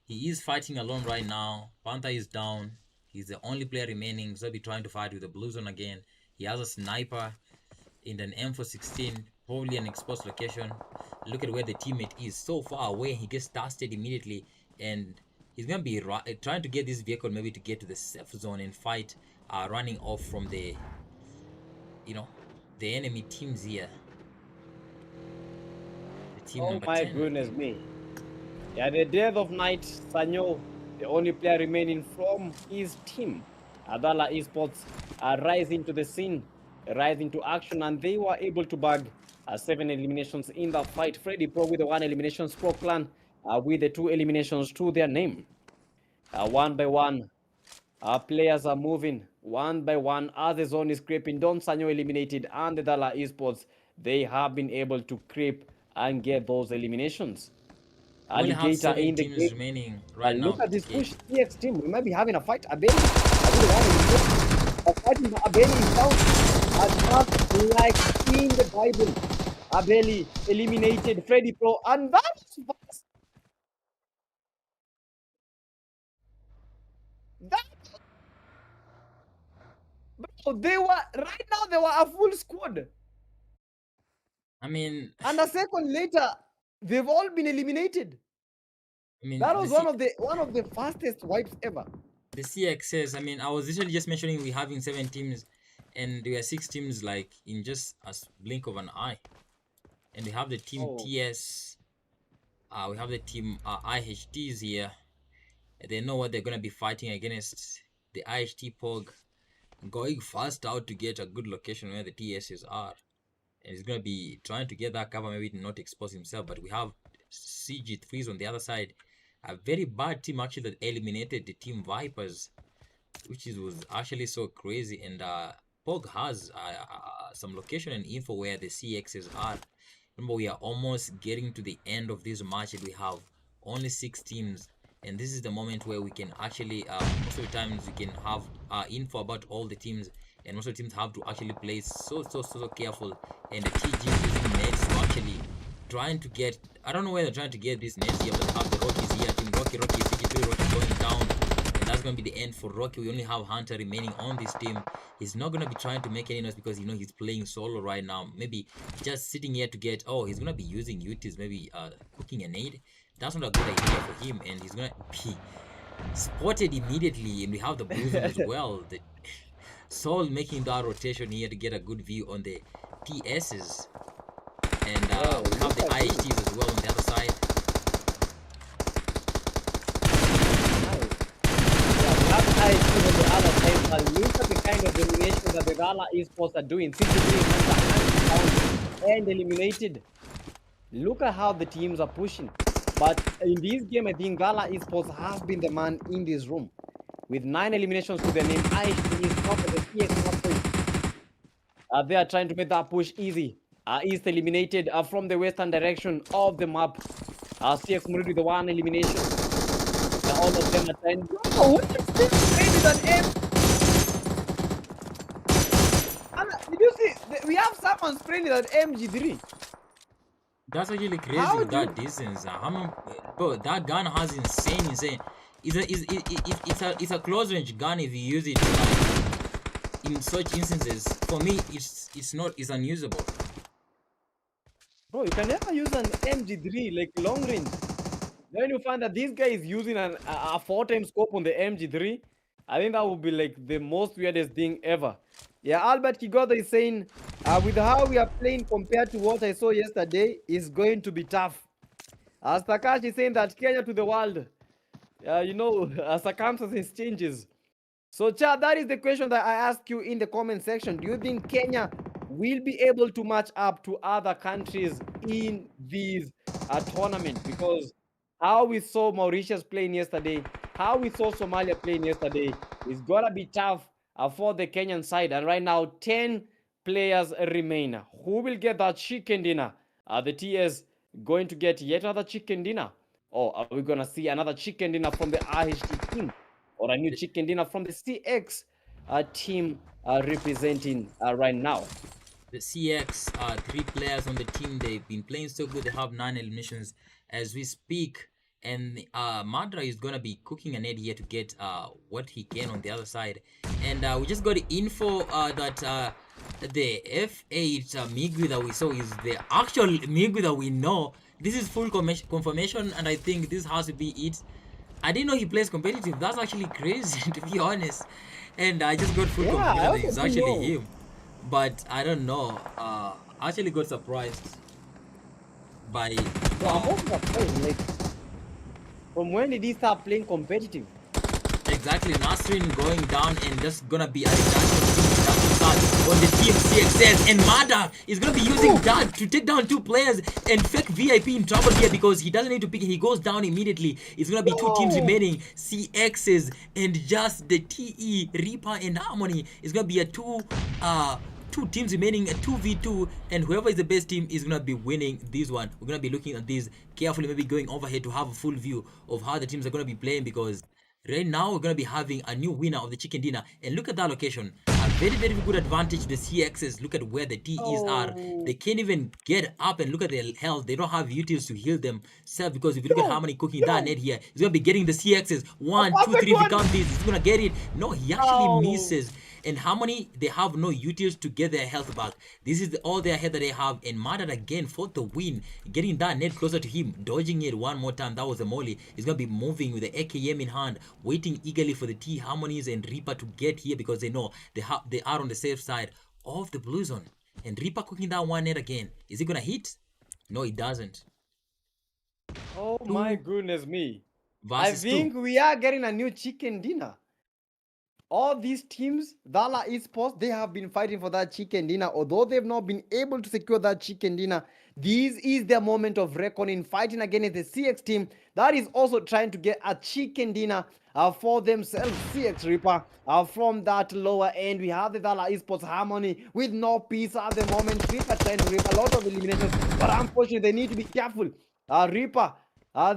He is fighting alone right now. Panther is down. He's the only player remaining. So he'll be trying to fight with the blue zone again. He has a sniper in an M416, probably an exposed location. Look at where the teammate is, so far away. He gets dusted immediately, and he's gonna be trying to get this vehicle maybe to get to the safe zone and fight, running off from the, the enemy teams here. The team number 10. Oh my goodness me. Yeah, the Death of Night, Sanyo, the only player remaining from his team. Dala Esports are rising to the scene, rising to action, and they were able to bag 7 eliminations in the fight. Freddy Pro with the 1 elimination, Pro Clan with the 2 eliminations to their name. One by one, players are moving one by one as the zone is creeping. Don Sanyo eliminated, and the Dala Esports, they have been able to creep and get those eliminations. Alligator in the game. Remaining right now. Look at this push EX team. We might be having a fight. Abeli. Fighting Abeli is down. Just like in the Bible. Abeli eliminated Freddy Pro, and that was fast. Bro, they were right now. They were a full squad. I mean, And a second later, they've all been eliminated. That was one of the fastest wipes ever. the CXS. I mean, I was literally just mentioning we're having 7 teams, and there are 6 teams like in just a blink of an eye. And we have the team Oh, TS. We have the team IHTs here. They know what they're gonna be fighting against. The IHT POG going fast out to get a good location where the TSs are, and he's gonna be trying to get that cover, maybe to not expose himself. But we have CG3s on the other side, a very bad team actually that eliminated the team Vipers, which was actually so crazy. And POG has some location and info where the CXs are. Remember, we are almost getting to the end of this match, and we have only 6 teams. And this is the moment where we can actually, most of the times, we can have info about all the teams, and most of the teams have to actually play so careful. And the TG is using nets to actually trying to get. I don't know where they're trying to get these nets here, but they have the Rockies here. Team Rocky, CG3, Rocky going down. And that's going to be the end for Rocky. We only have Hunter remaining on this team. He's not going to be trying to make any noise because he's playing solo right now. Maybe just sitting here to get, he's going to be using UTs, maybe cooking a nade. That's not a good idea for him, and he's going to be spotted immediately. And we have the bruising as well. The Soul making that rotation here to get a good view on the TSs. And we have the IHTs as well on the other side. IHT on the other side, but look at the kind of elimination that the Gala esports are doing. 63 and eliminated. Look at how the teams are pushing. But in this game, I think Gala esports has been the man in this room. With 9 eliminations to their name, IHT is top of the CX. They are trying to make that push easy. East eliminated from the western direction of the map. CX moved with the 1 elimination. All of them are trying. Oh, what is this? Maybe that M. Did you see? We have someone spraying that MG3. That's actually crazy with that distance. Bro, that gun has insane. It's a close range gun if you use it like, in such instances. For me, it's unusable. Bro, you can never use an MG3 like long range. Then you find that this guy is using a 4-time scope on the MG3. I think that would be like the most weirdest thing ever. Yeah, Albert Kigoda is saying, with how we are playing compared to what I saw yesterday, is going to be tough. Takashi is saying that Kenya to the world, circumstances changes. So, Chad, that is the question that I asked you in the comment section. Do you think Kenya will be able to match up to other countries in these tournaments? Because how we saw Mauritius playing yesterday, how we saw Somalia playing yesterday, is going to be tough for the Kenyan side. And right now, 10 players remain. Who will get that chicken dinner? The TS going to get yet another chicken dinner? Or are we going to see another chicken dinner from the IHT team? Or a new chicken dinner from the CX team representing right now? The CX, 3 players on the team, they've been playing so good. They have 9 eliminations as we speak. And Madra is going to be cooking an egg here to get what he can on the other side. And we just got the info that the F8 Migwi that we saw is the actual Migwi that we know. This is full confirmation, and I think this has to be it. I didn't know he plays competitive. That's actually crazy, to be honest. And I just got full confirmation that it's actually him. But I don't know. Actually got surprised by. I'm also surprised. Like, from when did he start playing competitive? Exactly, Nasrin going down and just gonna be a on the team CXS, and Mada is gonna be using that to take down 2 players and fake VIP in trouble here because he doesn't need to pick. He goes down immediately. It's gonna be 2 teams remaining, CXs and just the TE Reaper and Harmony. It's gonna be a 2 teams remaining, a 2v2, and whoever is the best team is gonna be winning this one. We're gonna be looking at this carefully, maybe going overhead to have a full view of how the teams are gonna be playing, because right now we're gonna be having a new winner of the chicken dinner. And look at that location, a very good advantage to the CXs. Look at where the TEs are. They can't even get up, and look at their health. They don't have utils to heal themselves, because if you look at Harmony cooking that net here, he's gonna be getting the CXs 1 2 3. If he counts this, he's gonna get it. No, he actually misses. And Harmony, they have no utils to get their health back. This is all their health that they have. And Madad again for the win, getting that net closer to him, dodging it one more time. That was a molly. He's gonna be moving with the AKM in hand, waiting eagerly for the T Harmonies and Reaper to get here because they know they are on the safe side of the blue zone. And Reaper cooking that one net again. Is he gonna hit? No, it doesn't. Oh my goodness me. I Versus think two. we are getting a new chicken dinner. All these teams, Dala Esports, they have been fighting for that chicken dinner. Although they've not been able to secure that chicken dinner, this is their moment of reckoning, fighting against the CX team that is also trying to get a chicken dinner for themselves. CX Reaper from that lower end. We have the Dala Esports Harmony with no peace at the moment. Reaper trying to reap a lot of eliminations, but unfortunately, they need to be careful. Reaper.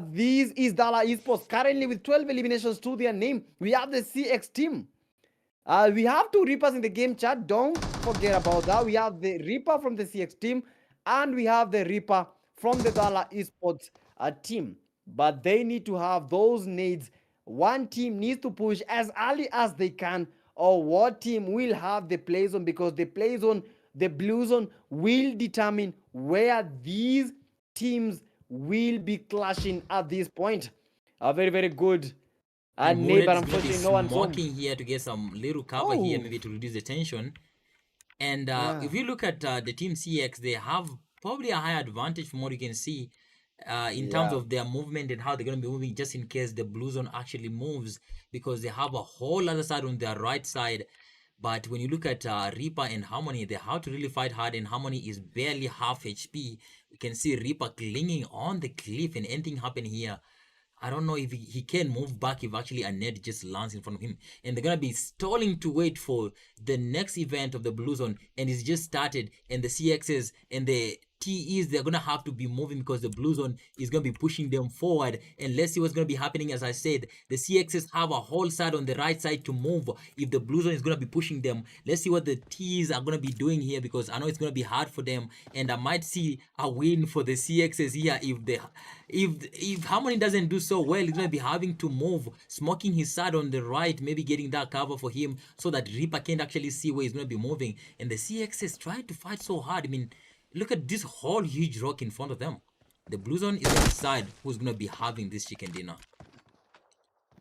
This is Dala Esports currently with 12 eliminations to their name. We have the CX team. We have two Reapers in the game chat. Don't forget about that. We have the Reaper from the CX team and we have the Reaper from the Dala Esports team. But they need to have those needs. One team needs to push as early as they can, or what team will have the play zone, because the play zone, the blue zone, will determine where these teams will be clashing at this point. A very, very good And neighbor. Moonhead is going to be Unfortunately, no one's home. smoking here to get some little cover here, maybe to reduce the tension. And Yeah. if you look at the team CX, they have probably a high advantage from what you can see in terms Yeah. of their movement and how they're going to be moving, just in case the blue zone actually moves, because they have a whole other side on their right side. But when you look at Reaper and Harmony, they have to really fight hard, and Harmony is barely half HP. We can see Reaper clinging on the cliff, and anything happen here, I don't know if he can move back if actually a net just lands in front of him. And they're going to be stalling to wait for the next event of the Blue Zone. And it's just started. And the CXs and the TEs, they're going to have to be moving because the Blue Zone is going to be pushing them forward. And let's see what's going to be happening. As I said, the CXs have a whole side on the right side to move if the Blue Zone is going to be pushing them. Let's see what the TEs are going to be doing here, because I know it's going to be hard for them. And I might see a win for the CXs here if Harmony doesn't do so well. He's going to be having to move, smoking his side on the right, maybe getting that cover for him so that Reaper can't actually see where he's going to be moving. And the CXs try to fight so hard. I mean, look at this whole huge rock in front of them. The Blue Zone is going to decide who's going to be having this chicken dinner.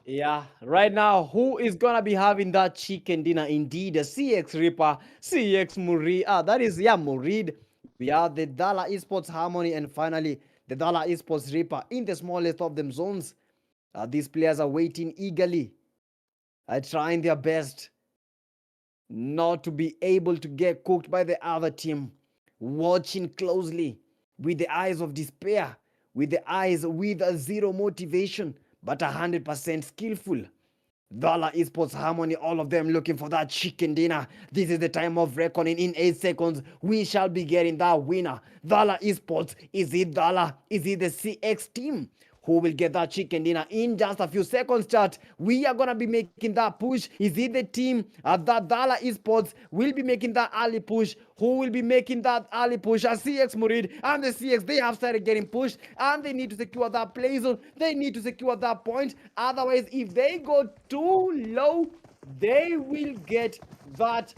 Yeah, right now, who is gonna be having that chicken dinner? Indeed, the CX Reaper, CX Murid. That is, yeah, Murid. We have the Dala Esports Harmony, and finally, the Dala Esports Reaper in the smallest of them zones. These players are waiting eagerly, trying their best not to be able to get cooked by the other team, watching closely with the eyes of despair, with the eyes with a zero motivation, but 100% skillful. Dala Esports Harmony, all of them looking for that chicken dinner. This is the time of reckoning. In 8 seconds, we shall be getting that winner. Dala Esports, is it Dala? Is it the CX team who will get that chicken dinner in just a few seconds? Chat, we are gonna be making that push. Is it the team that Dala Esports will be making that early push? Who will be making that early push? As CX Murid and the CX, they have started getting pushed, and they need to secure that play zone. They need to secure that point. Otherwise, if they go too low, they will get that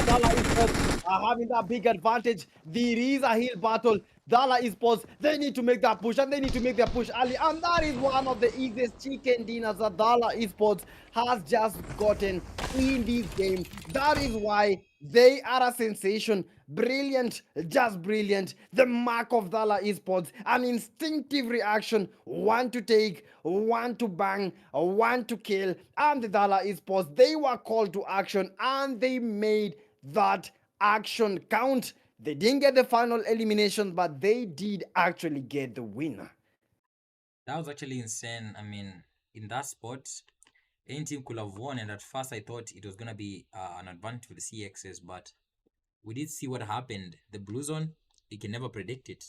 Dala Esports are having that big advantage. There is a hill battle. Dala Esports, they need to make that push, and they need to make their push early. And that is one of the easiest chicken dinners that Dala Esports has just gotten in this game. That is why they are a sensation. Brilliant, just brilliant. The mark of Dala Esports, an instinctive reaction, one to take, one to bang, one to kill. And the Dala Esports, they were called to action, and they made that action count. They didn't get the final elimination, but they did actually get the winner. That was actually insane. I mean, in that spot, any team could have won. And at first, I thought it was going to be an advantage for the CXs, but we did see what happened. The Blue Zone, you can never predict it.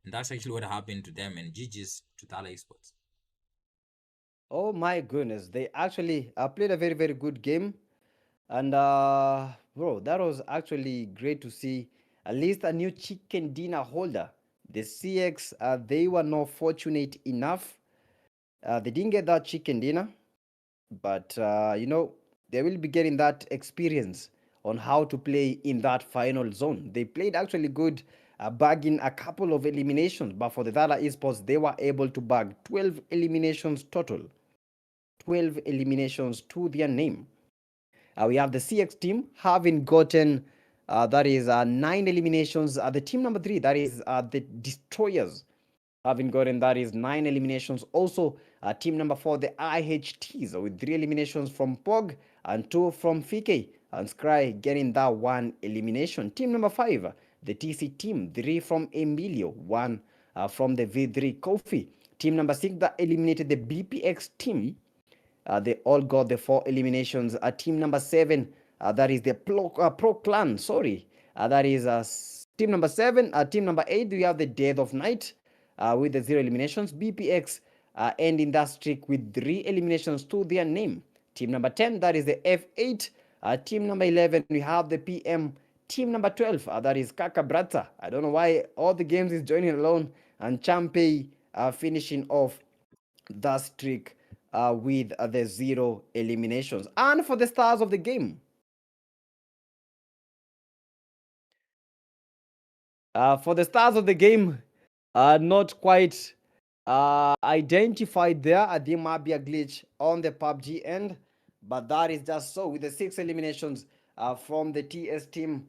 And that's actually what happened to them. And GG's to Thala Esports. Oh my goodness, they actually played a very, very good game. And bro, that was actually great to see at least a new chicken dinner holder. The CX, they were not fortunate enough. They didn't get that chicken dinner. but they will be getting that experience on how to play in that final zone. They played actually good, bagging a couple of eliminations, but for the Dala Esports, they were able to bag 12 eliminations total. 12 eliminations to their name. We have the CX team having gotten that is 9 eliminations. The team number 3, that is the Destroyers, having gotten that is 9 eliminations. Also, team number 4, the IHTs, with 3 eliminations from POG and 2 from FK, and Scry getting that 1 elimination. Team number 5, the TC team, 3 from Emilio, 1 from the V3 Kofi. Team number 6 that eliminated the BPX team, they all got the 4 eliminations. Team number 7, that is the Pro Clan. Sorry, that is team number 7. Team number 8, we have the Death of Night with the 0 eliminations. BPX ending that streak with 3 eliminations to their name. Team number 10, that is the F8. Team number 11, we have the PM. Team number 12, that is Kaka Brata. I don't know why all the games is joining alone. And Champe finishing off the streak with the 0 eliminations. And for the stars of the game, not quite identified there. There might be a glitch on the PUBG end, but that is just so. With the 6 eliminations from the TS team,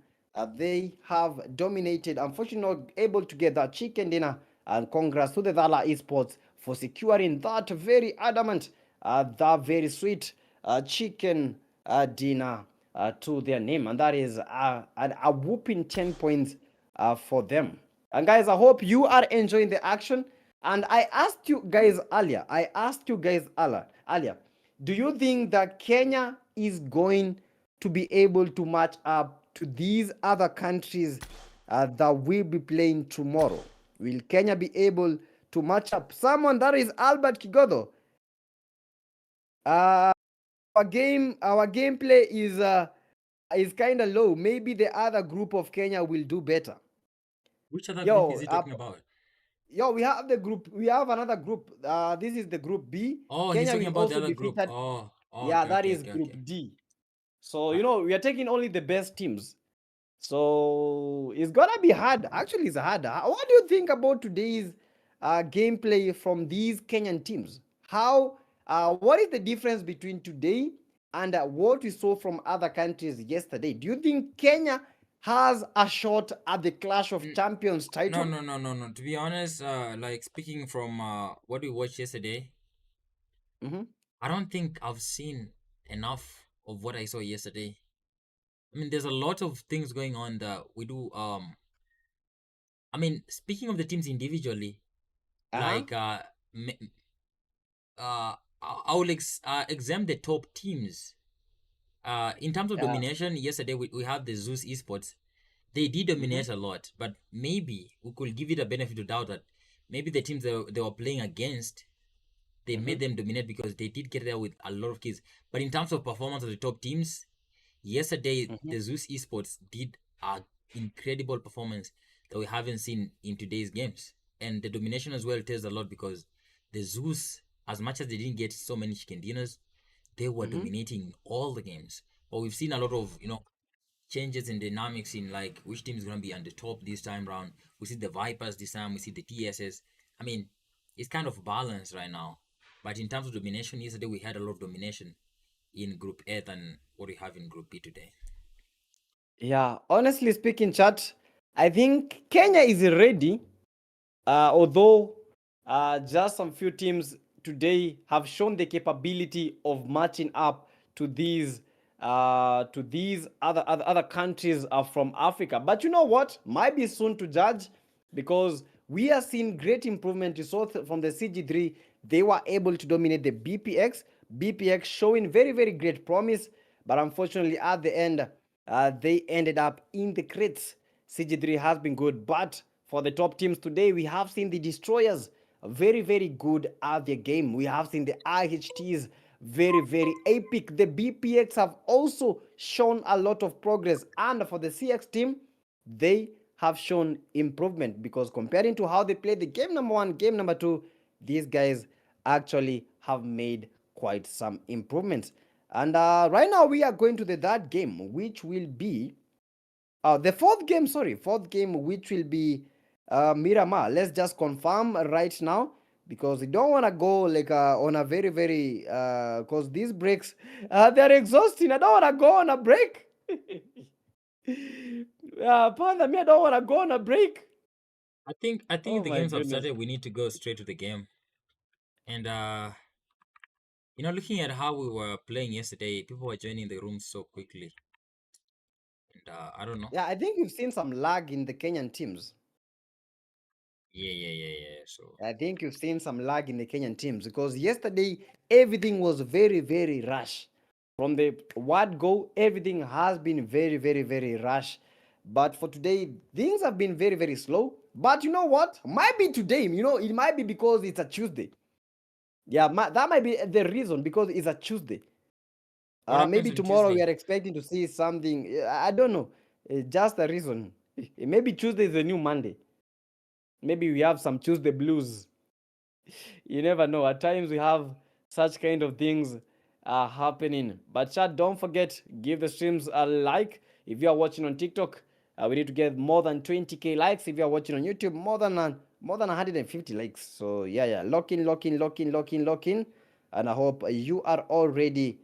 they have dominated. Unfortunately, not able to get that chicken dinner. And congrats to the Dala Esports for securing that very adamant, that very sweet chicken dinner to their name. And that is a whooping 10 points for them. And guys, I hope you are enjoying the action. And I asked you guys earlier, do you think that Kenya is going to be able to match up to these other countries that will be playing tomorrow? Will Kenya be able to match up? Someone, that is Albert Kigodo. Our gameplay is kind of low. Maybe the other group of Kenya will do better. Which other group Yo, is he talking about? we have the group. We have another group. This is the group B. Oh, he's Kenya talking will about the also other be group. featured. Yeah, Okay, that okay, is okay, group okay. D. So, Uh, we are taking only the best teams. So it's gonna be hard. Actually, it's hard. What do you think about today's gameplay from these Kenyan teams? What is the difference between today and what we saw from other countries yesterday? Do you think Kenya has a shot at the Clash of n- Champions no, title? no, no, no, no. To be honest, like speaking from what we watched yesterday, Mm-hmm. I don't think I've seen enough of what I saw yesterday. I mean, there's a lot of things going on that we do. I mean, speaking of the teams individually, Uh-huh. like I will examine the top teams. In terms of Uh, domination, yesterday we have the Zeus Esports. They did mm-hmm. dominate a lot, but maybe we could give it a benefit of doubt that maybe the teams they were playing against, they Mm-hmm. made them dominate because they did get there with a lot of kills. But in terms of performance of the top teams, yesterday Mm-hmm. the Zeus Esports did an incredible performance that we haven't seen in today's games. And the domination as well tells a lot because the Zeus, as much as they didn't get so many chicken dinners, they were Mm-hmm. dominating all the games. But we've seen a lot of, changes in dynamics in like which team is going to be on the top this time round. We see the Vipers this time, we see the TSS. I mean, it's kind of balanced right now. But in terms of domination, yesterday we had a lot of domination in Group A than what we have in Group B today. Yeah, honestly speaking, chat, I think Kenya is ready. Although just some few teams today have shown the capability of matching up to these other countries from Africa. But you know what? Might be soon to judge because we are seeing great improvement. You saw from the CG3, they were able to dominate the BPX. BPX showing very, very great promise, but unfortunately at the end, they ended up in the crates. CG3 has been good, but for the top teams today, we have seen the Destroyers very, very good at their game. We have seen the IHTs very, very epic. The BPX have also shown a lot of progress, and for the CX team, they have shown improvement because comparing to how they played the game number 1, game number 2, these guys actually have made quite some improvements. And right now we are going to the third game, which will be the fourth game, which will be Miramar. Let's just confirm right now because we don't want to go like on a very, very, because these breaks, they're exhausting. I don't want to go on a break. Panda, me, I don't want to go on a break. I think Oh the my games have goodness. started. We need to go straight to the game. And looking at how we were playing yesterday, people were joining the room so quickly. And I don't know. Yeah, I think we've seen some lag in the Kenyan teams. Yeah. So I think you've seen some lag in the Kenyan teams because yesterday everything was very, very rush. From the word go, everything has been very, very, very rush. But for today, things have been very, very slow. But you know what? Might be today. It might be because it's a Tuesday. Yeah, that might be the reason because it's a Tuesday. what happens Maybe on tomorrow we Tuesday? are expecting to see something. I don't know. Just a reason. Maybe Tuesday is the new Monday. Maybe we have some Tuesday blues. You never know. At times we have such kind of things happening. But chat, don't forget, give the streams a like. If you are watching on TikTok, we need to get more than 20k likes. If you are watching on YouTube, more than 150 likes. So yeah, lock in, and I hope you are all ready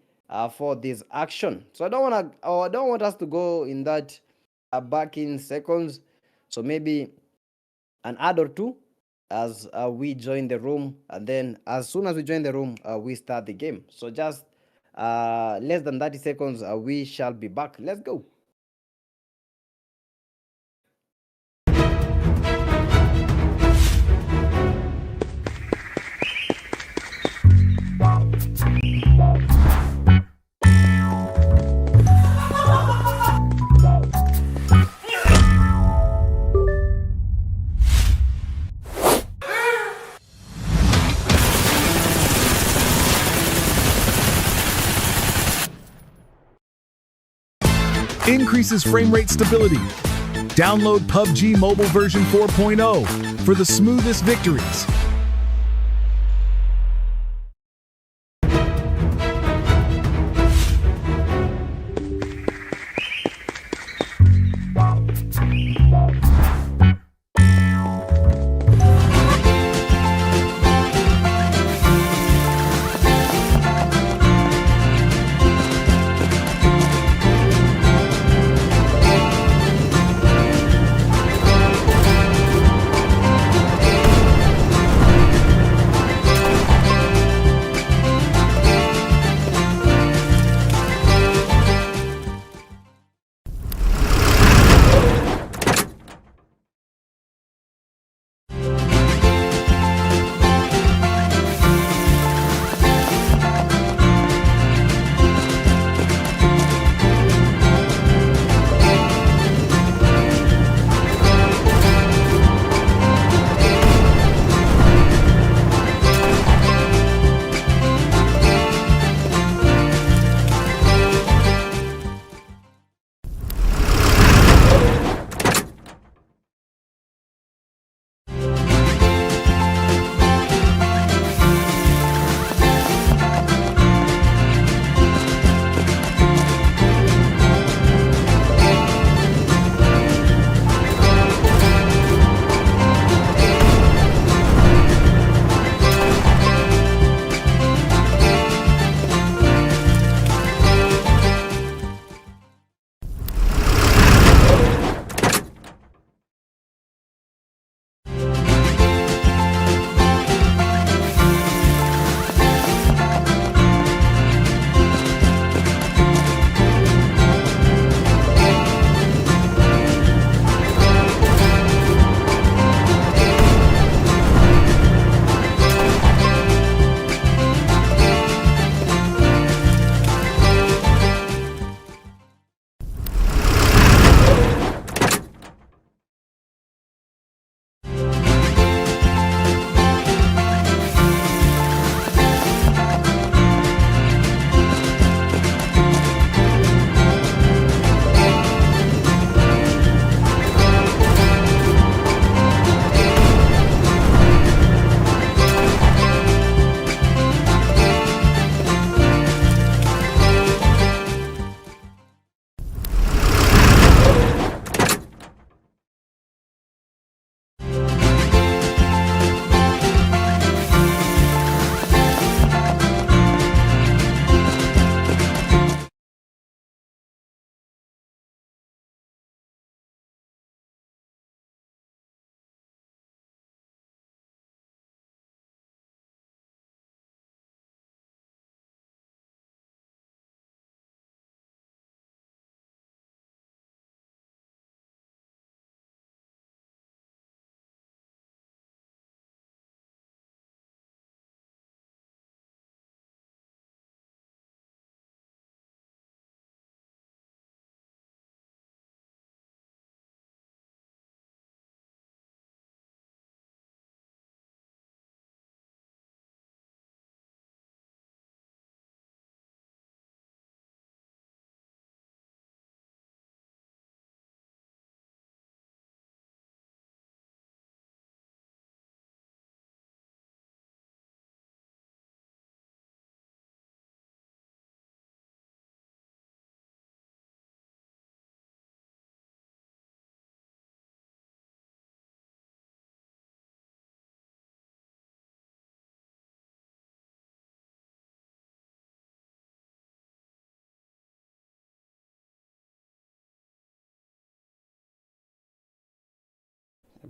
for this action. So I don't want us to go in that back in seconds. So maybe an ad or two as we join the room, and then as soon as we join the room we start the game. So just less than 30 seconds, we shall be back. Let's go. Increases frame rate stability. Download PUBG Mobile version 4.0 for the smoothest victories.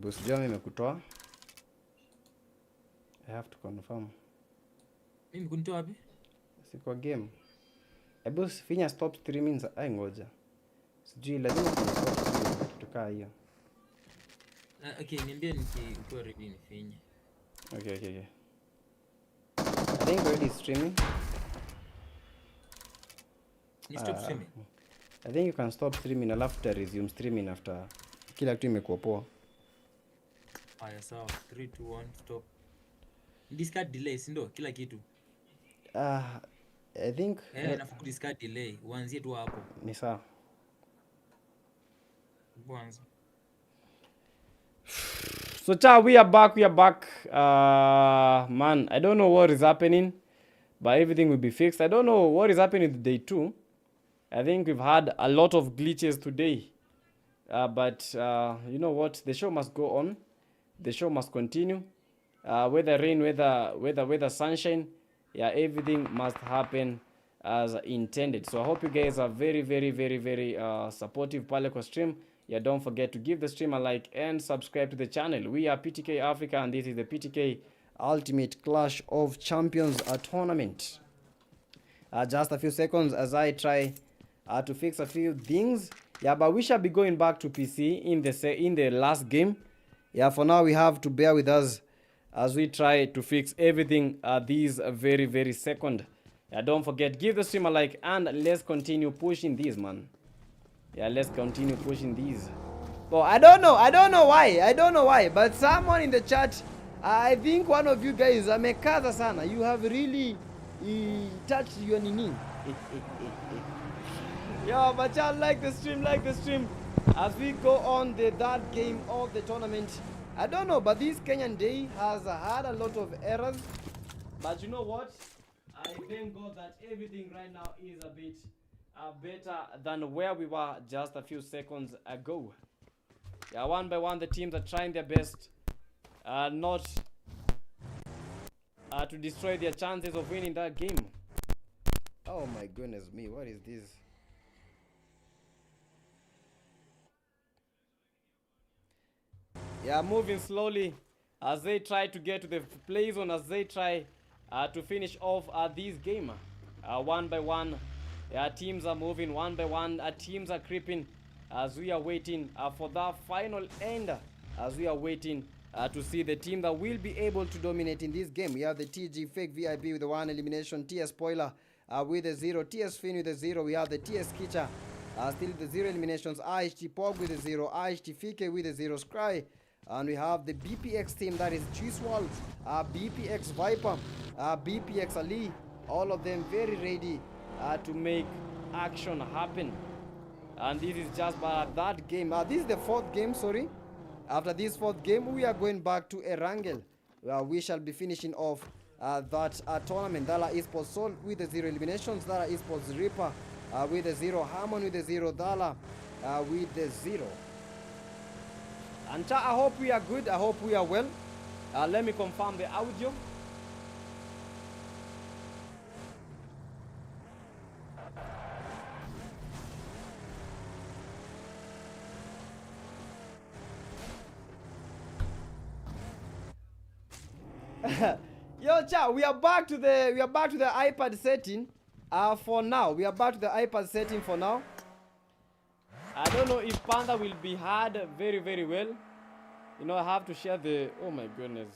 Boss Jam imekutoa. I have to confirm. Mimi kunitoa wapi? Si kwa game. Boss finya stop streaming ai ngoja. Sijui lazima stop streaming kitu kaa hiyo. Okay, niambie nikiwa ready nifinye. Okay. I think already streaming. Stop streaming. I think you can stop streaming alafu ta resume streaming after kila kitu imekuwa poa. Haya sawa. 3 2 1 stop. Discard delay sindo kila kitu. I think Nafuku discard delay. Uanzie tu hapo. ni sawa. Kwanza. So cha, we are back. Man, I don't know what is happening, but everything will be fixed. I don't know what is happening with day 2. I think we've had a lot of glitches today. But you know what? The show must go on. The show must continue. Whether rain, whether sunshine, yeah, everything must happen as intended. So I hope you guys are very, very, very, very supportive pale kwa stream. Yeah, don't forget to give the stream a like and subscribe to the channel. We are PTK Africa and this is the PTK Ultimate Clash of Champions tournament. Just a few seconds as I try to fix a few things. Yeah, but we shall be going back to PC in the last game. Yeah, for now we have to bear with us as we try to fix everything these very, very second. Yeah, don't forget, give the stream a like and let's continue pushing these, man. Yeah, let's continue pushing these. Well, I don't know why, but someone in the chat, I think one of you guys, amekaza sana. You have really touched your nini. Yo, but y'all like the stream. As we go on the third game of the tournament. I don't know, but this Kenyan day has had a lot of errors. But you know what? I thank God that everything right now is a bit better than where we were just a few seconds ago. Yeah, one by one the teams are trying their best not to destroy their chances of winning that game. Oh my goodness me, what is this? Yeah, moving slowly as they try to get to the play zone, as they try to finish off this game. One by one, teams are moving one by one. Teams are creeping as we are waiting for that final end. As we are waiting to see the team that will be able to dominate in this game. We have the TG Fake VIP with the 1 elimination. TS Spoiler with a 0. TS Fin with a 0. We have the TS Kitcher still the 0 eliminations. IHT Pog with a 0. IHT Fike with a 0. Scry. And we have the BPX team, that is G-Swall, BPX Viper, BPX Ali, all of them very ready to make action happen. And this is just that game. This is the 4th game, sorry. After this 4th game, we are going back to Erangel. We shall be finishing off that tournament. Dala Esports Soul with the 0 eliminations. Dala Esports Reaper with the 0. Harmon with the 0. Dala with the 0. And I hope we are good. I hope we are well. Let me confirm the audio. Yo, Cha, we are back to the iPad setting. For now, we are back to the iPad setting for now. I don't know if Panda will be heard very, very well. You know, I have to share the... Oh my goodness.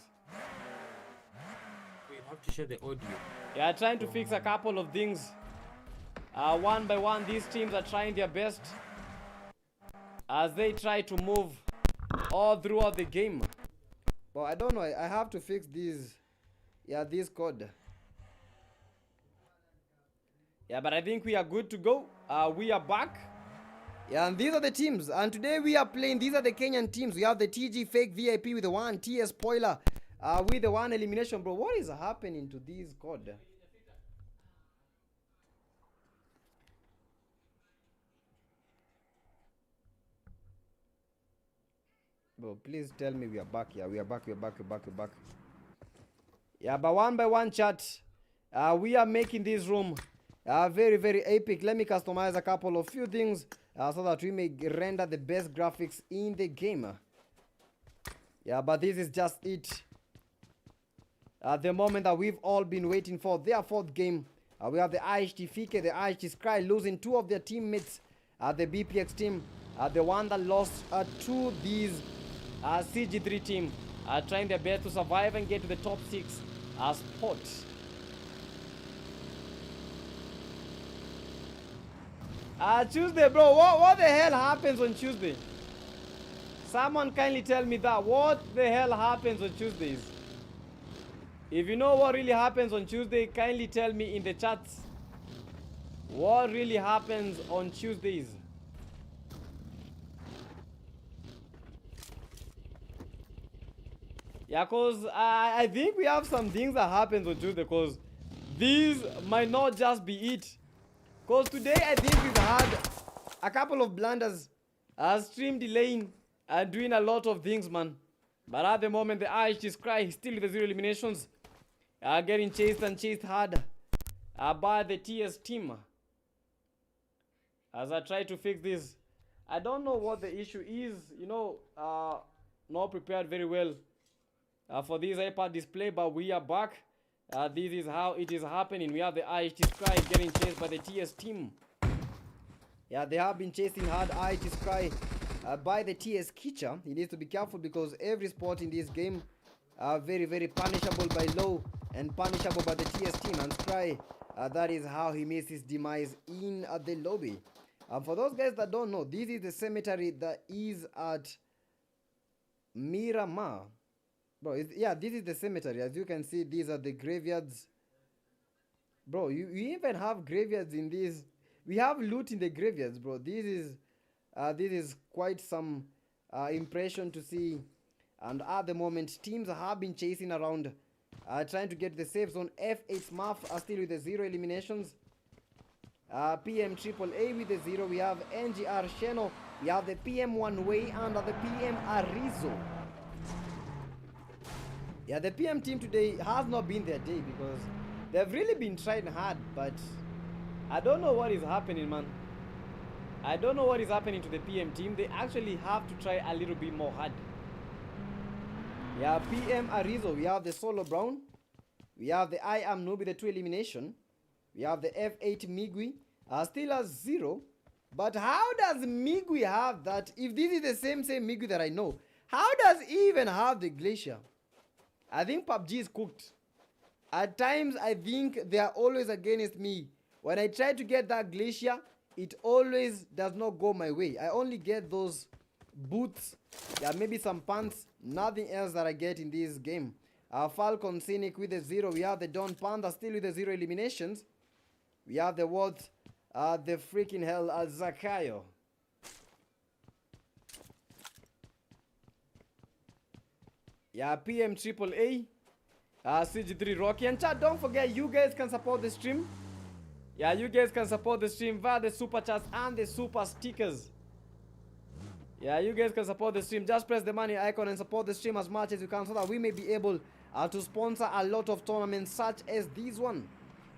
We have to share the audio. Yeah, trying to fix a couple of things. One by one, these teams are trying their best as they try to move all throughout the game. But I don't know, I have to fix these. Yeah, this code. Yeah, but I think we are good to go. We are back. Yeah, and these are the teams. And today we are playing, these are the Kenyan teams. We have the TG Fake VIP with the 1, TS Spoiler with the 1 elimination. Bro, what is happening to this code? Bro, please tell me we are back. Yeah, we are back. We're back. Yeah, but one by one, chat. We are making this room very, very epic. Let me customize a couple of few things so that we may render the best graphics in the game. Yeah, but this is just it. The moment that we've all been waiting for. Their fourth game. We have the IHT Fike, the IHT Sky losing two of their teammates. The BPX team, the one that lost to these CG3 team, trying their best to survive and get to the top 6 spot. Tuesday, bro. What the hell happens on Tuesday? Someone kindly tell me that. What the hell happens on Tuesdays? If you know what really happens on Tuesday, kindly tell me in the chats. What really happens on Tuesdays? Yeah, cause I think we have some things that happens on Tuesday, cause these might not just be it. Cause today I think we've had a couple of blunders, stream delaying and doing a lot of things, man. But at the moment the IHT is crying, still with the 0 eliminations, getting chased and chased hard by the TS team. As I try to fix this, I don't know what the issue is. You know, not prepared very well for this iPad display, but we are back. This is how it is happening. We have the IHT Sky getting chased by the TS team. Yeah, they have been chasing hard IHT Sky by the TS Kitcher. He needs to be careful because every spot in this game are very, very punishable by low and punishable by the TS team. And Sky, that is how he makes his demise in the lobby. For those guys that don't know, this is the cemetery that is at Miramar. Bro, yeah, this is the cemetery. As you can see, these are the graveyards. Bro, you even have graveyards in this. We have loot in the graveyards, bro. This is quite some impression to see. And at the moment, teams have been chasing around, trying to get the safe zone. F8 Smurf are still with the 0 eliminations. PM Triple A with the 0. We have NGR Sheno. We have the PM One Way and the PM Arizo. Yeah, the PM team today has not been their day because they've really been trying hard, but I don't know what is happening, man. I don't know what is happening to the PM team. They actually have to try a little bit more hard. Yeah, PM Arizo. We have the Solo Brown. We have the I Am Noob with the 2 elimination. We have the F8 Migui. Still has 0. But how does Migui have that? If this is the same Migui that I know, how does he even have the Glacier? I think PUBG is cooked. At times, I think they are always against me. When I try to get that Glacier, it always does not go my way. I only get those boots, yeah, maybe some pants, nothing else that I get in this game. Falcon Scenic with the 0. We have the Don Panda still with the 0 eliminations. We have the what? The freaking hell Zakayo. Yeah, PM Triple A, CG3 Rocky. And chat, don't forget, you guys can support the stream. Yeah, you guys can support the stream via the super chats and the super stickers. Yeah, you guys can support the stream. Just press the money icon and support the stream as much as you can so that we may be able to sponsor a lot of tournaments such as this one.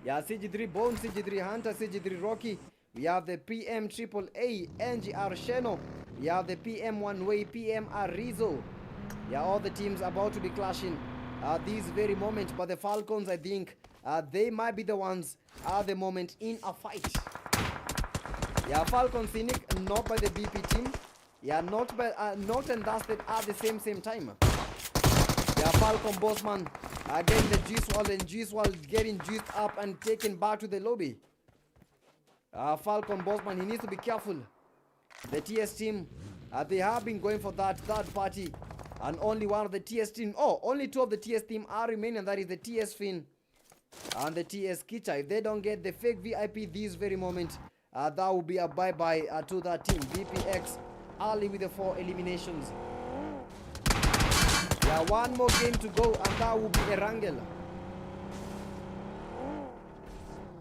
Yeah, CG3 Bone, CG3 Hunter, CG3 Rocky. We have the PM Triple A, NGR Sheno. We have the PM One Way, PM Arizo. Yeah, all the teams about to be clashing this very moment. But the Falcons, I think, they might be the ones at the moment in a fight. Yeah, Falcon Scenic, not by the BP team. Yeah, not and dusted at the same time. Yeah, Falcon Bossman getting the G-Swall and G-Swall getting juiced up and taken back to the lobby. Falcon Bossman, he needs to be careful. The TS team, they have been going for that third party. And only one of the TS team, only 2 of the TS team are remaining, and that is the TS Finn and the TS Kicha. If they don't get the fake VIP this very moment, that will be a bye-bye to that team. BPX early with the 4 eliminations. Yeah, one more game to go and that will be Erangel.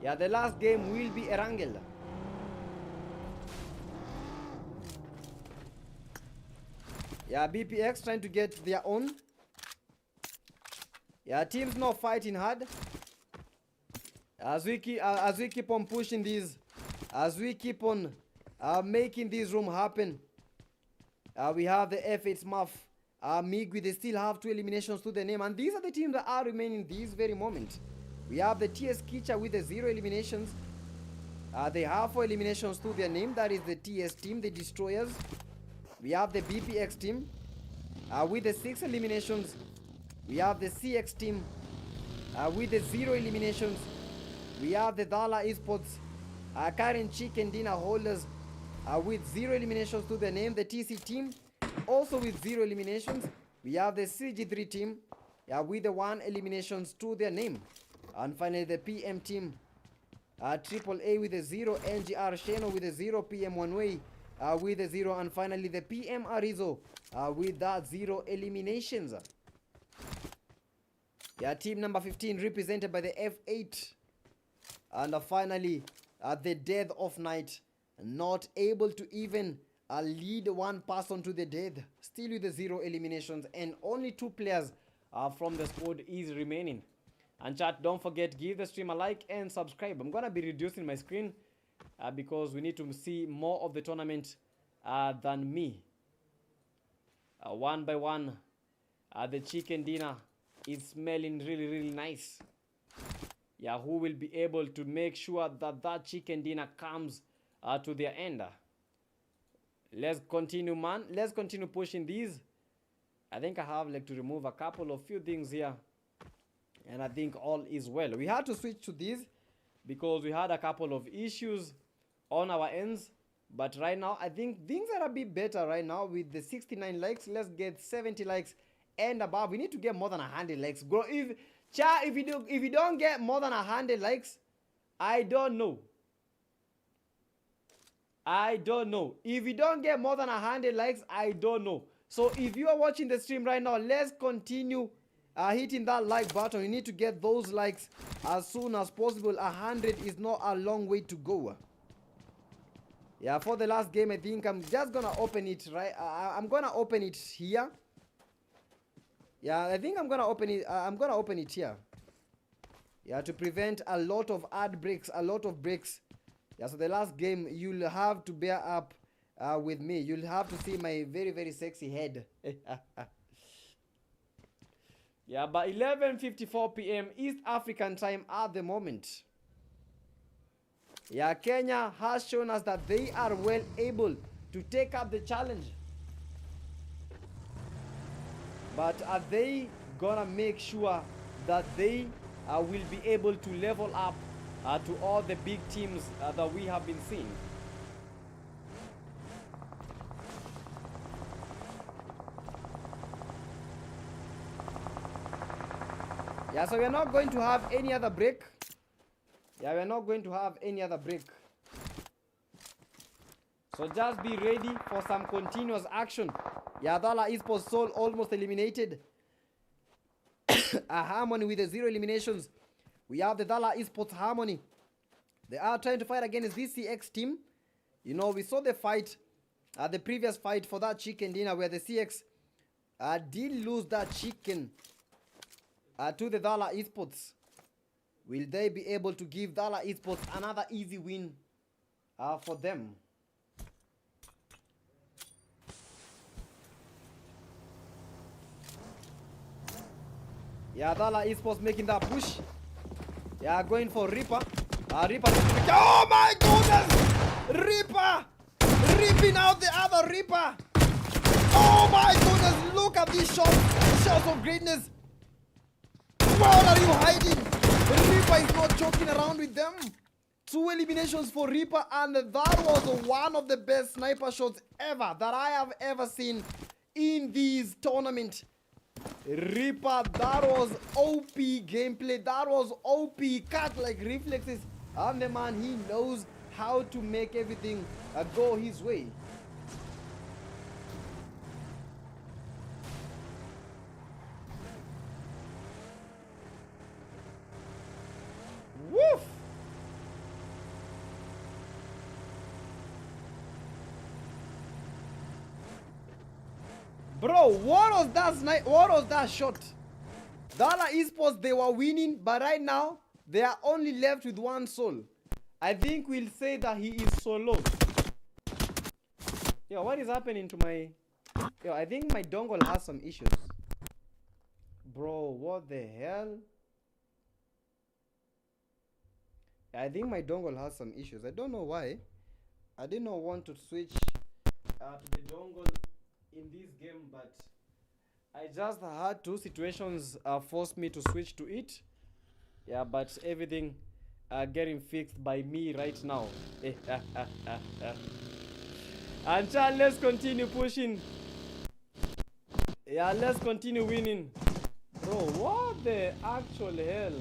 Yeah, the last game will be Erangel. Yeah, BPX trying to get their own. Yeah, teams not fighting hard. As we keep on pushing these, as we keep on making this room happen. We have the F8 Smurf Migwi, they still have 2 eliminations to their name. And these are the teams that are remaining this very moment. We have the TS Kicha with the 0 eliminations. They have 4 eliminations to their name. That is the TS team, the Destroyers. We have the BPX team with the 6 eliminations. We have the CX team with the 0 eliminations. We have the Dala Esports, Karen Chicken Dinner holders with 0 eliminations to their name. The TC team also with 0 eliminations. We have the CG3 team with the 1 eliminations to their name. And finally the PM team, Triple A with a 0, NGR Sheno with a 0, PM One Way with a 0, and finally the PM Arizo with that 0 eliminations. Team number 15 represented by the F8. And finally the Death of Night, not able to even lead one person to the death, still with the 0 eliminations, and only 2 players from the squad is remaining. And chat, don't forget, give the stream a like and subscribe. I'm gonna be reducing my screen because we need to see more of the tournament than me. One by one, the chicken dinner is smelling really nice. Who will be able to make sure that that chicken dinner comes to their end? Let's continue, man. Let's continue pushing these. I think I have like to remove a couple of few things here, and I think all is well. We had to switch to these because we had a couple of issues on our ends, but right now I think things are a bit better right now with the 69 likes. Let's get 70 likes and above. We need to get more than 100 likes, bro. If you don't get more than 100 likes, I don't know. If you don't get more than 100 likes, I don't know. So if you are watching the stream right now, let's continue hitting that like button. You need to get those likes as soon as possible. 100 is not a long way to go. For the last game, I think I'm just gonna open it right. I'm gonna open it here. I think I'm gonna open it. I'm gonna open it here. To prevent a lot of ad breaks, a lot of breaks. So the last game, you'll have to bear up with me. You'll have to see my very sexy head. But 11:54 p.m. East African time at the moment. Kenya has shown us that they are well able to take up the challenge. But are they gonna make sure that they will be able to level up to all the big teams that we have been seeing? So we're not going to have any other break. We're not going to have any other break. So just be ready for some continuous action. Dala Esports Soul almost eliminated. A Harmony with the 0 eliminations. We have the Dala Esports Harmony. They are trying to fight against this CX team. We saw the fight, the previous fight for that chicken dinner where the CX did lose that chicken to the Dala Esports. Will they be able to give Dala Esports another easy win for them? Dala Esports making that push. Going for Reaper. Reaper. Oh my goodness! Reaper! Ripping out the other Reaper! Oh my goodness! Look at these shots! Shots of greatness! What are you hiding? Reaper is not joking around with them. 2 eliminations for Reaper, and that was one of the best sniper shots ever that I have ever seen in this tournament. Reaper, that was OP gameplay. That was OP cut like reflexes. And the man, he knows how to make everything go his way. Woof! Bro, what was that what was that shot? Dala Esports, they were winning, but right now they are only left with 1 soul. I think we'll say that he is solo. What is happening to my Yo, I think my dongle has some issues. Bro, what the hell? I think my dongle has some issues. I don't know why. I did not want to switch to the dongle in this game, but I just had two situations forced me to switch to it. Yeah, but everything getting fixed by me right now. And child, let's continue pushing. Yeah, let's continue winning. Bro, what the actual hell?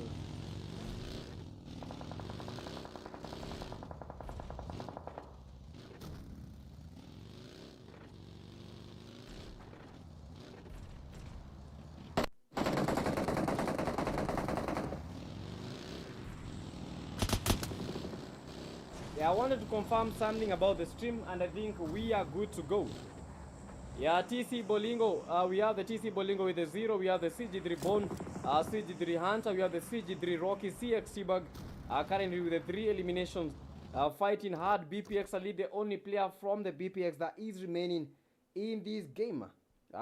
Yeah, I wanted to confirm something about the stream, and I think we are good to go. Yeah, TC Bolingo, we have the TC Bolingo with the 0, we have the CG3 Bone, CG3 Hunter, we have the CG3 Rocky, CX Bug, currently with the 3 eliminations, fighting hard. BPX Ali, the only player from the BPX that is remaining in this game,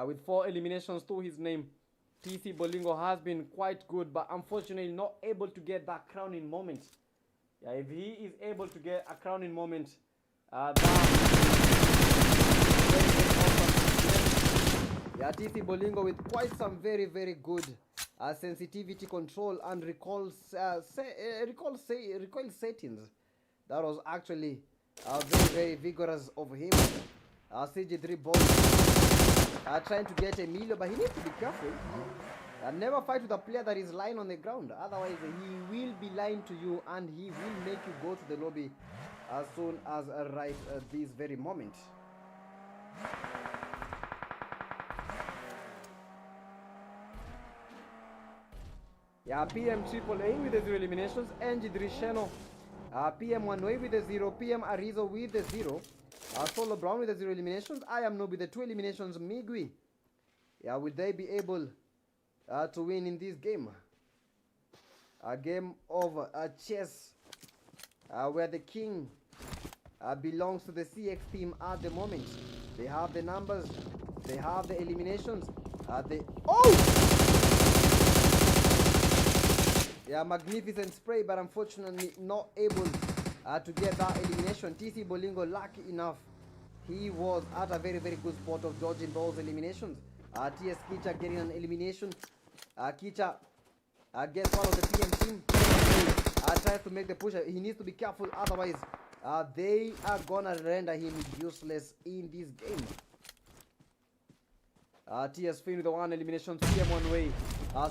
with 4 eliminations to his name. TC Bolingo has been quite good, but unfortunately not able to get that crowning moment. Yeah, if he is able to get a crowning moment, that yeah, TC Bolingo with quite some very good sensitivity control and recoil settings. That was actually very vigorous of him. CG3 ball trying to get Emilio, but he needs to be careful. Never fight with a player that is lying on the ground. Otherwise, he will be lying to you and he will make you go to the lobby as soon as right this very moment. Yeah, PM Triple A with the 0 eliminations. NG3 Sheno. PM One Way with the 0. PM Arizo with the 0. Solo Brown with the 0 eliminations. I am no with the 2 eliminations. Migui. Yeah, will they be able to win in this game? A game of chess where the king belongs to the CX team at the moment. They have the numbers. They have the eliminations. Yeah, magnificent spray, but unfortunately not able to get that elimination. TC Bolingo, lucky enough, he was at a very good spot of dodging those eliminations. TS Kicha getting an elimination. Kicha gets one of the PM team. Tries to make the push. He needs to be careful, otherwise they are gonna render him useless in this game. TS Finn with the 1 elimination. PM One Way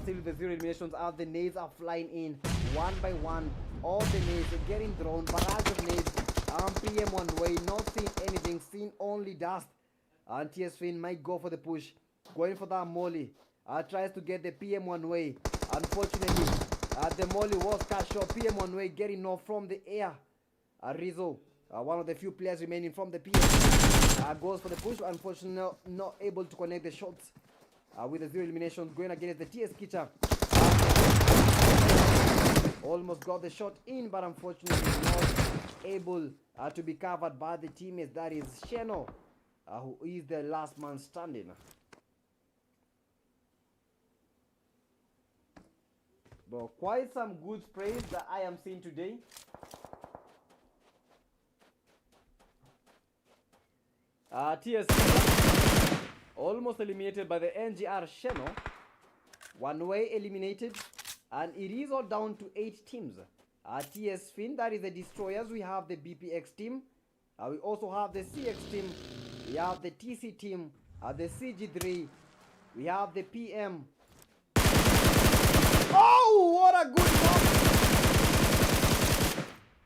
still with the 0 eliminations as the nades are flying in one by one. All the nades are getting thrown. Barrage of nades. PM One Way not seeing anything, seeing only dust. And TS Finn might go for the push. Going for that molly. Tries to get the PM One Way. Unfortunately, the molly was cut short. PM One Way getting off from the air. Rizzo, one of the few players remaining from the PM, goes for the push. Unfortunately, not able to connect the shots with the 0 eliminations. Going against the TS Kitcher. Almost got the shot in, but unfortunately not able to be covered by the teammates. That is Sheno, who is the last man standing. But quite some good sprays that I am seeing today. TS almost eliminated by the NGR Sheno. One Way eliminated, and it is all down to 8 teams. TS Finn, that is the Destroyers. We have the BPX team. We also have the CX team. We have the TC team. The CG3. We have the PM. Oh, what a good knock!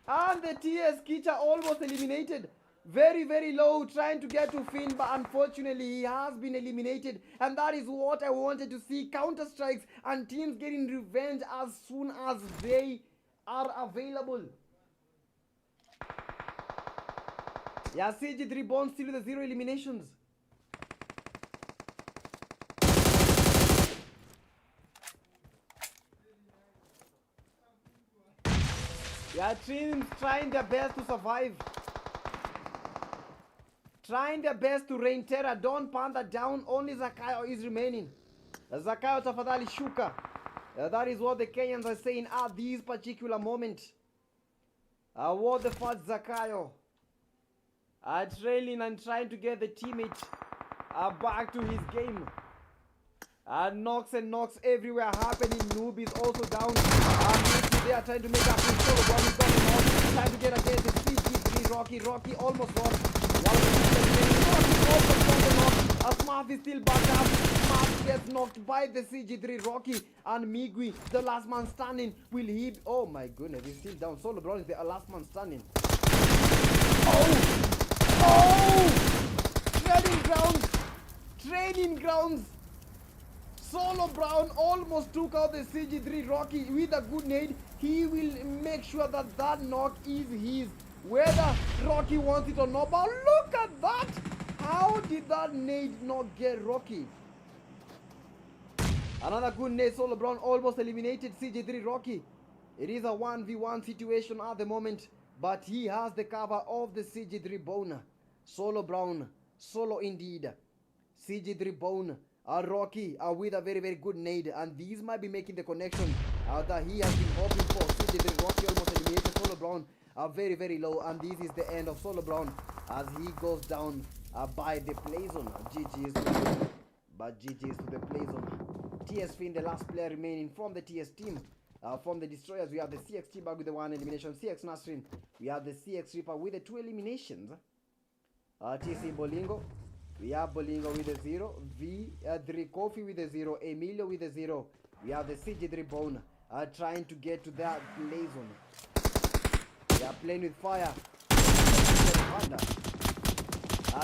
And the TS Kicha almost eliminated. Very low, trying to get to Finn, but unfortunately he has been eliminated. And that is what I wanted to see. Counter strikes and teams getting revenge as soon as they are available. Yeah, CG3 Bond still with the 0 eliminations. Yeah, teams trying their best to survive. trying their best to rain terror. Don't pan that down. Only Zakayo is remaining. Zakayo tafadhali shuka. That is what the Kenyans are saying at this particular moment. What the fuck, Zakayo? Trailing and trying to get the teammate back to his game. Knocks and knocks everywhere happening. Noob is also down. They are trying to make up his solo. One is going on. Trying to get against the CG3 Rocky almost lost. Rocky almost got the knock. Smurf is still back up. Smurf gets knocked by the CG3 Rocky. And Migui, the last man standing. Will he be... Oh my goodness, he's still down. Solo Brown is the last man standing. Training grounds. Solo Brown almost took out the CG3 Rocky with a good nade. He will make sure that that knock is his, whether Rocky wants it or not. But look at that! How did that nade not get Rocky? Another good nade. Solo Brown almost eliminated CG3 Rocky. It is a 1v1 situation at the moment, but he has the cover of the CG3 Bone. Solo Brown, solo indeed. CG3 Bone. Rocky with a very, very good nade, and these might be making the connection that he has been hoping for. CG3 Rocky almost eliminated Solo Brown very, very low, and this is the end of Solo Brown as he goes down by the play zone. GG's to him, but GG's to the play zone. TS Finn, the last player remaining from the TS team. From the Destroyers, we have the CX T-Bag with the 1 elimination. CX Nasrin, we have the CX Reaper with the 2 eliminations. TC Bolingo. We have Bolingo with a 0, V3 Coffee with a 0, Emilio with a 0. We have the CG3 Bone trying to get to that play zone. They are playing with fire.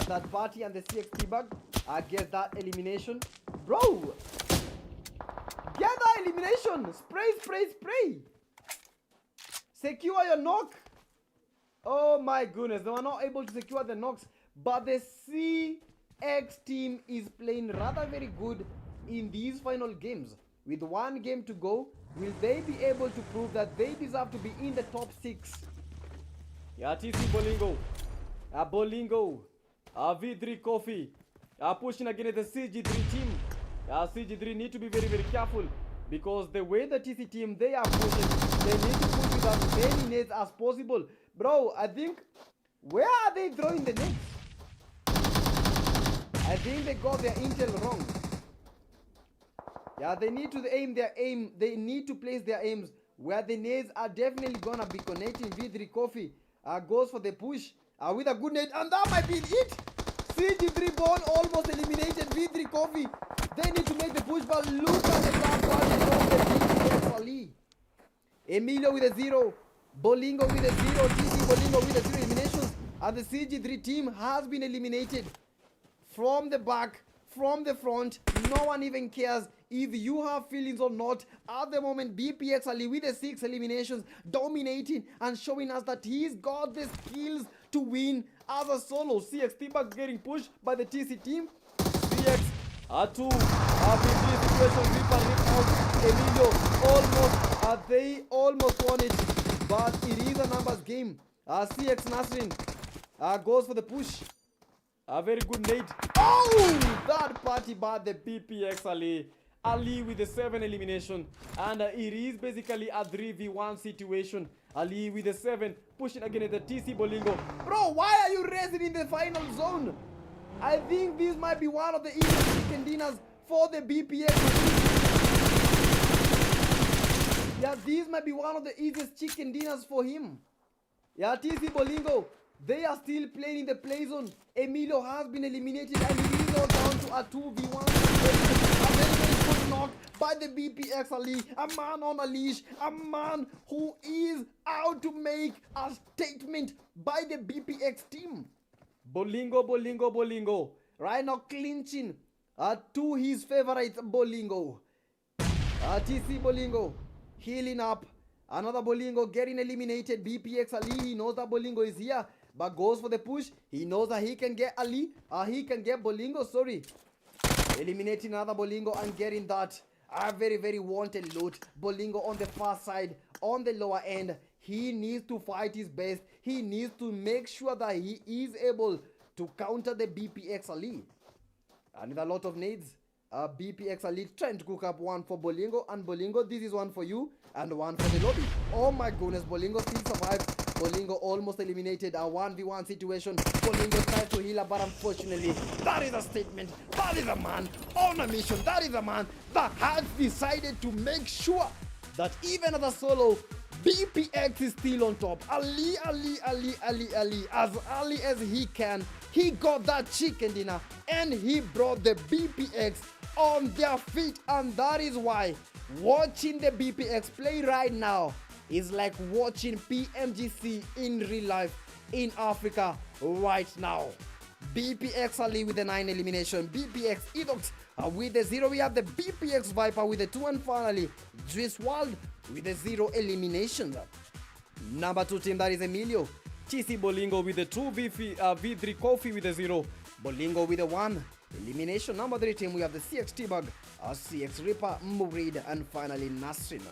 That party and the CX T-Bag get that elimination. Bro! Get that elimination! Spray! Secure your knock! Oh my goodness, they were not able to secure the knocks, but the CX team is playing rather very good in these final games. With one game to go, will they be able to prove that they deserve to be in the top 6? Yeah, TC Bolingo. Bolingo. V3 Coffee. Pushing against the CG3 team. CG3 need to be very, very careful, because the way the TC team, they are pushing, they need to push with as many nades as possible. Bro, I think, where are they throwing the nades? I think they got their intel wrong. Yeah, they need to they need to place their aims where the nades are definitely gonna be connecting. V3 Coffee goes for the push with a good nade, and that might be it. CG3 Bone almost eliminated V3 Coffee. They need to make the push, but look at the top one from the DPX Ali. Emilio with a 0, Bolingo with a 0, TC Bolingo with a 0 eliminations, and the CG3 team has been eliminated. From the back, from the front, no one even cares if you have feelings or not. At the moment, BPX Ali with the 6 eliminations, dominating and showing us that he's got the skills to win as a solo. CX T-Bag getting pushed by the TC team. CX two PG situation, Reaper rip out. Emilio almost, they almost won it, but it is a numbers game. CX Nasrin goes for the push. A very good nade. Oh! That party bad the BPX Ali. Ali with the 7 elimination. And it is basically a 3v1 situation. Ali with the 7 pushing against the TC Bolingo. Bro, why are you racing in the final zone? I think this might be one of the easiest chicken dinners for the BPX. Yeah, this might be one of the easiest chicken dinners for him. Yeah, TC Bolingo. They are still playing in the play zone. Emilio has been eliminated, and he is all down to a 2v1. A very, very good knock by the BPX Ali. A man on a leash. A man who is out to make a statement by the BPX team. Bolingo. Right now clinching to his favorite Bolingo. TC Bolingo healing up. Another Bolingo getting eliminated. BPX Ali, he knows that Bolingo is here, but goes for the push. He knows that he can get Ali. He can get Bolingo, sorry. Eliminating another Bolingo and getting that very, very wanted loot. Bolingo on the far side, on the lower end. He needs to fight his best. He needs to make sure that he is able to counter the BPX Ali. And with a lot of needs, BPX Ali trying to cook up one for Bolingo. And Bolingo, this is one for you and one for the lobby. Oh my goodness, Bolingo still survives. Bolingo almost eliminated a 1v1 situation. Bolingo tries to heal her, but unfortunately, that is a statement. That is a man on a mission. That is a man that has decided to make sure that even as a solo, BPX is still on top. Ali, as early as he can, he got that chicken dinner and he brought the BPX on their feet. And that is why watching the BPX play right now is like watching PMGC in real life in Africa right now. BPX Ali with the 9 elimination. BPX Edox with the 0. We have the BPX Viper with the 2. And finally, Driswald with the 0 eliminations. Number 2 team, that is Emilio. TC Bolingo with the 2. V3 Kofi with the 0. Bolingo with the 1 elimination. Number 3 team, we have the CX T-Bug, CX Reaper, Murid, and finally Nasrin.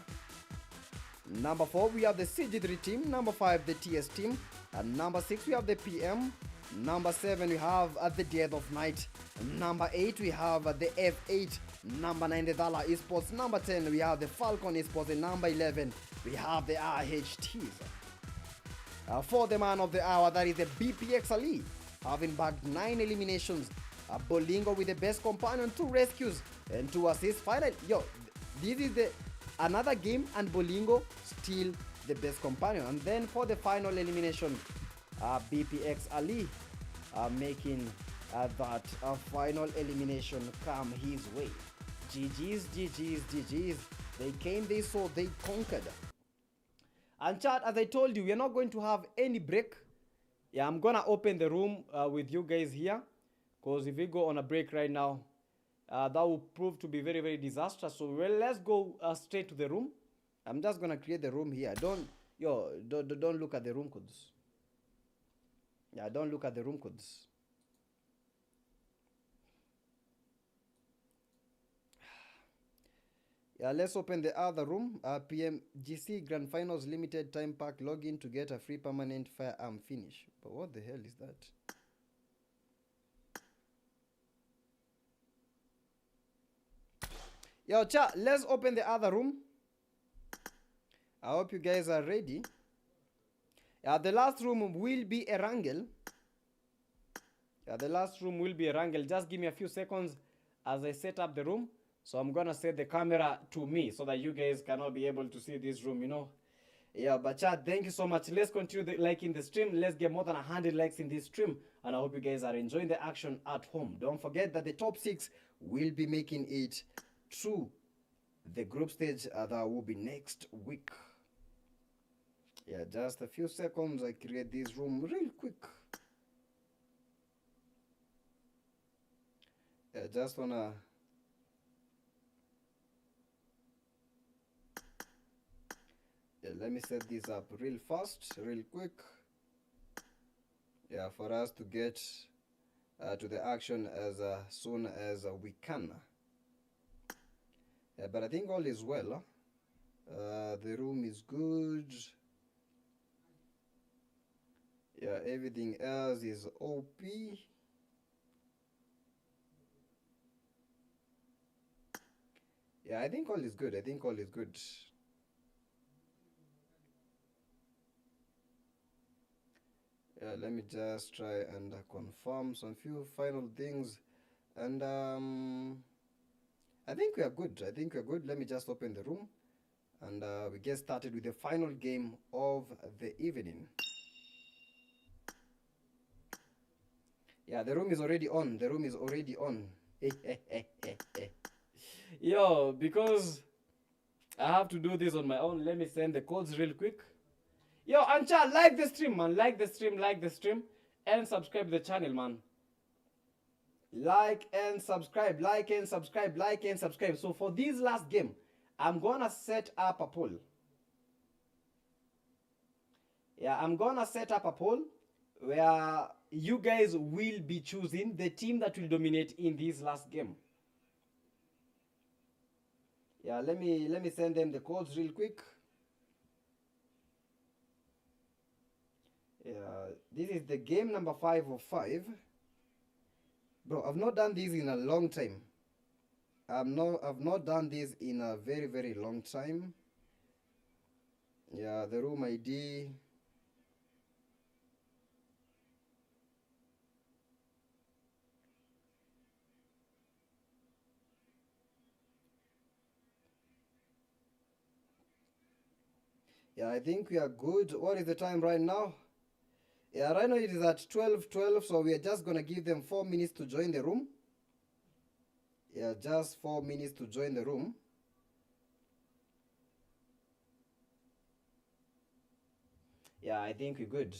Number 4, we have the CG3 team. Number 5, the TS team. And number 6, we have the PM. Number 7, we have the Death of Night. Number 8, we have the F8. Number 9, the Dala Esports. Number 10, we have the Falcon Esports. And number 11, we have the RHTs. For the man of the hour, that is the BPX Ali, having bagged 9 eliminations. Bolingo with the best companion, 2 rescues and 2 assists. Finally, this is the another game and Bolingo still the best companion. And then for the final elimination, BPX Ali making that final elimination come his way. GG's. They came, they saw, they conquered. And chat, as I told you, we're not going to have any break. Yeah, I'm gonna open the room with you guys here, because if we go on a break right now, that will prove to be very, very disastrous. So let's go straight to the room. I'm just gonna create the room here. Don't look at the room codes. Yeah, don't look at the room codes. Yeah, let's open the other room. PMGC Grand Finals Limited Time Pack. Login to get a free permanent firearm finish. But what the hell is that? Yo, chat, let's open the other room. I hope you guys are ready. The last room will be a wrangle. The last room will be a wrangle. Just give me a few seconds as I set up the room. So I'm gonna set the camera to me so that you guys cannot be able to see this room, Yeah, but chat, thank you so much. Let's continue liking the stream. Let's get more than 100 likes in this stream. And I hope you guys are enjoying the action at home. Don't forget that the top 6 will be making it through the group stage that will be next week. Yeah, just a few seconds. I create this room real quick. Yeah, just wanna... Yeah, let me set this up real fast, real quick. Yeah, for us to get to the action as soon as we can. Yeah, but I think all is well. The room is good. Yeah, everything else is OP. Yeah, I think all is good. Yeah, let me just try and confirm some few final things. And I think we are good. Let me just open the room. And we get started with the final game of the evening. Yeah, the room is already on. Yo, because I have to do this on my own, let me send the codes real quick. Yo, Ancha, like the stream, man. Like the stream. And subscribe to the channel, man. Like and subscribe. So for this last game, I'm gonna set up a poll. Yeah, I'm gonna set up a poll where you guys will be choosing the team that will dominate in this last game. Yeah, let me send them the codes real quick. Yeah, this is the game number 5 of 5. Bro, I've not done this in a long time. I've not done this in a very, very long time. Yeah, the room ID. Yeah, I think we are good. What is the time right now? Yeah, right now it is at 12:12, so we are just gonna give them 4 minutes to join the room. Yeah, just 4 minutes to join the room. Yeah, I think we're good.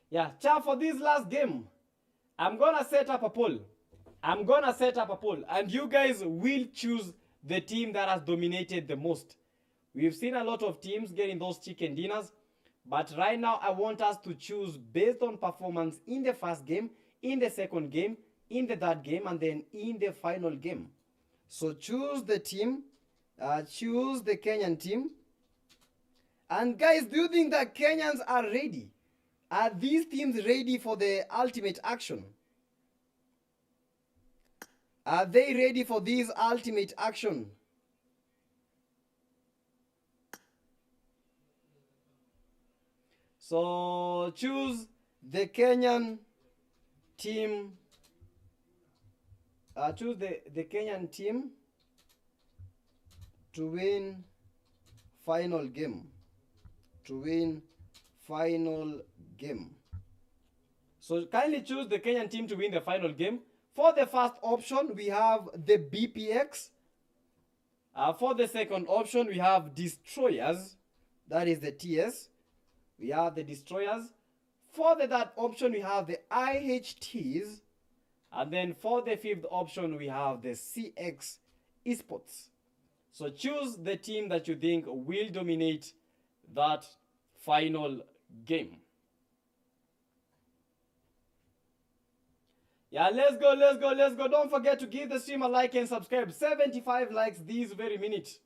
Yeah, chat for this last game. I'm gonna set up a poll. And you guys will choose the team that has dominated the most. We've seen a lot of teams getting those chicken dinners, but right now I want us to choose based on performance in the first game, in the second game, in the third game, and then in the final game. So choose the team, choose the Kenyan team. And guys, do you think that Kenyans are ready? Are these teams ready for the ultimate action? Are they ready for this ultimate action? So choose the Kenyan team. Choose the Kenyan team to win final game. To win final game. So kindly choose the Kenyan team to win the final game. For the first option, we have the BPX. For the second option, we have Destroyers. That is the TS. We have the Destroyers. For the third option, we have the IHTs. And then for the fifth option, we have the CX Esports. So choose the team that you think will dominate that final game. Yeah, let's go. Don't forget to give the stream a like and subscribe. 75 likes this very minute.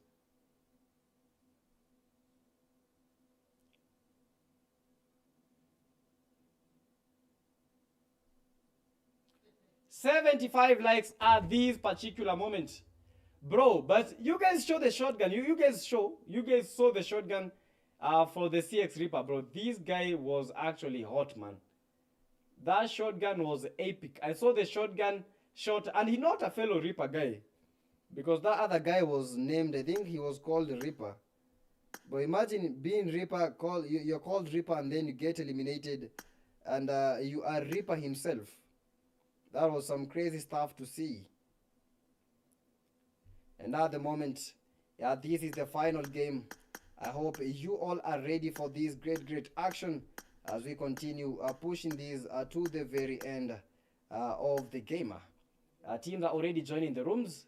$75 likes at this particular moment. Bro, but you guys show the shotgun. You guys saw the shotgun for the CX Reaper, bro. This guy was actually hot, man. That shotgun was epic. I saw the shotgun shot, and he not a fellow Reaper guy. Because that other guy was named, I think he was called Reaper. But imagine being Reaper, you're called Reaper and then you get eliminated and you are Reaper himself. That was some crazy stuff to see. And at the moment, yeah, this is the final game. I hope you all are ready for this great action as we continue pushing these to the very end of the game. Teams are already joining the rooms,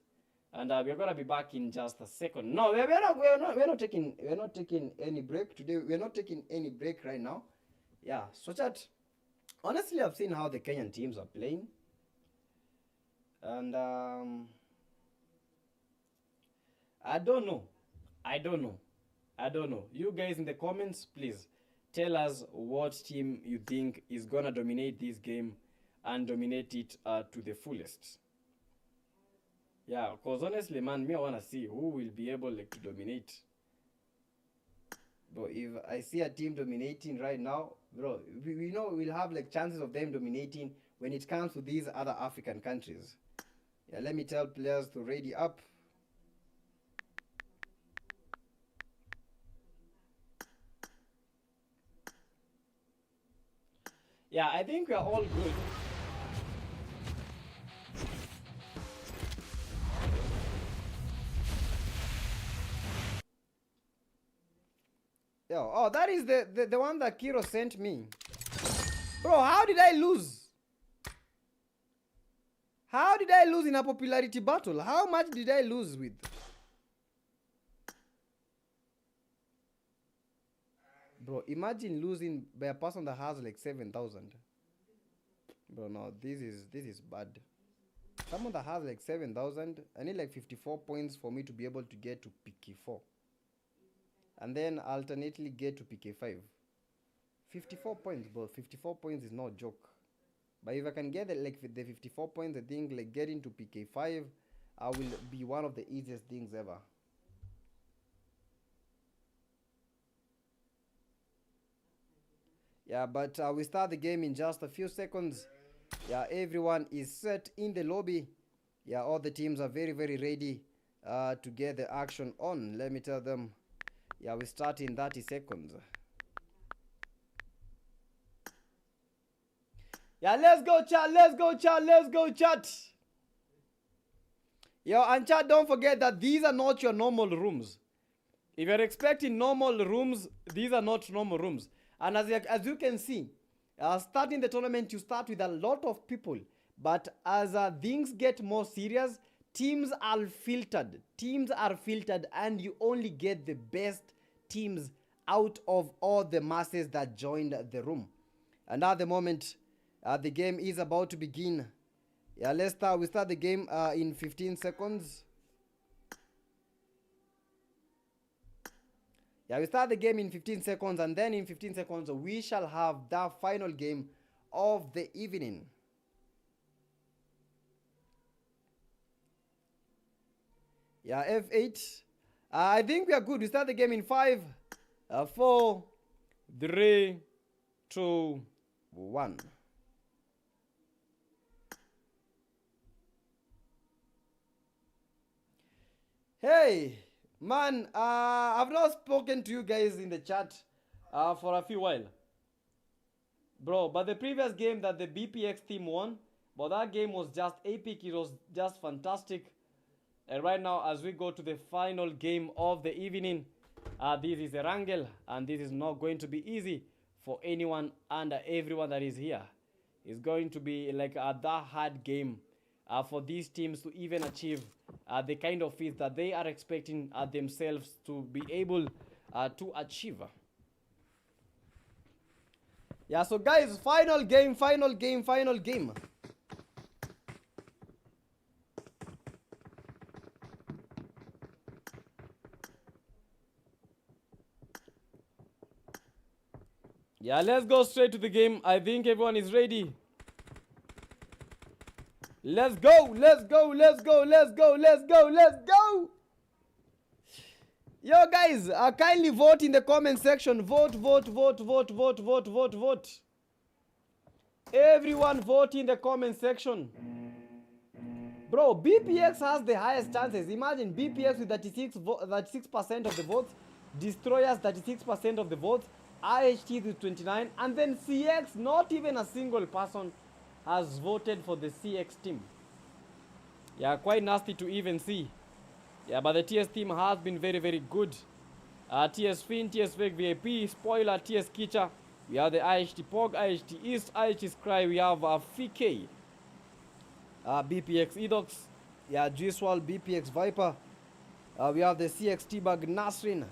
and we're gonna be back in just a second. No, we're not taking any break today. We're not taking any break right now. Yeah, so chat. Honestly, I've seen how the Kenyan teams are playing, and I don't know. You guys in the comments, please tell us what team you think is gonna dominate this game and dominate it to the fullest. Yeah, because honestly, man, me I wanna see who will be able to dominate. But if I see a team dominating right now, bro, we know we'll have chances of them dominating when it comes to these other African countries. Yeah, let me tell players to ready up. Yeah, I think we are all good. Yo, oh, that is the one that Kiro sent me. Bro, how did I lose? How did I lose in a popularity battle? How much did I lose with? Bro, imagine losing by a person that has 7,000. Bro, no, this is bad. Someone that has 7,000, I need 54 points for me to be able to get to PK4. And then alternately get to PK5. 54 points, bro. 54 points is no joke. But if I can get like the 54 points, I think like getting to PK5 will be one of the easiest things ever. Yeah, but we start the game in just a few seconds. Yeah, everyone is set in the lobby. Yeah, all the teams are very, very ready to get the action on. Let me tell them. Yeah, we start in 30 seconds. Yeah, let's go, chat. Let's go, chat. Let's go, chat. Yo, and chat, don't forget that these are not your normal rooms. If you're expecting normal rooms, these are not normal rooms. And as you can see, starting the tournament, you start with a lot of people. But as things get more serious, teams are filtered. Teams are filtered, and you only get the best teams out of all the masses that joined the room. And at the moment, the game is about to begin. Yeah, let's start. We start the game in 15 seconds. Yeah, we start the game in 15 seconds, and then in 15 seconds, we shall have the final game of the evening. Yeah, F8. I think we are good. We start the game in 5, 4, 3, 2, 1. Hey, man, I've not spoken to you guys in the chat for a few while. Bro, but the previous game that the BPX team won, but that game was just epic. It was just fantastic. And right now, as we go to the final game of the evening, this is a wrangle, and this is not going to be easy for anyone and everyone that is here. It's going to be like a hard game for these teams to even achieve the kind of feats that they are expecting themselves to be able to achieve. Yeah, so guys, final game. Yeah, let's go straight to the game. I think everyone is ready. Let's go. Yo, guys, kindly vote in the comment section. Vote. Everyone vote in the comment section. Bro, BPX has the highest chances. Imagine BPX with 36% of the votes, Destroyers 36% of the votes, IHT with 29, and then CX, not even a single person has voted for the CX team. Yeah, quite nasty to even see. Yeah, but the TS team has been very, very good. TS Fin, TS Fake VIP, Spoiler, TS Kitcher. We have the IHT POG, IHT East, IHT Scry. We have FK, BPX Edox. Yeah, G-Swal, BPX Viper. We have the CX T-Bag Nasrin.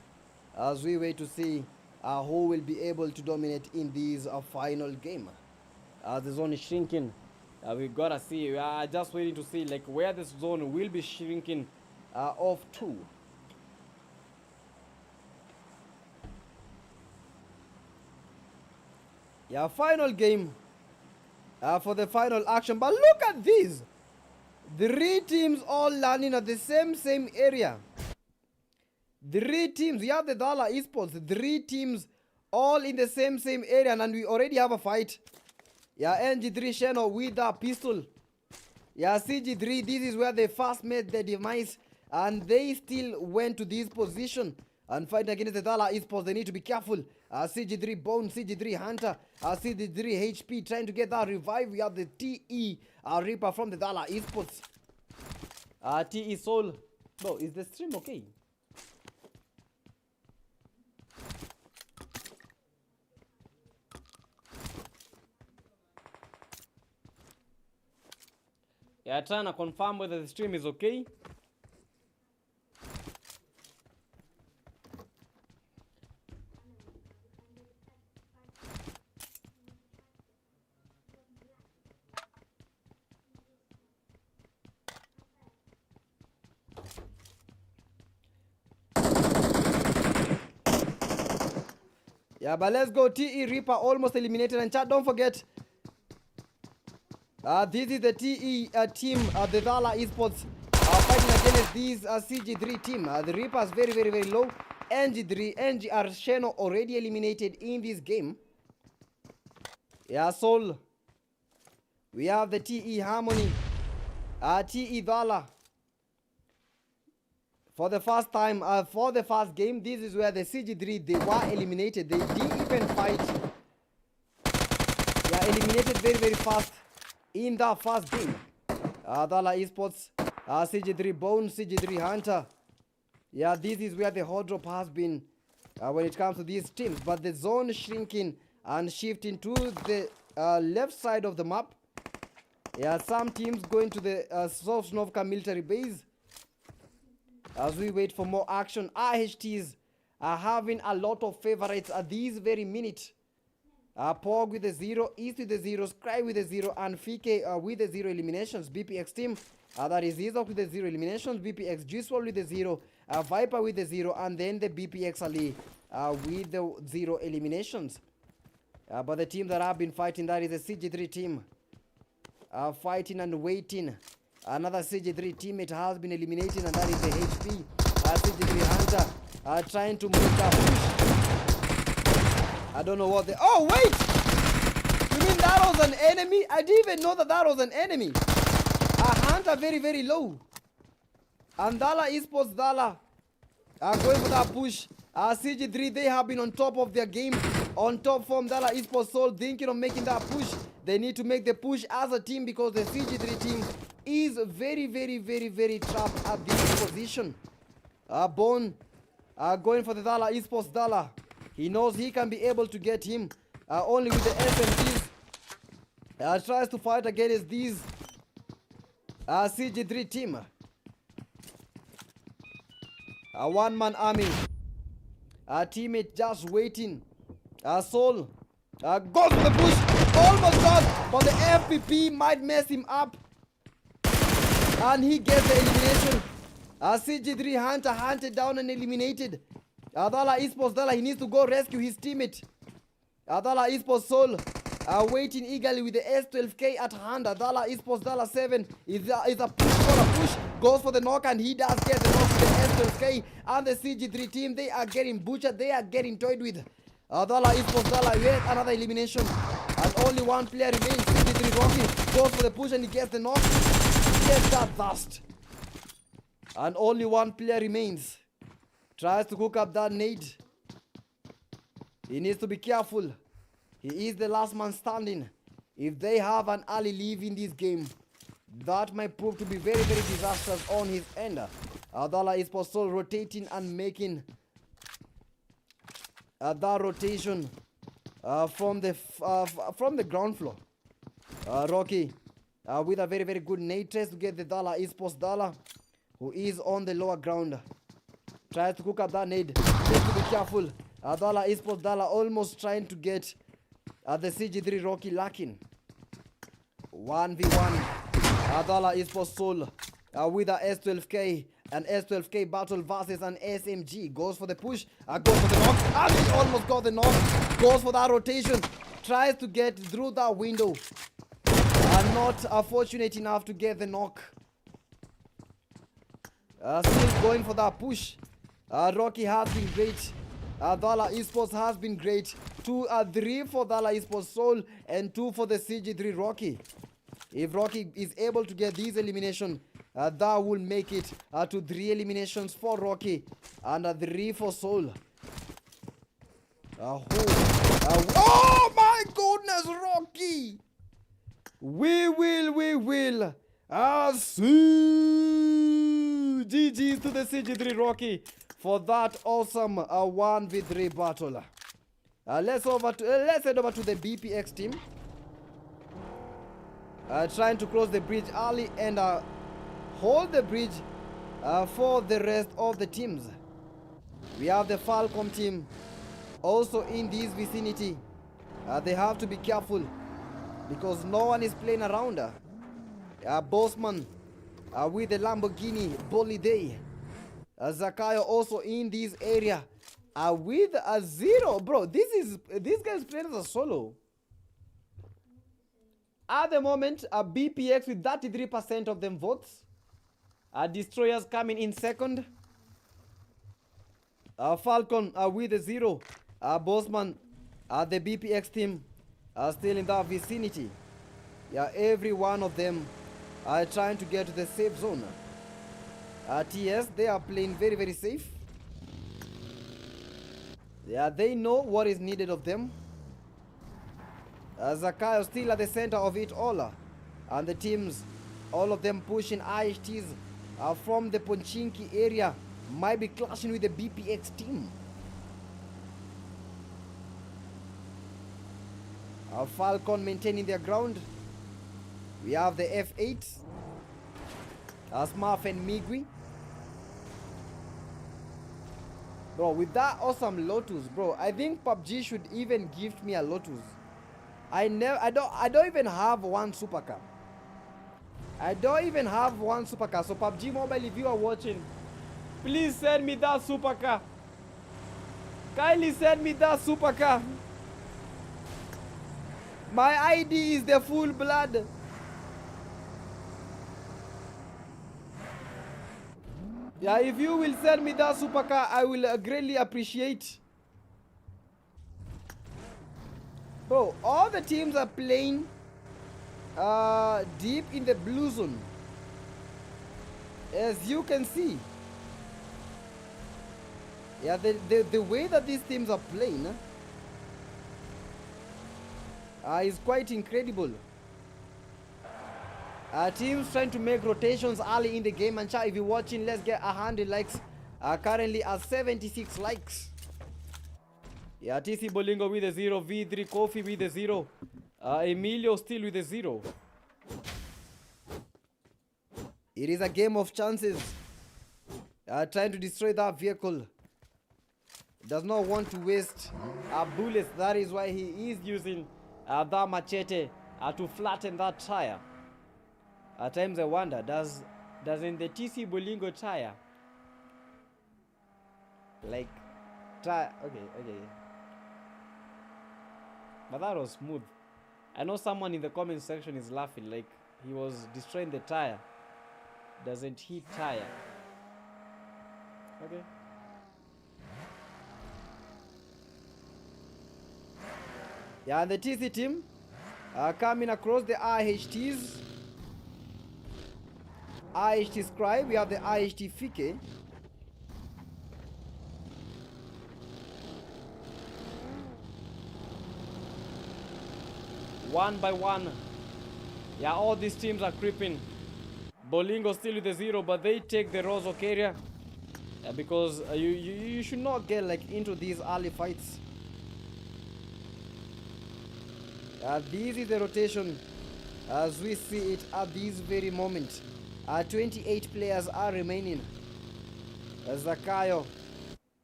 As we wait to see who will be able to dominate in this final game. The zone is shrinking. We gotta see. We are just waiting to see like where this zone will be shrinking off to. Yeah, final game for the final action. But look at this. 3 teams all landing at the same area. 3 teams. We have the Dala Esports. 3 teams all in the same area, and we already have a fight. Yeah, NG3 Sheno with a pistol. Yeah, CG3, this is where they first made their demise, and they still went to this position and fight against the Dala Esports. They need to be careful. CG3 Bone, CG3 Hunter, CG3 HP trying to get that revive. We have the TE Reaper from the Dala Esports. TE Soul. Bro, is the stream okay? Yeah, trying to confirm whether the stream is okay. Yeah, but let's go. TE Reaper almost eliminated. And chat, don't forget, this is the TE team, the Dala Esports, fighting against this CG3 team. The Reaper is very, very, very low. NG3, NGR Sheno already eliminated in this game. Yeah, Soul. We have the TE Harmony, TE Dala. For the first time, for the first game, this is where the CG3, they were eliminated. They didn't even fight. They are eliminated very, very fast in the first game. Dala Esports, CG3 Bone, CG3 Hunter. Yeah, this is where the hot drop has been when it comes to these teams. But the zone shrinking and shifting to the left side of the map. Yeah, some teams going to the Sosnovka military base. As we wait for more action, RHTs are having a lot of favorites at this very minute. Pog with the 0, East with the 0, Scry with the 0, and FK with the 0 eliminations. BPX team, that is Izok with the 0 eliminations, BPX G-Swall with the 0, Viper with the 0, and then the BPX Ali with the 0 eliminations. But the team that have been fighting, that is the CG3 team. Fighting and waiting. Another CG3 teammate has been eliminated, and that is the HP. CG3 Hunter trying to make a push. I don't know what they... Oh, wait! You mean that was an enemy? I didn't even know that that was an enemy. Hunter very, very low. And Dala Esports Dala going for that push. CG3, they have been on top of their game. On top form, Dala Esports Soul thinking of making that push. They need to make the push as a team because the CG3 team is very, very, very, very trapped at this position. Bone going for the Dala Esports Dala. He knows he can be able to get him only with the SMGs. Tries to fight against these CG3 team. A one-man army. Teammate just waiting. Soul goes for the push. Almost got, but the FPP might mess him up. And he gets the elimination. CG3 Hunter hunted down and eliminated. Dala Esports Dala, he needs to go rescue his teammate. Dala Esports Soul waiting eagerly with the S12K at hand. Dala Esports Dala 7 is a push for a push. Goes for the knock, and he does get the knock with the S12K. And the CG3 team, they are getting butchered. They are getting toyed with. Dala Esports Dala, yet another elimination. And only one player remains. CG3 Rocky goes for the push, and he gets the knock. Gets that dust. And only one player remains. Tries to cook up that nade. He needs to be careful. He is the last man standing. If they have an early leave in this game, that might prove to be very, very disastrous on his end. Dala Esports Soul rotating and making that rotation from the ground floor. Rocky with a very, very good nade tries to get the Dala Esports Dala, who is on the lower ground. Tries to cook up that nade. Needs to be careful. Dala Esports Dala almost trying to get the CG3 Rocky lacking. 1v1. Dala Esports Soul with a S12K. An S12K battle versus an SMG. Goes for the push. Goes for the knock. And he almost got the knock. Goes for that rotation. Tries to get through that window. Not fortunate enough to get the knock. Still going for that push. Rocky has been great. Dala Esports has been great. 3 for Dala Esports Soul and 2 for the CG3 Rocky. If Rocky is able to get these elimination, that will make it to 3 eliminations for Rocky and 3 for Soul. Oh my goodness, Rocky! We will see. GG's to the CG3 Rocky for that awesome 1v3 battle. Let's head over to the BPX team. Trying to close the bridge early and hold the bridge for the rest of the teams. We have the Falcom team also in this vicinity. They have to be careful because no one is playing around. Bossman with the Lamborghini Boliday. Zakayo also in this area. with a 0. Bro, this guy's playing as a solo. At the moment, BPX with 33% of them votes. Destroyers coming in second. Falcon with a 0. Bossman, the BPX team still in that vicinity. Yeah, every one of them are trying to get to the safe zone. TS, they are playing very, very safe. Yeah, they know what is needed of them. Zakayo still at the center of it all. And the teams, all of them pushing IHTs from the Ponchinki area, might be clashing with the BPX team. Falcon maintaining their ground. We have the F8, Smurf and Migwi. Bro, with that awesome Lotus, bro, I think PUBG should even gift me a Lotus. I don't even have one supercar. I don't even have one supercar. So PUBG Mobile, if you are watching, please send me that supercar. Kindly send me that supercar. My ID is the full blood. Yeah, if you will send me that supercar, I will greatly appreciate. Bro, all the teams are playing deep in the blue zone, as you can see. Yeah, the way that these teams are playing is quite incredible. Teams trying to make rotations early in the game. And if you're watching, let's get 100 likes. Currently at 76 likes. Yeah, TC Bolingo with a 0. V3 Coffee with a 0. Emilio still with a 0. It is a game of chances. Trying to destroy that vehicle. Does not want to waste bullets. That is why he is using that machete to flatten that tire. At times I wonder, doesn't the TC Bolingo tire like okay, but that was smooth. I know someone in the comment section is laughing like he was destroying the tire. Doesn't he tire? Okay. Yeah, and the TC team coming across the IHTs. IHT Scribe, we have the IHT Fike. One by one. Yeah, all these teams are creeping. Bolingo still with the 0, but they take the Rozok area. Because you should not get like into these early fights. This is the rotation as we see it at this very moment. 28 players are remaining. Zakayo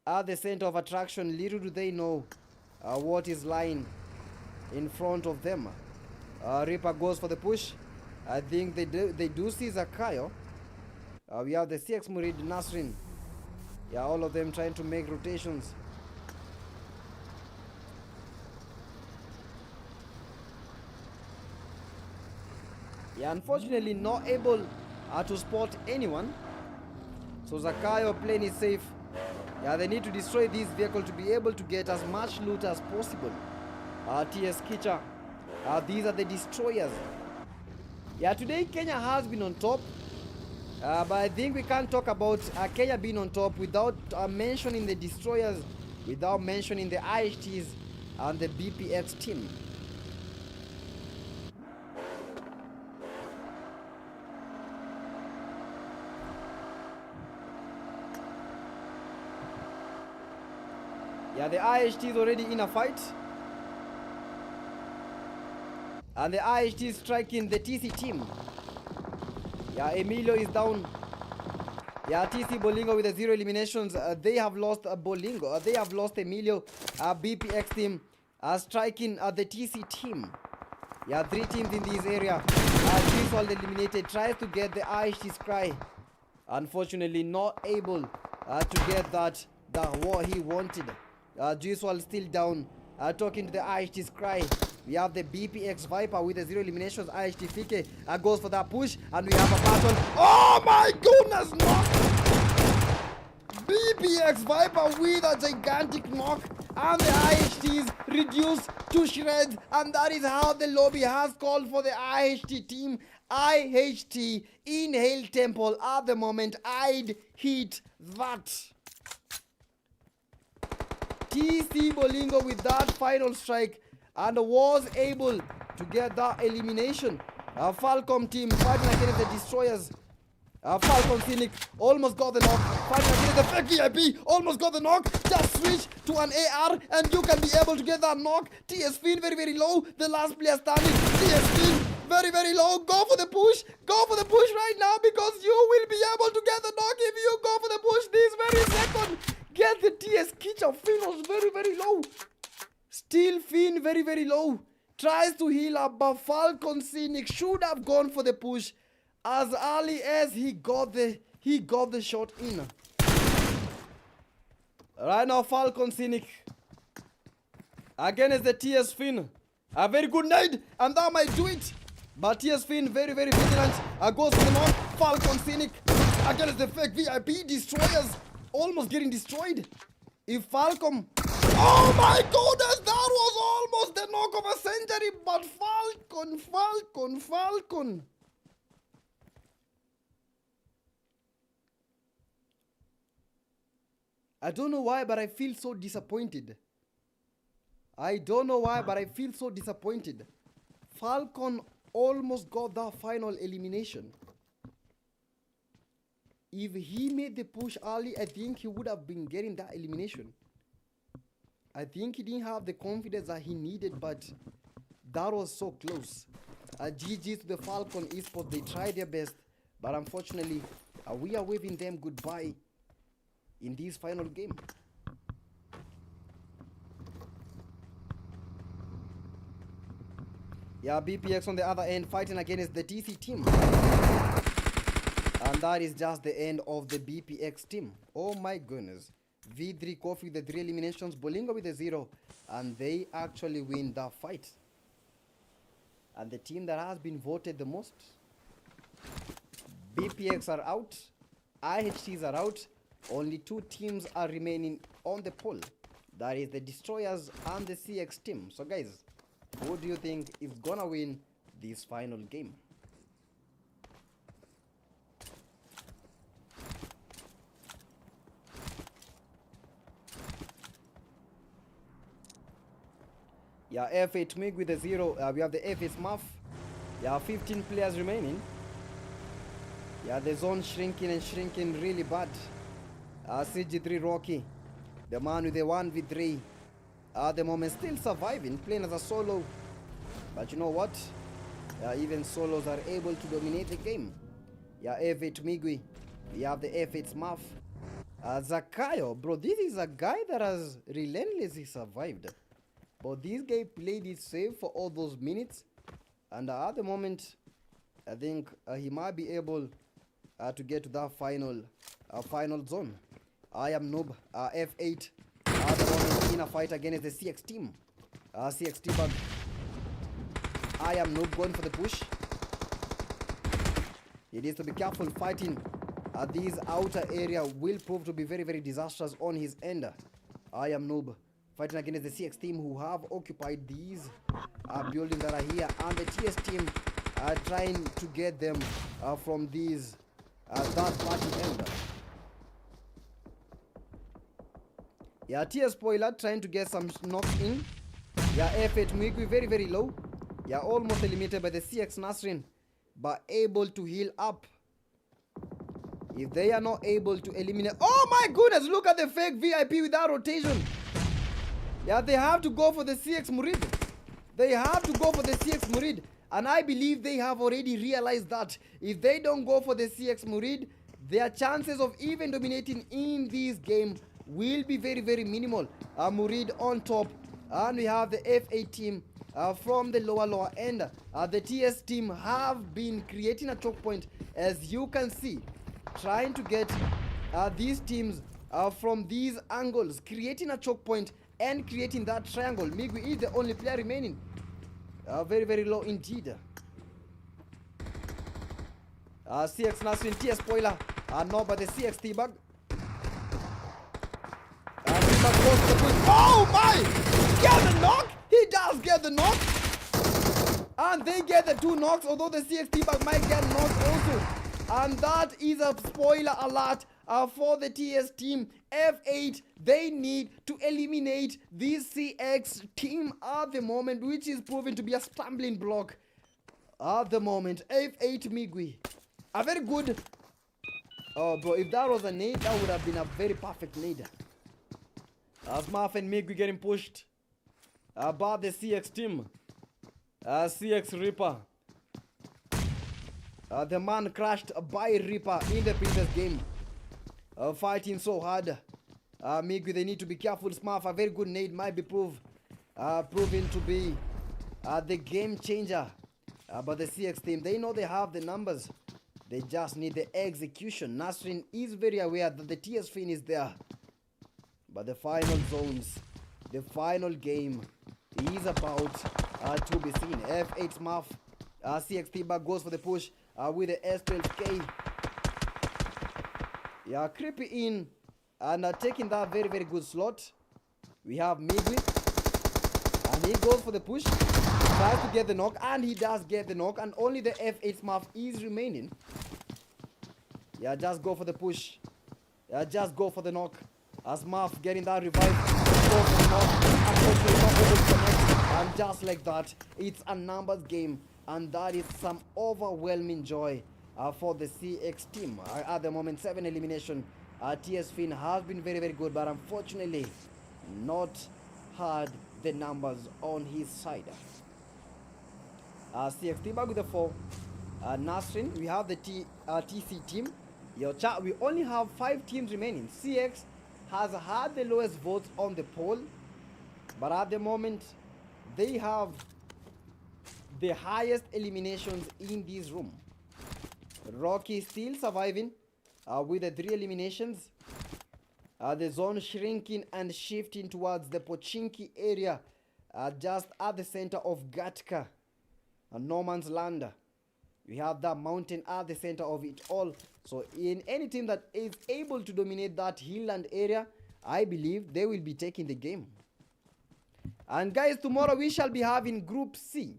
at the center of attraction. Little do they know what is lying in front of them. Reaper goes for the push. I think they do see Zakayo. We have the CX Murid, Nasrin. Yeah, all of them trying to make rotations. Yeah, unfortunately not able to spot anyone. So Zakayo playing is safe. Yeah, they need to destroy this vehicle to be able to get as much loot as possible. TS Kicha. These are the destroyers. Yeah, today Kenya has been on top. But I think we can't talk about Kenya being on top without mentioning the destroyers, without mentioning the IHTs and the BPX team. Yeah, the IHT is already in a fight. And the IHT is striking the TC team. Yeah, Emilio is down. Yeah, TC Bolingo with the 0 eliminations. They have lost Bolingo. They have lost Emilio. BPX team striking the TC team. Yeah, 3 teams in this area. This all eliminated. Tries to get the IHT's cry. Unfortunately, not able to get that. what he wanted. Juiceworld still down. Talking to the IHT's cry. We have the BPX Viper with the 0 eliminations. IHT Fike goes for that push, and we have a battle. Oh my goodness, knock! BPX Viper with a gigantic knock, and the IHTs reduced to shreds, and that is how the lobby has called for the IHT team. IHT Inhale Temple at the moment. I'd hit that. TC Bolingo with that final strike and was able to get that elimination. Falcom team fighting against the Destroyers. Falcon Cynic almost got the knock. Fighting against the fake VIP, almost got the knock. Just switch to an AR and you can be able to get that knock. TS Finn very, very low. The last player standing. TS Finn very, very low. Go for the push. Go for the push right now because you will be able to get the knock if you go for the push this very second. Get the TS Kitcher. Finn was very, very low. Still Finn very, very low. Tries to heal up, but Falcon Cynic should have gone for the push as early as he got the shot in. Right now, Falcon Cynic against the TS Finn. A very good night, and that might do it. But TS Finn very, very vigilant. Goes for the knock. Falcon Cynic against the fake VIP Destroyers. Almost getting destroyed. If Falcon... Oh my goodness, that was almost the knock of a century, but Falcon. I don't know why, but I feel so disappointed. Falcon almost got that final elimination. If he made the push early, I think he would have been getting that elimination. I think he didn't have the confidence that he needed, but that was so close. GG to the Falcon Esports. They tried their best, but unfortunately, we are waving them goodbye in this final game. Yeah, BPX on the other end fighting against the TC team. And that is just the end of the BPX team. Oh my goodness. V3 Coffee with the 3 eliminations, Bolingo with the 0, and they actually win that fight. And the team that has been voted the most, BPX are out, IHTs are out, only 2 teams are remaining on the poll. That is the Destroyers and the CX team. So guys, who do you think is gonna win this final game? Yeah, F8 Mig with a 0. We have the F8 Smurf. Yeah, 15 players remaining. Yeah, the zone shrinking and shrinking really bad. CG3 Rocky, the man with the 1v3. At the moment, still surviving, playing as a solo. But you know what? Even solos are able to dominate the game. Yeah, F8 Migui. We have the F8 Smurf. Zakayo, bro, this is a guy that has relentlessly survived. But this guy played it safe for all those minutes, and at the moment, I think he might be able to get to that final zone. I am noob. F8 at the moment in a fight against the CX team. CX team. I am noob going for the push. He needs to be careful fighting. This outer area will prove to be very, very disastrous on his end. I am noob fighting against the CX team who have occupied these buildings that are here, and the TS team are trying to get them from these that party end. Yeah, TS Spoiler trying to get some knocks in. Yeah, F8 Migui very, very low. Yeah, almost eliminated by the CX Nasrin, but able to heal up. If they are not able to eliminate... Oh my goodness, look at the fake VIP with that rotation. Yeah, they have to go for the CX Murid. They have to go for the CX Murid. And I believe they have already realized that if they don't go for the CX Murid, their chances of even dominating in this game will be very, very minimal. Murid on top. And we have the F8 team from the lower end. The TS team have been creating a choke point, as you can see, trying to get these teams from these angles, creating a choke point and creating that triangle. Migwi is the only player remaining. Very, very low indeed. CX Nasrin TS spoiler. No, but the CX T-Bug. T-Bug goes to the push. Oh my! Get the knock! He does get the knock! And they get the 2 knocks, although the CX T-Bug might get knocked also. And that is a spoiler alert for the TS team. F8, they need to eliminate this CX team at the moment, which is proven to be a stumbling block at the moment. F8 Migwi. A very good... Oh, bro, if that was a nade, that would have been a very perfect nade. Smurf and Migwi getting pushed by the CX team. CX Reaper. The man crashed by Reaper in the previous game. Fighting so hard. Migwi, they need to be careful. Smurf, a very good nade might be proven to be the game changer. But the CX team, they know they have the numbers. They just need the execution. Nasrin is very aware that the TS Fin is there. But the final zones, the final game is about to be seen. F8 Smurf. CX T-Bug goes for the push with the S12K. Yeah, creeping in and taking that very, very good slot. We have Migwi. And he goes for the push. Tries to get the knock. And he does get the knock. And only the F8 Smurf is remaining. Yeah, just go for the push. Yeah, just go for the knock. Smurf getting that revive. Go for the knock. Unfortunately, not able to connect. And just like that, it's a numbers game. And that is some overwhelming joy for the CX team. At the moment, 7 elimination. TS Fin has been very, very good, but unfortunately not had the numbers on his side. CX T-Bug with the 4. Nasrin, we have the TC team. Yo, chat, we only have 5 teams remaining. CX has had the lowest votes on the poll, but at the moment they have the highest eliminations in this room. Rocky still surviving with the 3 eliminations. The zone shrinking and shifting towards the Pochinki area, just at the center of Gatka, no man's land. We have that mountain at the center of it all. So in any team that is able to dominate that hillland area, I believe they will be taking the game. And guys, tomorrow we shall be having Group C.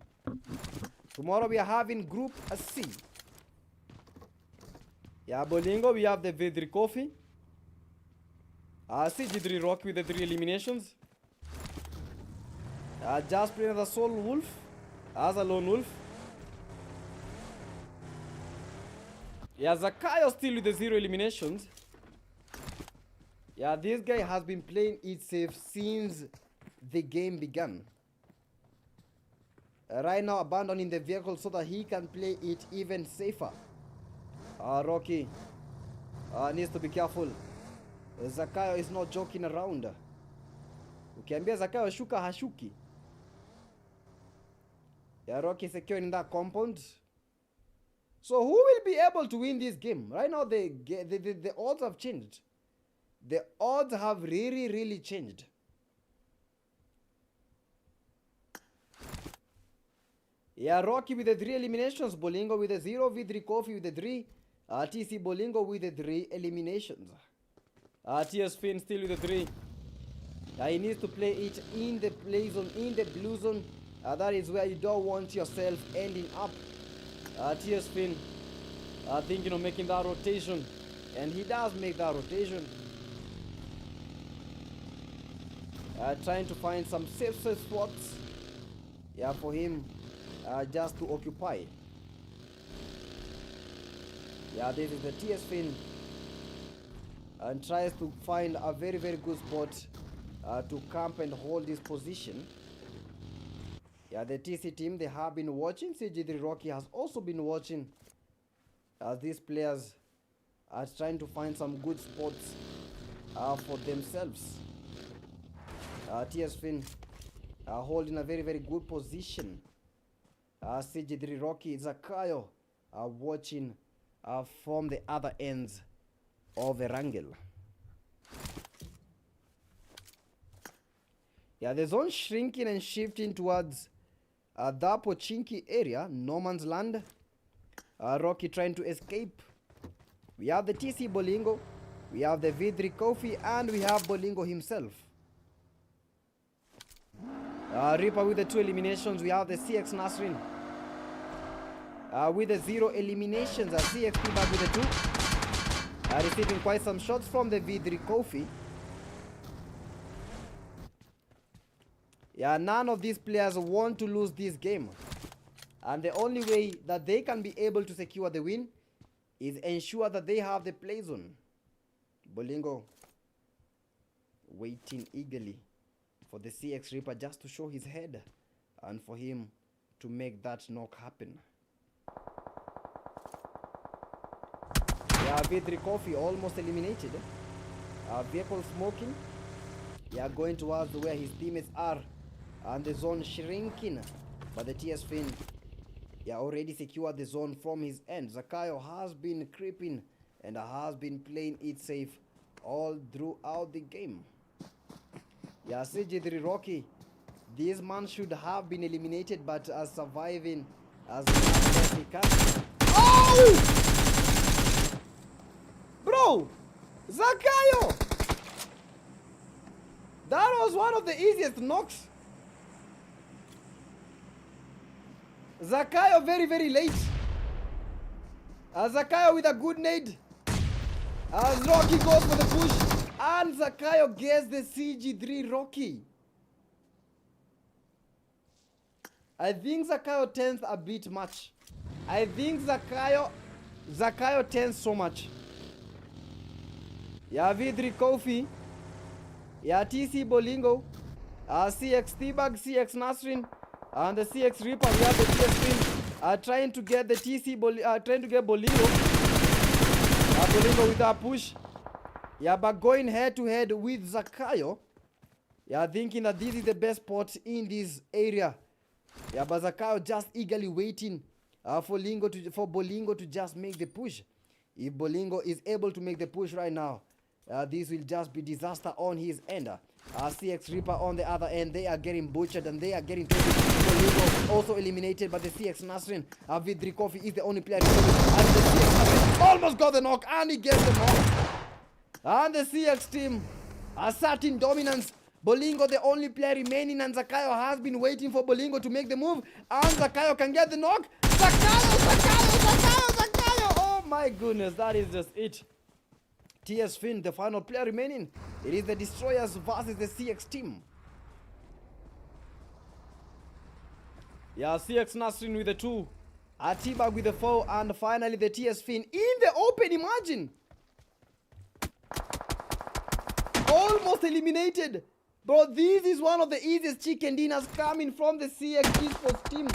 Tomorrow we are having Group C. Yeah, Bolingo, we have the Vedri Coffee. CG3 Rock with the 3 eliminations. Just playing as a sole wolf, as a lone wolf. Yeah, Zakayo still with the 0 eliminations. Yeah, this guy has been playing it safe since the game began. Right now abandoning the vehicle so that he can play it even safer. Rocky needs to be careful. Zakayo is not joking around. Ukiambia Zakayo shuka hashuki. Yeah, Rocky securing that compound. So who will be able to win this game? Right now the odds have changed. The odds have really, really changed. Yeah, Rocky with the 3 eliminations. Bolingo with the 0. Vidri Coffee with the 3. TC Bolingo with the 3 eliminations. TS Fin still with the 3. He needs to play it in the play zone, in the blue zone. That is where you don't want yourself ending up. TS Fin thinking of making that rotation. And he does make that rotation. Trying to find some safe spots. Yeah, for him just to occupy. Yeah, this is the TS Fin. And tries to find a very, very good spot to camp and hold this position. Yeah, the TC team, they have been watching. CG3 Rocky has also been watching as these players are trying to find some good spots for themselves. TS Fin holding a very, very good position. CG3 Rocky, Zakayo watching from the other ends of the wrangle. Yeah, the zone shrinking and shifting towards the Pochinki area, no man's land. Rocky trying to escape. We have the TC Bolingo, we have the Vidri Kofi, and we have Bolingo himself. Reaper with the 2 eliminations. We have the CX Nasrin with the 0 eliminations. CX T-Bag with the 2. Receiving quite some shots from the Vidri Kofi. Yeah, none of these players want to lose this game. And the only way that they can be able to secure the win is ensure that they have the play zone. Bolingo waiting eagerly for the CX Reaper just to show his head and for him to make that knock happen. Yeah, Vidri Coffee almost eliminated. Vehicle smoking. Yeah, going towards where his teammates are. And the zone shrinking. But the TS Fin, yeah, already secured the zone from his end. Zakayo has been creeping and has been playing it safe all throughout the game. Yeah, CG3 Rocky, this man should have been eliminated, but surviving as much as he can. Oh! Bro! Zakayo! That was one of the easiest knocks. Zakayo very, very late. Zakayo with a good nade. As Rocky goes for the push. And Zakayo gets the CG3 Rocky. I think Zakayo tends a bit much. I think Zakayo tends so much. Yeah, Vidri Kofi. Yeah, TC Bolingo. CX T-Bag, CX Nasrin. And the CX Reaper, we have the TS Fin trying to get the trying to get Bolingo. Bolingo with a push. Yeah, but going head to head with Zakayo. Yeah, thinking that this is the best spot in this area. Yeah, but Zakayo just eagerly waiting for Bolingo to just make the push. If Bolingo is able to make the push right now, this will just be disaster on his end. CX Reaper on the other end, they are getting butchered and they are getting taken. Bolingo also eliminated by the CX Nasrin. Vidri Kofi is the only player and the CX Nasrin almost got the knock and he gets the knock. And the CX team asserting dominance. Bolingo the only player remaining and Zakayo has been waiting for Bolingo to make the move. And Zakayo can get the knock. Zakayo! Oh my goodness, that is just it. TS Fin, the final player remaining. It is the Destroyers versus the CX team. Yeah, CX Nasrin with the 2. T-Bag with the 4. And finally the TS Fin in the open, imagine. Almost eliminated. Bro, this is one of the easiest chicken dinners coming from the CX Esports team.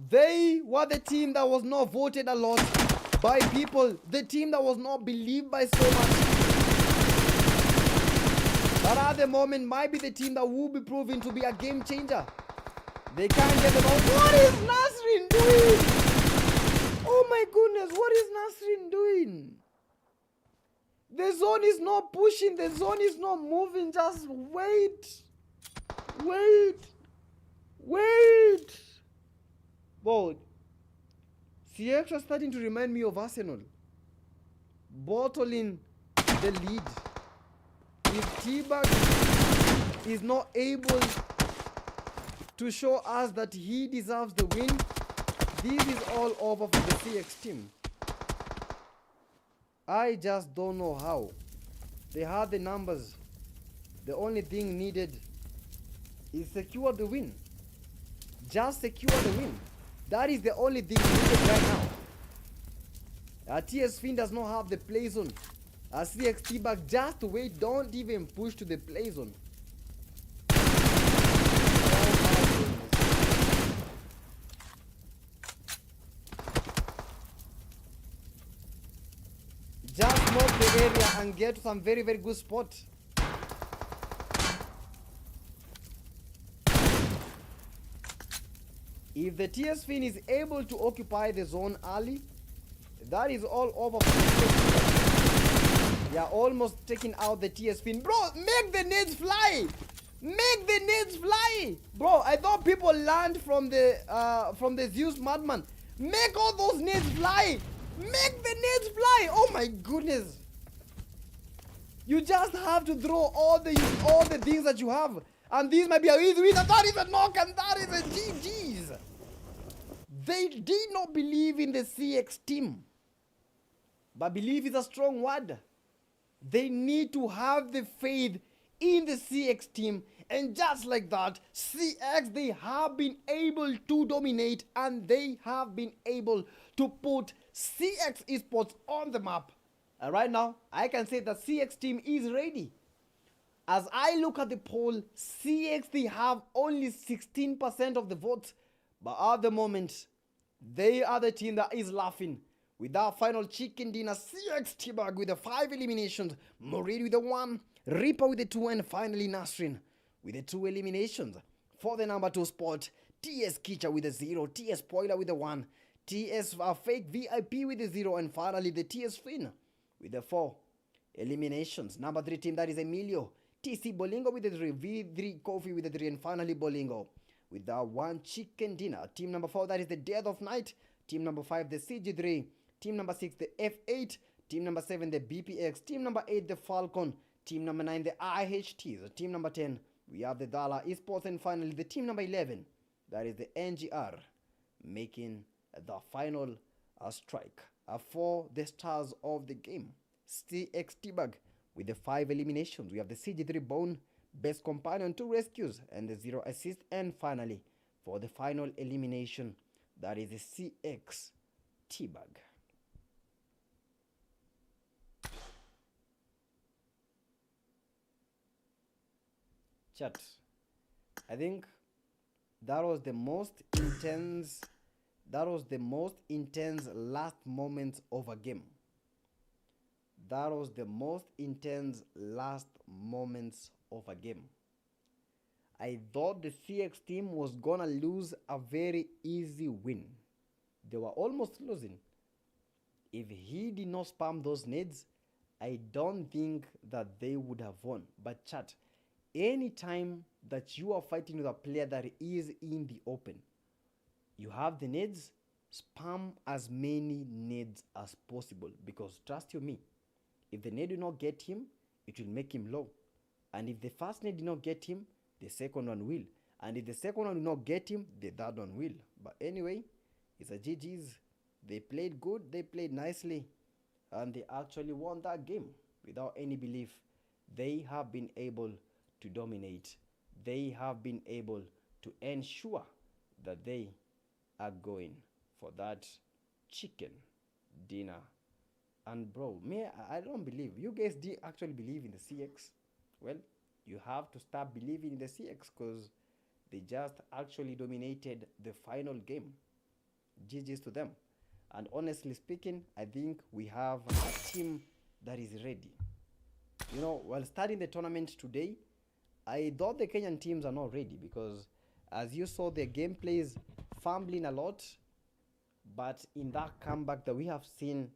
They were the team that was not voted a lot by people. The team that was not believed by so much. But at the moment might be the team that will be proven to be a game changer. They can't get the ball. What is Nasrin doing? Oh my goodness, what is Nasrin doing? The zone is not pushing, the zone is not moving, just wait. Whoa. CX are starting to remind me of Arsenal. Bottling the lead. If T-Bag is not able to show us that he deserves the win, this is all over for the CX team. I just don't know how. They had the numbers. The only thing needed is secure the win. Just secure the win. That is the only thing needed right now. TS Fin does not have the play zone. CX T-Bag, just wait. Don't even push to the play zone. Just smoke the area and get to some very, very good spot. If the TS Fin is able to occupy the zone early, that is all over for the TS. Yeah, almost taking out the TS Fin. Bro, make the nades fly! Make the nades fly, bro. I thought people learned from the Zeus madman. Make all those nades fly. Make the nades fly. Oh my goodness. You just have to throw all the things that you have, and these might be a easy win. And that is a knock, and that is a GG's. They did not believe in the CX team, but believe is a strong word. They need to have the faith in the CX team, and just like that, CX, they have been able to dominate, and they have been able to put CX esports on the map. And right now, I can say that CX team is ready. As I look at the poll, CX, they have only 16% of the votes, but at the moment, they are the team that is laughing. With that final chicken dinner, CX T-Bag with the 5 eliminations, Morid with the 1, Reaper with the 2, and finally Nasrin with the 2 eliminations. For the number 2 spot, TS Kicha with the 0, TS Spoiler with the 1, TS Fake VIP with the 0, and finally the TS Finn with the 4 eliminations. Number 3 team, that is Emilio. TC Bolingo with the 3, V3 Coffee with the 3, and finally Bolingo with the 1 chicken dinner. Team number 4, that is the Death of Night. Team number 5, the CG3. Team number 6, the F8. Team number 7, the BPX. Team number 8, the Falcon. Team number 9, the IHTs. Team number 10, we have the Dala Esports. And finally, the team number 11, that is the NGR, making the final strike for the stars of the game. CX T-Bag with the 5 eliminations. We have the CG3 Bone, Best Companion, 2 rescues, and the 0 assist. And finally, for the final elimination, that is the CX T-Bag. Chat, I think that was the most intense last moments of a game. That was the most intense last moments of a game. I thought the CX team was gonna lose a very easy win. They were almost losing. If he did not spam those nades, I don't think that they would have won. But chat, anytime that you are fighting with a player that is in the open, you have the nades, spam as many nades as possible, because trust you me, if the nade did not get him, it will make him low. And if the first nade did not get him, the second one will. And if the second one did not get him, the third one will. But anyway, it's a GG's. They played good, they played nicely, and they actually won that game without any belief. They have been able to dominate. They have been able to ensure that they are going for that chicken dinner. And bro, I don't believe you guys did actually believe in the CX. Well, you have to start believing in the CX, because they just actually dominated the final game. GG's to them. And honestly speaking, I think we have a team that is ready. You know, while starting the tournament today, I thought the Kenyan teams are not ready, because as you saw, their gameplay is fumbling a lot. But in that comeback that we have seen,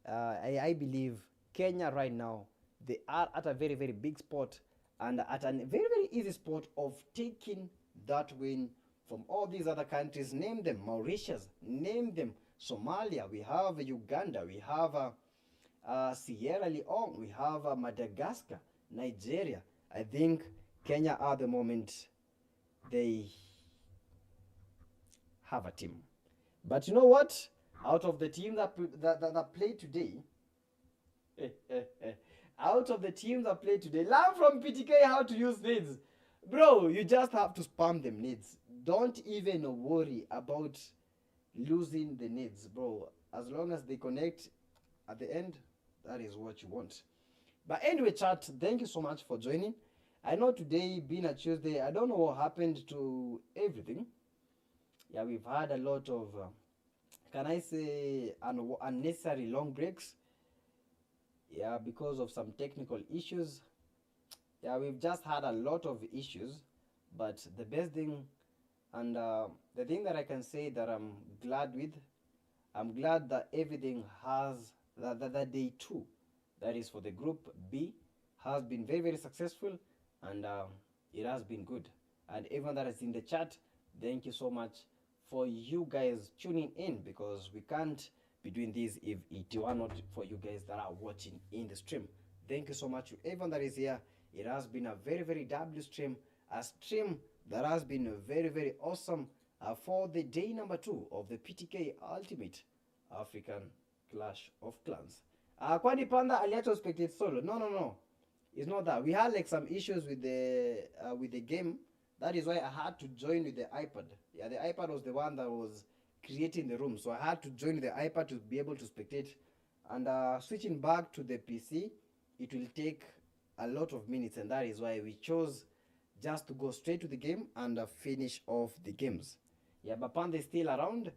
I believe Kenya right now, they are at a very, very big spot, and at a very, very easy spot of taking that win from all these other countries. Name them: Mauritius, name them Somalia, we have Uganda, we have Sierra Leone, we have Madagascar, Nigeria. I think Kenya at the moment, they have a team. But you know what? Out of the team that played today, out of the teams that played today, learn from PTK how to use nades. Bro, you just have to spam them nades. Don't even worry about losing the nades, bro. As long as they connect at the end, that is what you want. But anyway, chat, thank you so much for joining. I know today being a Tuesday, I don't know what happened to everything. Yeah, we've had a lot of, can I say, unnecessary long breaks. Yeah, because of some technical issues. Yeah, we've just had a lot of issues. But the best thing, and the thing that I can say that I'm glad with, I'm glad that everything has, that day 2, that is for the group B, has been very, very successful. And it has been good. And everyone that is in the chat, thank you so much for you guys tuning in, because we can't be doing this if it were not for you guys that are watching in the stream. Thank you so much to everyone that is here. It has been a very, very W stream, a stream that has been very, very awesome for the day number 2 of the PTK Ultimate African Clash of Clans. Kwani Panda aliacho spectate solo? No. It's not that. We had like some issues with the game. That is why I had to join with the iPad. Yeah, the iPad was the one that was creating the room, so I had to join the iPad to be able to spectate. And switching back to the PC, it will take a lot of minutes, and that is why we chose just to go straight to the game and finish off the games. Yeah, but Panda is still around.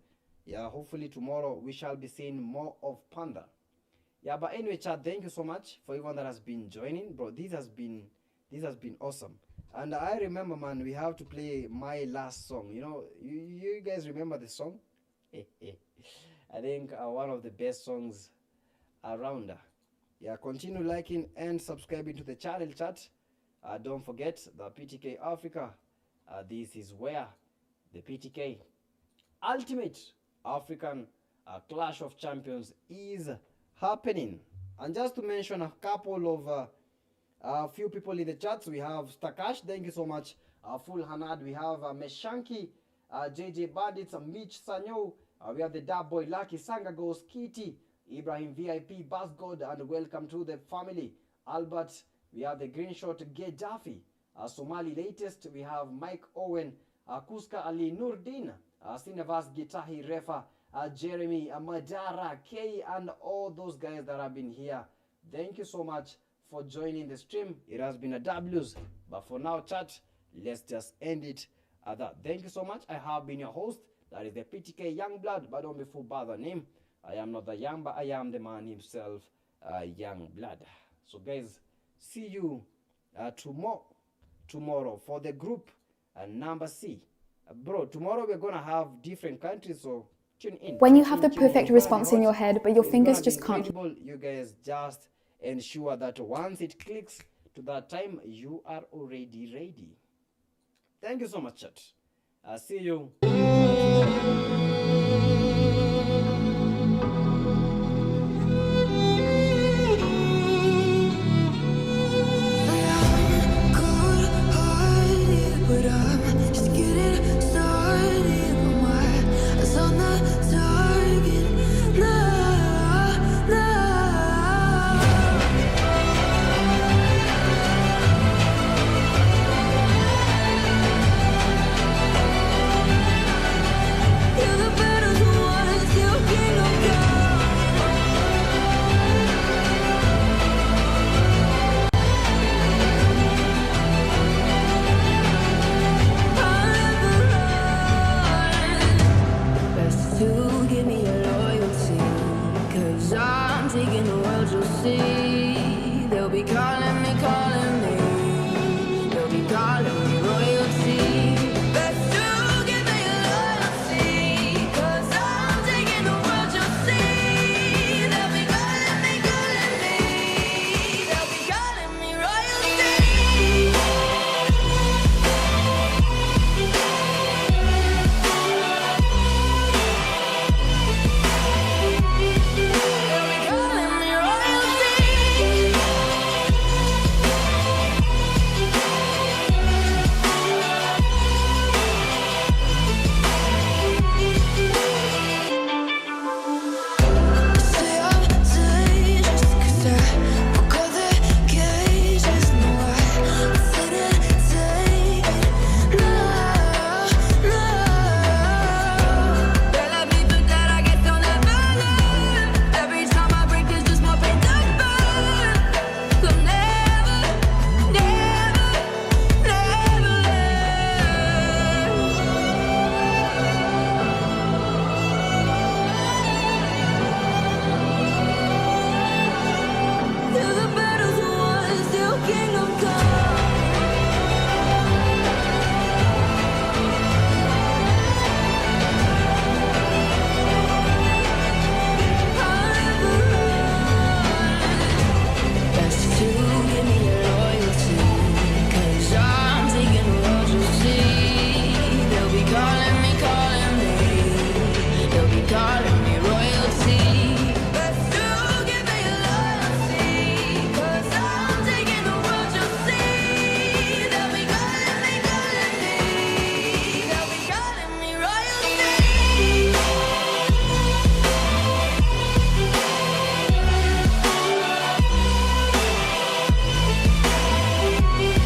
Yeah, hopefully tomorrow we shall be seeing more of Panda. Yeah, but anyway, chat, thank you so much for everyone that has been joining, bro. This has been awesome. And I remember, man, we have to play my last song. You know, you guys remember the song? I think one of the best songs around. Yeah, continue liking and subscribing to the channel, chat. Don't forget the PTK Africa. This is where the PTK Ultimate African Clash of Champions is happening. And just to mention a couple of a few people in the chats, we have Stakash, thank you so much. Full Hanad, we have Meshanki, JJ Bandits, Mitch Sanyo, we have the Dab Boy Lucky, Sangagos, Kitty, Ibrahim VIP, Basgod, and welcome to the family. Albert, we have the Green Shot, Gaddafi, Somali Latest, we have Mike Owen, Kuska Ali Nurdin, Sinavas Gitahi Refa, Jeremy, Madara, Kay, and all those guys that have been here. Thank you so much for joining the stream. It has been a W's, but for now, chat, let's just end it at that. Thank you so much. I have been your host. That is the PTK Youngblood, but don't be fooled by the name. I am not the young, but I am the man himself, Youngblood. So guys, see you tomorrow for the group number C. Bro, tomorrow we're gonna have different countries, so tune in. When you have the perfect response in your head, but your fingers just can't. You guys just ensure that once it clicks to that time, you are already ready. Thank you so much, chat. I'll see you.